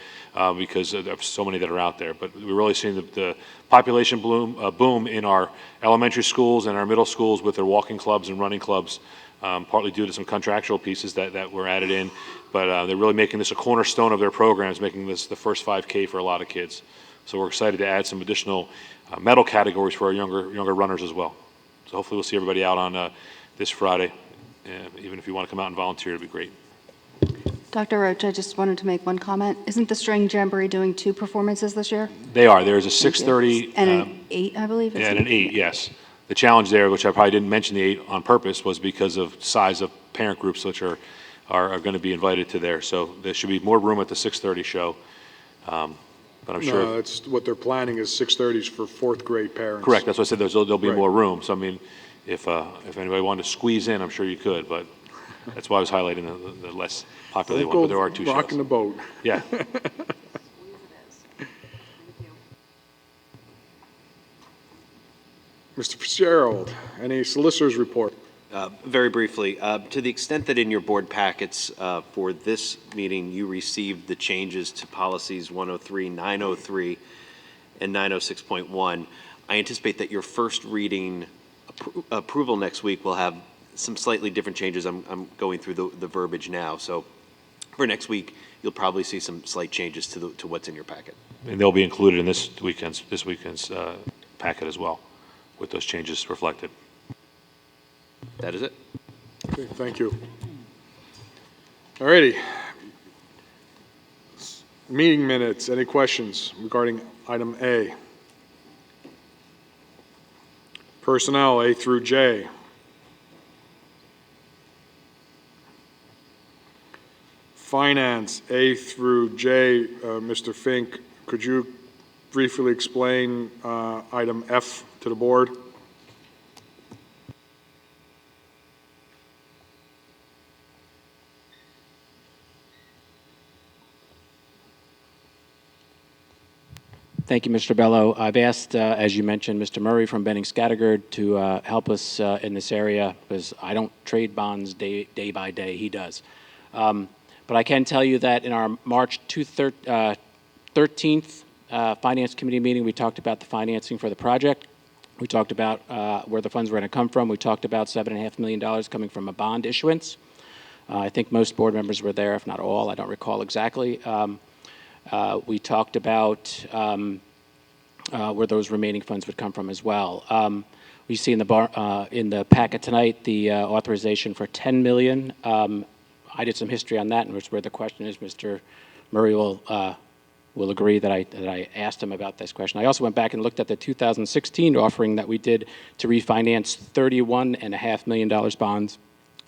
because there's so many that are out there. But we're really seeing the population boom in our elementary schools and our middle schools with their walking clubs and running clubs, partly due to some contractual pieces that were added in. But they're really making this a cornerstone of their programs, making this the first 5K for a lot of kids. So we're excited to add some additional medal categories for our younger runners as well. So hopefully we'll see everybody out on this Friday. Even if you want to come out and volunteer, it'd be great. Dr. Roach, I just wanted to make one comment. Isn't the String Jamboree doing 2 performances this year? They are. There's a 6:30 And an 8, I believe. and an 8, yes. The challenge there, which I probably didn't mention the 8 on purpose, was because of size of parent groups which are going to be invited to there. So there should be more room at the 6:30 show. But I'm sure. No, that's what they're planning is 6:30s for 4th grade parents. Correct. That's what I said. There'll be Right. more room. So I mean, if anybody wanted to squeeze in, I'm sure you could. But that's why I was highlighting the less popular one. But there are 2 shows. Rocking the boat. Yeah. Mr. Fitzgerald, any solicitors report? Very briefly, to the extent that in your board packets for this meeting, you received the changes to policies 103, 903, and 906.1, I anticipate that your first reading approval next week will have some slightly different changes. I'm going through the verbiage now. So for next week, you'll probably see some slight changes to what's in your packet. And they'll be included in this weekend's packet as well, with those changes reflected. That is it. Okay, thank you. All righty. Meeting minutes, any questions regarding item A? Personnel, A through J. Finance, A through J. Mr. Fink, could you briefly explain item F to the board? Thank you, Mr. Bello. I've asked, as you mentioned, Mr. Murray from Benning Scattergood to help us in this area because I don't trade bonds day by day. He does. But I can tell you that in our March 13th Finance Committee meeting, we talked about the financing for the project. We talked about where the funds were going to come from. We talked about $7.5 million coming from a bond issuance. I think most board members were there, if not all. I don't recall exactly. We talked about where those remaining funds would come from as well. We see in the packet tonight the authorization for $10 million. I did some history on that, and where the question is, Mr. Murray will agree that I asked him about this question. I also went back and looked at the 2016 offering that we did to refinance $31.5 million bonds,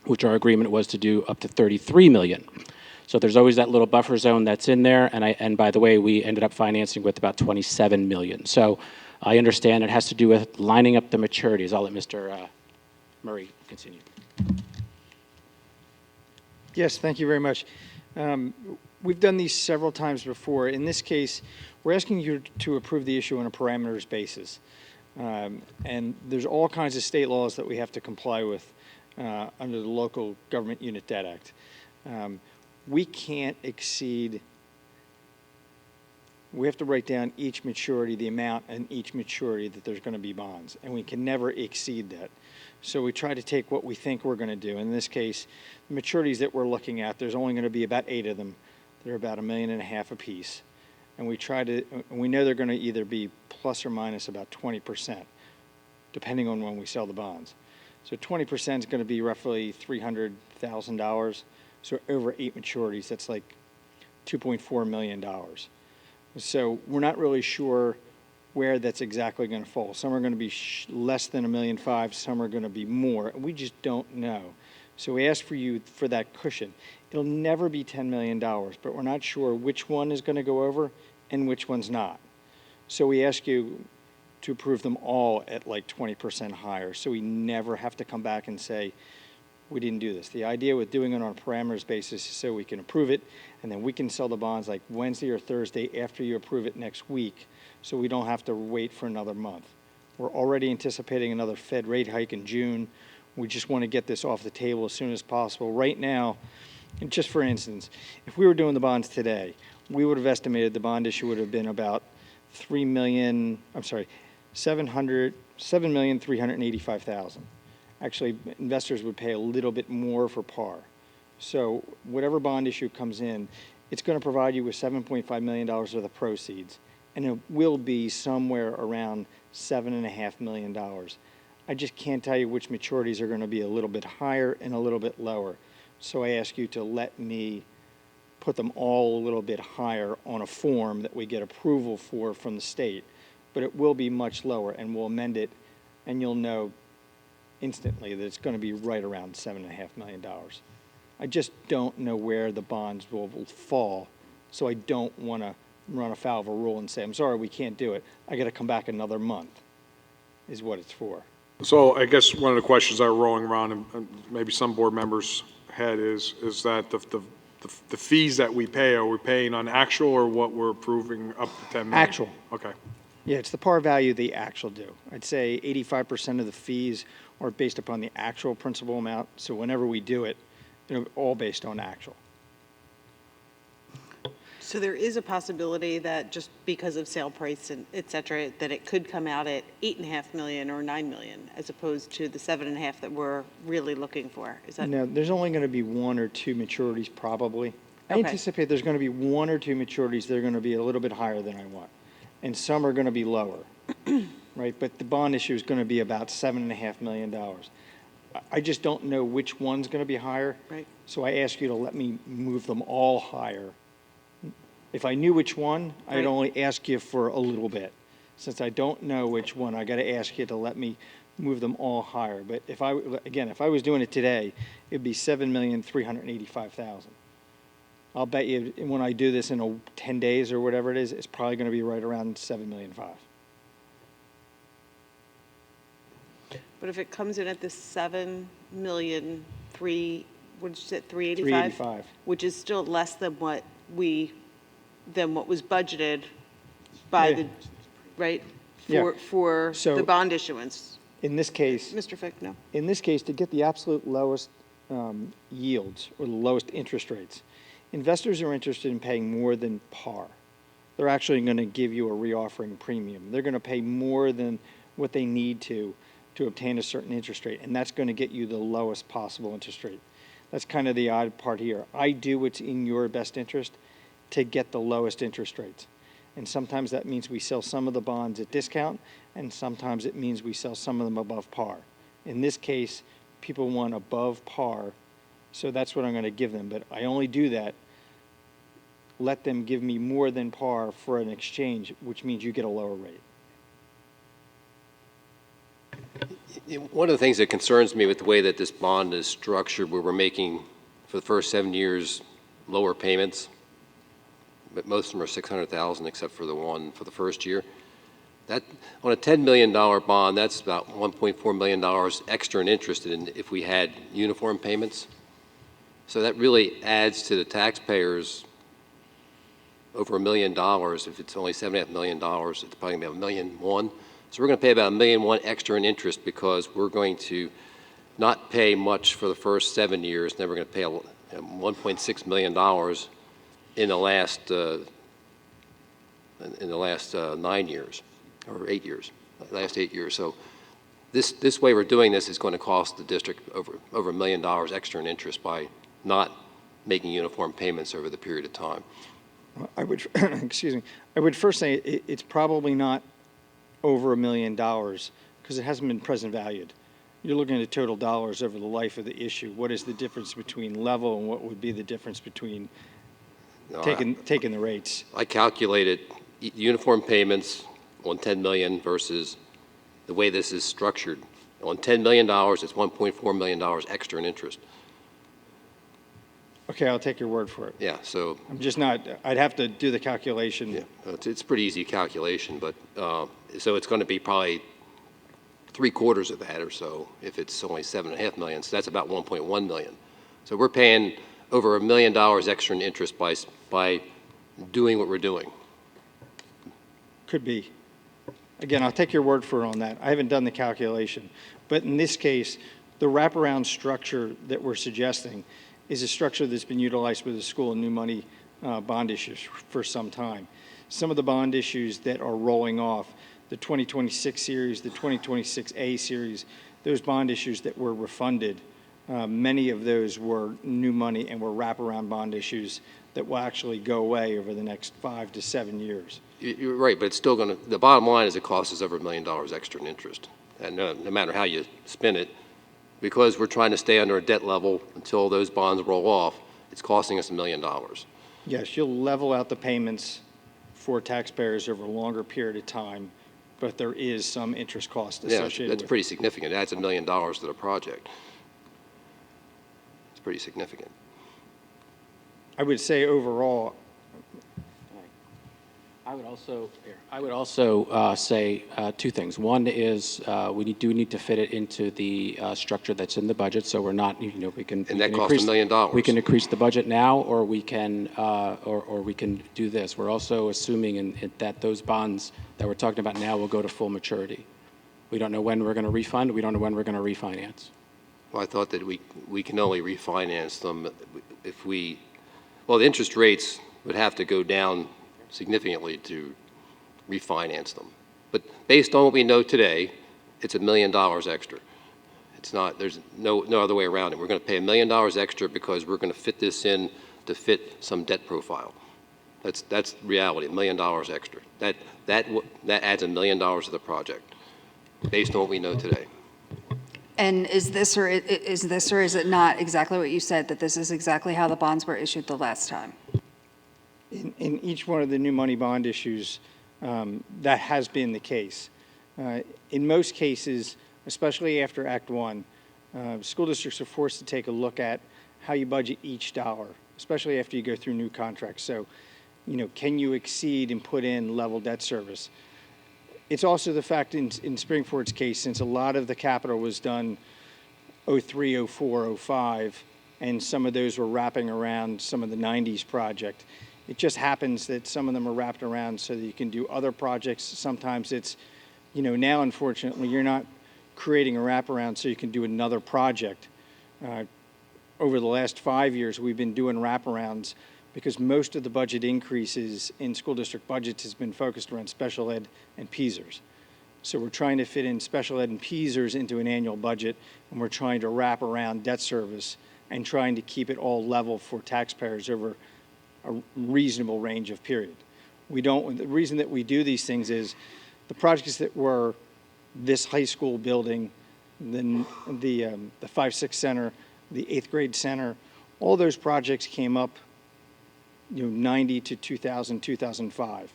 which our agreement was to do up to $33 million. So there's always that little buffer zone that's in there, and by the way, we ended up financing with about $27 million. So I understand it has to do with lining up the maturities. I'll let Mr. Murray continue. Yes, thank you very much. We've done these several times before. In this case, we're asking you to approve the issue on a parameters basis. And there's all kinds of state laws that we have to comply with under the Local Government Unit Debt Act. We can't exceed, we have to write down each maturity, the amount and each maturity that there's going to be bonds, and we can never exceed that. So we try to take what we think we're going to do. In this case, the maturities that we're looking at, there's only going to be about 8 of them. They're about $1.5 million a piece. And we know they're going to either be plus or minus about 20%, depending on when we sell the bonds. So 20% is going to be roughly $300,000. So over 8 maturities, that's like $2.4 million. So we're not really sure where that's exactly going to fall. Some are going to be less than $1.5 million, some are going to be more. We just don't know. So we ask for you for that cushion. It'll never be $10 million, but we're not sure which one is going to go over and which one's not. So we ask you to approve them all at like 20% higher, so we never have to come back and say, we didn't do this. The idea with doing it on a parameters basis is so we can approve it, and then we can sell the bonds like Wednesday or Thursday after you approve it next week, so we don't have to wait for another month. We're already anticipating another Fed rate hike in June. We just want to get this off the table as soon as possible. Right now, and just for instance, if we were doing the bonds today, we would have estimated the bond issue would have been about $7,385,000. Actually, investors would pay a little bit more for par. So whatever bond issue comes in, it's going to provide you with $7.5 million worth of proceeds, and it will be somewhere around $7.5 million. I just can't tell you which maturities are going to be a little bit higher and a little bit lower. So I ask you to let me put them all a little bit higher on a form that we get approval for from the state. But it will be much lower, and we'll amend it, and you'll know instantly that it's going to be right around $7.5 million. I just don't know where the bonds will fall, so I don't want to run afoul of a rule and say, I'm sorry, we can't do it. I got to come back another month, is what it's for. So I guess one of the questions that are rolling around, and maybe some board members' head is that the fees that we pay, are we paying on actual or what we're approving up to 10 million? Actual. Okay. Yeah, it's the par value the actual due. I'd say 85% of the fees are based upon the actual principal amount, so whenever we do it, all based on actual. So there is a possibility that just because of sale price and et cetera, that it could come out at 8.5 million or 9 million, as opposed to the 7.5 that we're really looking for. Is that? No, there's only going to be one or two maturities probably. I Okay. anticipate there's going to be one or two maturities that are going to be a little bit higher than I want, and some are going to be lower, right? But the bond issue is going to be about $7.5 million. I just don't know which one's going to be higher. Right. So I ask you to let me move them all higher. If I knew which one, I'd Right. only ask you for a little bit. Since I don't know which one, I got to ask you to let me move them all higher. But if I was doing it today, it'd be $7,385,000. I'll bet you when I do this in 10 days or whatever it is, it's probably going to be right around $7.5 million. But if it comes in at the 7,000,000, what did you say, 385? 385. Which is still less than what was budgeted by Yeah. the, right? Yeah. For So- the bond issuance. In this case, Mr. Fick, no? in this case, to get the absolute lowest yields or the lowest interest rates, investors are interested in paying more than par. They're actually going to give you a reoffering premium. They're going to pay more than what they need to obtain a certain interest rate, and that's going to get you the lowest possible interest rate. That's kind of the odd part here. I do what's in your best interest to get the lowest interest rates. And sometimes that means we sell some of the bonds at discount, and sometimes it means we sell some of them above par. In this case, people want above par, so that's what I'm going to give them. But I only do that, let them give me more than par for an exchange, which means you get a lower rate. One of the things that concerns me with the way that this bond is structured, where we're making, for the first 7 years, lower payments, but most of them are $600,000 except for the one for the first year. That, on a $10 million bond, that's about $1.4 million extra in interest if we had uniform payments. So that really adds to the taxpayers over $1 million. If it's only $7.5 million, it's probably going to be $1.1 million. So we're going to pay about $1.1 million extra in interest because we're going to not pay much for the first 7 years, and then we're going to pay $1.6 million in the last 9 years, or 8 years, last 8 years. So this way we're doing this is going to cost the district over $1 million extra in interest by not making uniform payments over the period of time. I would, excuse me, I would first say it's probably not over $1 million because it hasn't been present valued. You're looking at total dollars over the life of the issue. What is the difference between level and what would be the difference between taking the rates? I calculated uniform payments on $10 million versus the way this is structured. On $10 million, it's $1.4 million extra in interest. Okay, I'll take your word for it. Yeah, so. I'm just not, I'd have to do the calculation. Yeah, it's a pretty easy calculation, but, so it's going to be probably 3/4 of that or so if it's only $7.5 million. So that's about $1.1 million. So we're paying over $1 million extra in interest by doing what we're doing. Could be. Again, I'll take your word for it on that. I haven't done the calculation. But in this case, The wraparound structure that we're suggesting is a structure that's been utilized with the school and new money bond issues for some time. Some of the bond issues that are rolling off, the 2026 series, the 2026A series, those bond issues that were refunded, many of those were new money and were wraparound bond issues that will actually go away over the next 5 to 7 years. You're right, but it's still going to, the bottom line is it costs us over $1 million extra in interest. And no matter how you spin it, because we're trying to stay under a debt level until those bonds roll off, it's costing us $1 million. Yes, you'll level out the payments for taxpayers over a longer period of time, but there is some interest cost Yeah, associated that's with it. pretty significant. It adds $1 million to the project. It's pretty significant. I would say overall, I would also say two things. One is do need to fit it into the structure that's in the budget, so we're not, we can. And that costs $1 million. We can increase the budget now, or we can, or we can do this. We're also assuming that those bonds that we're talking about now will go to full maturity. We don't know when we're going to refund. We don't know when we're going to refinance. Well, I thought that we can only refinance them if well, the interest rates would have to go down significantly to refinance them. But based on what we know today, it's $1 million extra. It's not, there's no other way around it. We're going to pay $1 million extra because we're going to fit this in to fit some debt profile. That's reality, $1 million extra. That adds $1 million to the project based on what we know today. And is this or is it not exactly what you said, that this is exactly how the bonds were issued the last time? in each one of the new money bond issues, that has been the case. In most cases, especially after Act One, school districts are forced to take a look at how you budget each dollar, especially after you go through new contracts. So, can you exceed and put in level debt service? It's also the fact in Springford's case, since a lot of the capital was done 03, 04, 05, and some of those were wrapping around some of the 90s project. It just happens that some of them are wrapped around so that you can do other projects. Sometimes it's, now unfortunately, you're not creating a wraparound so you can do another project. Over the last 5 years, we've been doing wraparounds because most of the budget increases in school district budgets has been focused around special ed and PSERS. So we're trying to fit in special ed and PSERS into an annual budget, and we're trying to wrap around debt service and trying to keep it all level for taxpayers over a reasonable range of period. The reason that we do these things is the projects that were this high school building, then the 5-6 center, the 8th grade center, all those projects came up 90 to 2000, 2005.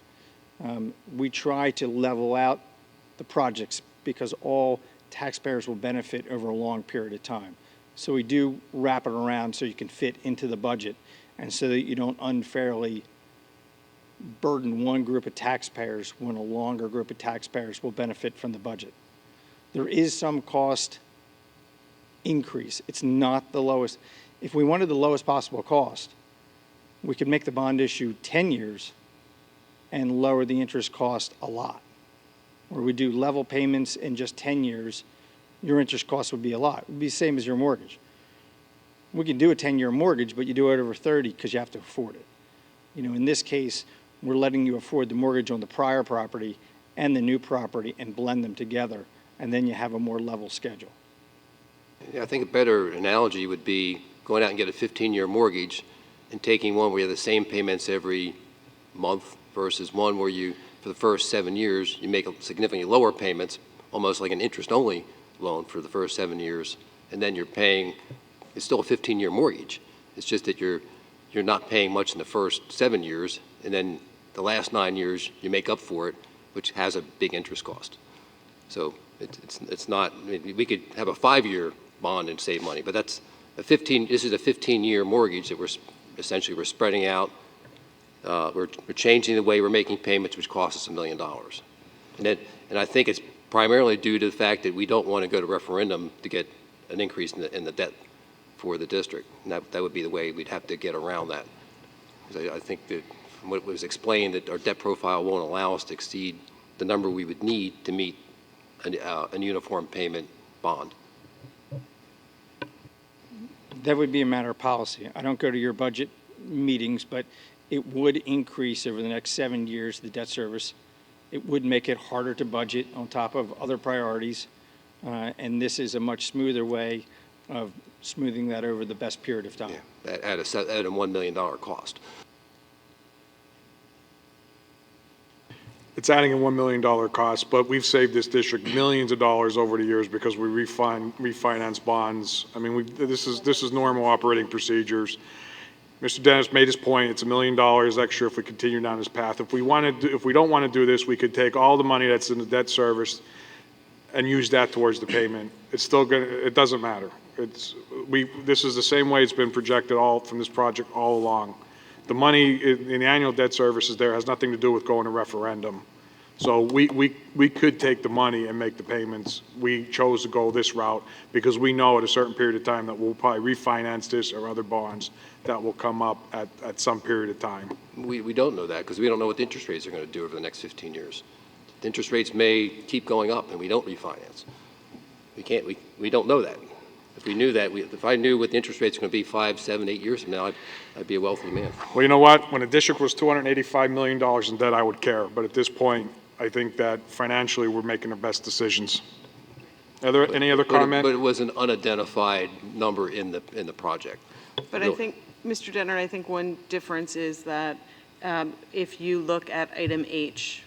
We try to level out the projects because all taxpayers will benefit over a long period of time. So we do wrap it around so you can fit into the budget and so that you don't unfairly burden one group of taxpayers when a longer group of taxpayers will benefit from the budget. There is some cost increase. It's not the lowest. If we wanted the lowest possible cost, we could make the bond issue 10 years and lower the interest cost a lot. Or we do level payments in just 10 years, your interest cost would be a lot. It would be the same as your mortgage. We can do a 10-year mortgage, but you do it over 30 because you have to afford it. In this case, we're letting you afford the mortgage on the prior property and the new property and blend them together, and then you have a more level schedule. Yeah, I think a better analogy would be going out and get a 15-year mortgage and taking one where you have the same payments every month versus one where you, for the first 7 years, you make significantly lower payments, almost like an interest-only loan for the first 7 years, and then you're paying, it's still a 15-year mortgage. It's just that you're not paying much in the first 7 years, and then the last 9 years, you make up for it, which has a big interest cost. So it's not, we could have a 5-year bond and save money, but this is a 15-year mortgage that we're spreading out. We're changing the way we're making payments, which costs us $1 million. And I think it's primarily due to the fact that we don't want to go to referendum to get an increase in the debt for the district. And that would be the way we'd have to get around that. Because I think that from what was explained, that our debt profile won't allow us to exceed the number we would need to meet a uniform payment bond. That would be a matter of policy. I don't go to your budget meetings, but it would increase over the next 7 years, the debt service. It would make it harder to budget on top of other priorities. And this is a much smoother way of smoothing that over the best period of time. At a $1 million cost. It's adding a $1 million cost, but we've saved this district millions of dollars over the years because we refinance bonds. I mean, this is normal operating procedures. Mr. Dennis made his point. It's $1 million extra if we continue down this path. If we don't want to do this, we could take all the money that's in the debt service and use that towards the payment. It's still gonna. It doesn't matter. This is the same way it's been projected all from this project all along. The money in the annual debt service is there, has nothing to do with going to referendum. So we could take the money and make the payments. We chose to go this route because we know at a certain period of time that we'll probably refinance this or other bonds that will come up at some period of time. We don't know that because we don't know what the interest rates are going to do over the next 15 years. The interest rates may keep going up and we don't refinance. We don't know that. If we knew that, if I knew what the interest rate's going to be 5, 7, 8 years from now, I'd be a wealthy man. Well, you know what? When the district was $285 million in debt, I would care. But at this point, I think that financially we're making the best decisions. Any other comment? But it was an unidentified number in the project. But I think, Mr. Denner, I think one difference is that if you look at item H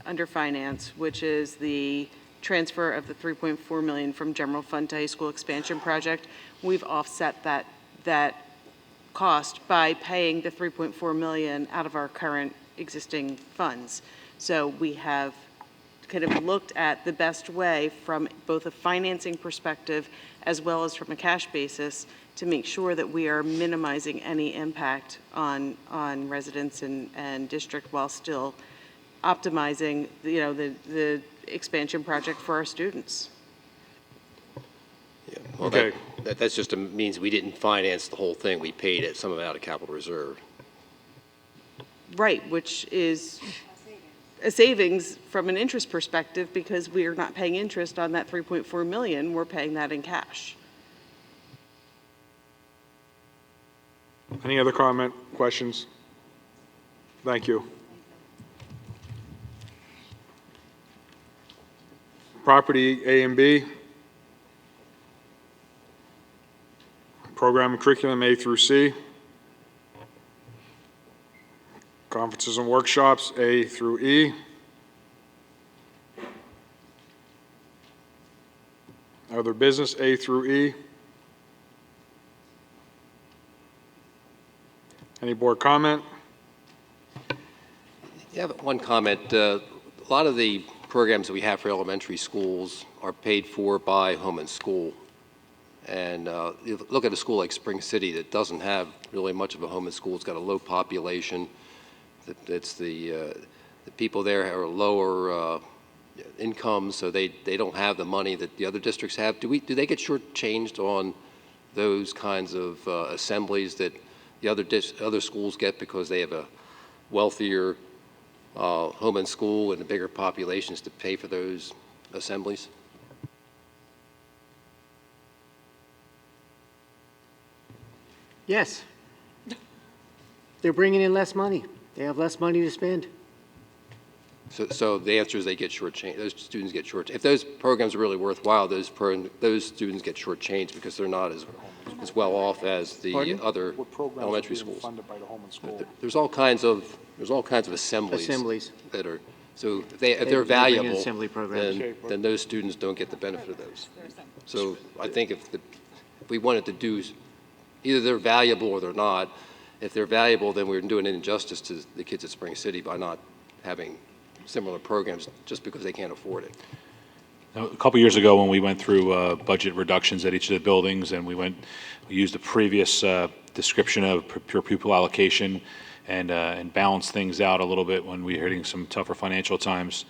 under finance, which is the transfer of the $3.4 million from general fund to high school expansion project, we've offset that cost by paying the $3.4 million out of our current existing funds. So we have kind of looked at the best way from both a financing perspective as well as from a cash basis to make sure that we are minimizing any impact on residents and district while still optimizing, the expansion project for our students. Yeah. Well, Okay. That's just means we didn't finance the whole thing. We paid it some of it out of capital reserve. Right, which is a savings from an interest perspective because we are not paying interest on that $3.4 million. We're paying that in cash. Any other comment, questions? Thank you. Property A and B. Program and curriculum A through C. Conferences and workshops A through E. Other business A through E. Any board comment? Yeah, but one comment. A lot of the programs that we have for elementary schools are paid for by home and school. And you look at a school like Spring City that doesn't have really much of a home and school. It's got a low population. It's the people there are lower income, so they don't have the money that the other districts have. Do they get shortchanged on those kinds of assemblies that the other schools get because they have a wealthier home and school and bigger populations to pay for those assemblies? Yes. They're bringing in less money. They have less money to spend. So the answer is they get shortchanged. Those students get shortchanged. If those programs are really worthwhile, those students get shortchanged because they're not as well off as the other elementary schools. Funded by the home and school. There's all kinds of assemblies. That are so if they're bring in valuable, assembly programs. then those students don't get the benefit of those. So I think if we wanted to do either they're valuable or they're not. If they're valuable, then we're doing an injustice to the kids at Spring City by not having similar programs just because they can't afford it. Now, a couple years ago, when we went through budget reductions at each of the buildings, and we used the previous description of pure pupil allocation and balanced things out a little bit when we were hitting some tougher financial times.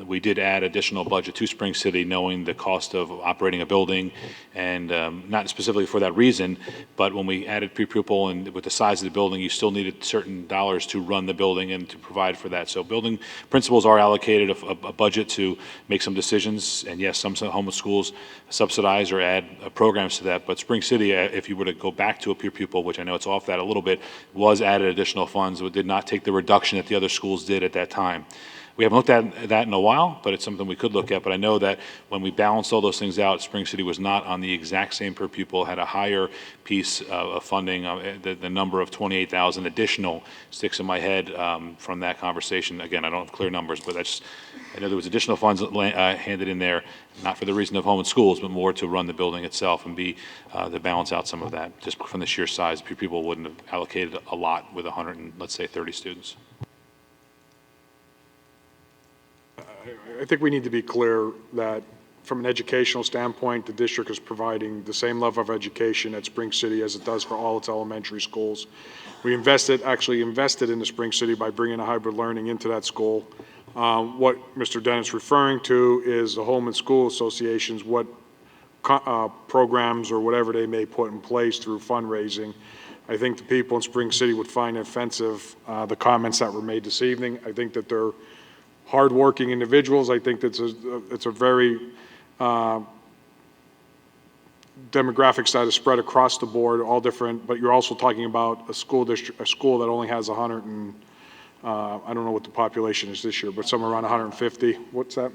We did add additional budget to Spring City, knowing the cost of operating a building, and not specifically for that reason, but when we added pre-pupil and with the size of the building, you still needed certain dollars to run the building and to provide for that. So building principals are allocated a budget to make some decisions, and yes, some home schools subsidize or add programs to that, but Spring City, if you were to go back to a pre-pupil, which I know it's off that a little bit, was added additional funds, but did not take the reduction that the other schools did at that time. We haven't looked at that in a while, but it's something we could look at. But I know that when we balanced all those things out, Spring City was not on the exact same per pupil, had a higher piece of funding. The number of 28,000 additional sticks in my head from that conversation. Again, I don't have clear numbers, but I know there was additional funds handed in there, not for the reason of home and schools, but more to run the building itself and to balance out some of that. Just from the sheer size, people wouldn't have allocated a lot with 100 and, let's say, 30 students. I think we need to be clear that from an educational standpoint, the district is providing the same level of education at Spring City as it does for all its elementary schools. We actually invested in the Spring City by bringing a hybrid learning into that school. What Mr. Dennett's referring to is the home and school associations, what programs or whatever they may put in place through fundraising. I think the people in Spring City would find offensive the comments that were made this evening. I think that they're hardworking individuals. I think that's it's a very demographics that is spread across the board, all different. But you're also talking about a school that only has 100 and I don't know what the population is this year, but somewhere around 150. What's that?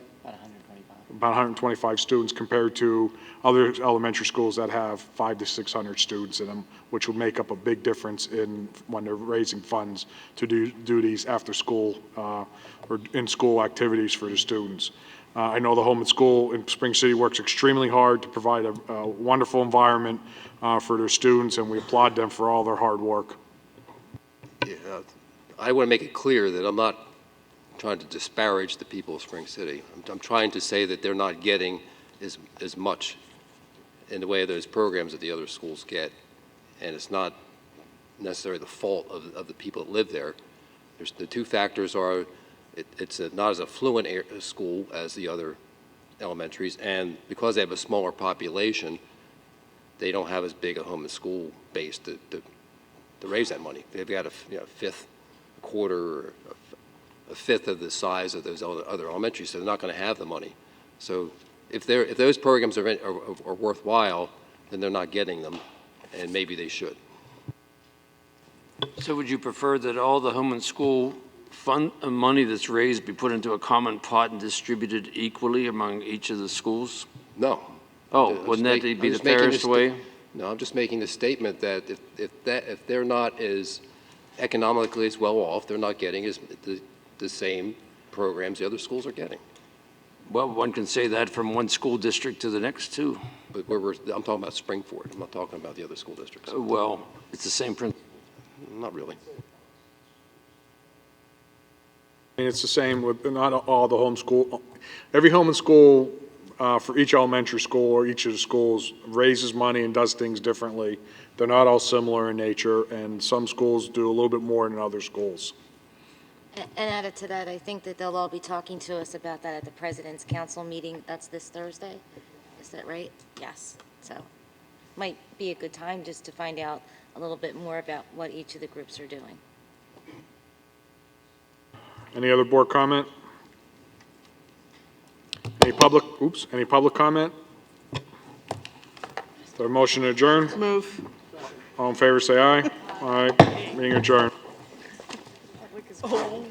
About 125 students compared to other elementary schools that have 500 to 600 students in them, which would make up a big difference in when they're raising funds to do these after school or in-school activities for the students. I know the home and school in Spring City works extremely hard to provide a wonderful environment for their students, and we applaud them for all their hard work. Yeah, I want to make it clear that I'm not trying to disparage the people of Spring City. I'm trying to say that they're not getting as much in the way of those programs that the other schools get, and it's not necessarily the fault of the people that live there. The two factors are it's not as affluent school as the other elementaries, and because they have a smaller population, they don't have as big a home and school base to raise that money. They've got a fifth, quarter, a fifth of the size of those other elementaries, so they're not going to have the money. So if those programs are worthwhile, then they're not getting them, and maybe they should. So would you prefer that all the home and school fund money that's raised be put into a common pot and distributed equally among each of the schools? No. Oh, wouldn't that be the fairest way? No, I'm just making the statement that if they're not as economically as well off, they're not getting the same programs the other schools are getting. Well, one can say that from one school district to the next, too. But I'm talking about Springford. I'm not talking about the other school districts. Well, it's the same principle. Not really. And it's the same with not all the home school. Every home and school for each elementary school or each of the schools raises money and does things differently. They're not all similar in nature, and some schools do a little bit more than other schools. And added to that, I think that they'll all be talking to us about that at the President's Council meeting. That's this Thursday. Is that right? Yes. So might be a good time just to find out a little bit more about what each of the groups are doing. Any other board comment? Any public comment? Is there a motion to adjourn? Move. All in favor, say aye. Aye. Meeting adjourned. Oh.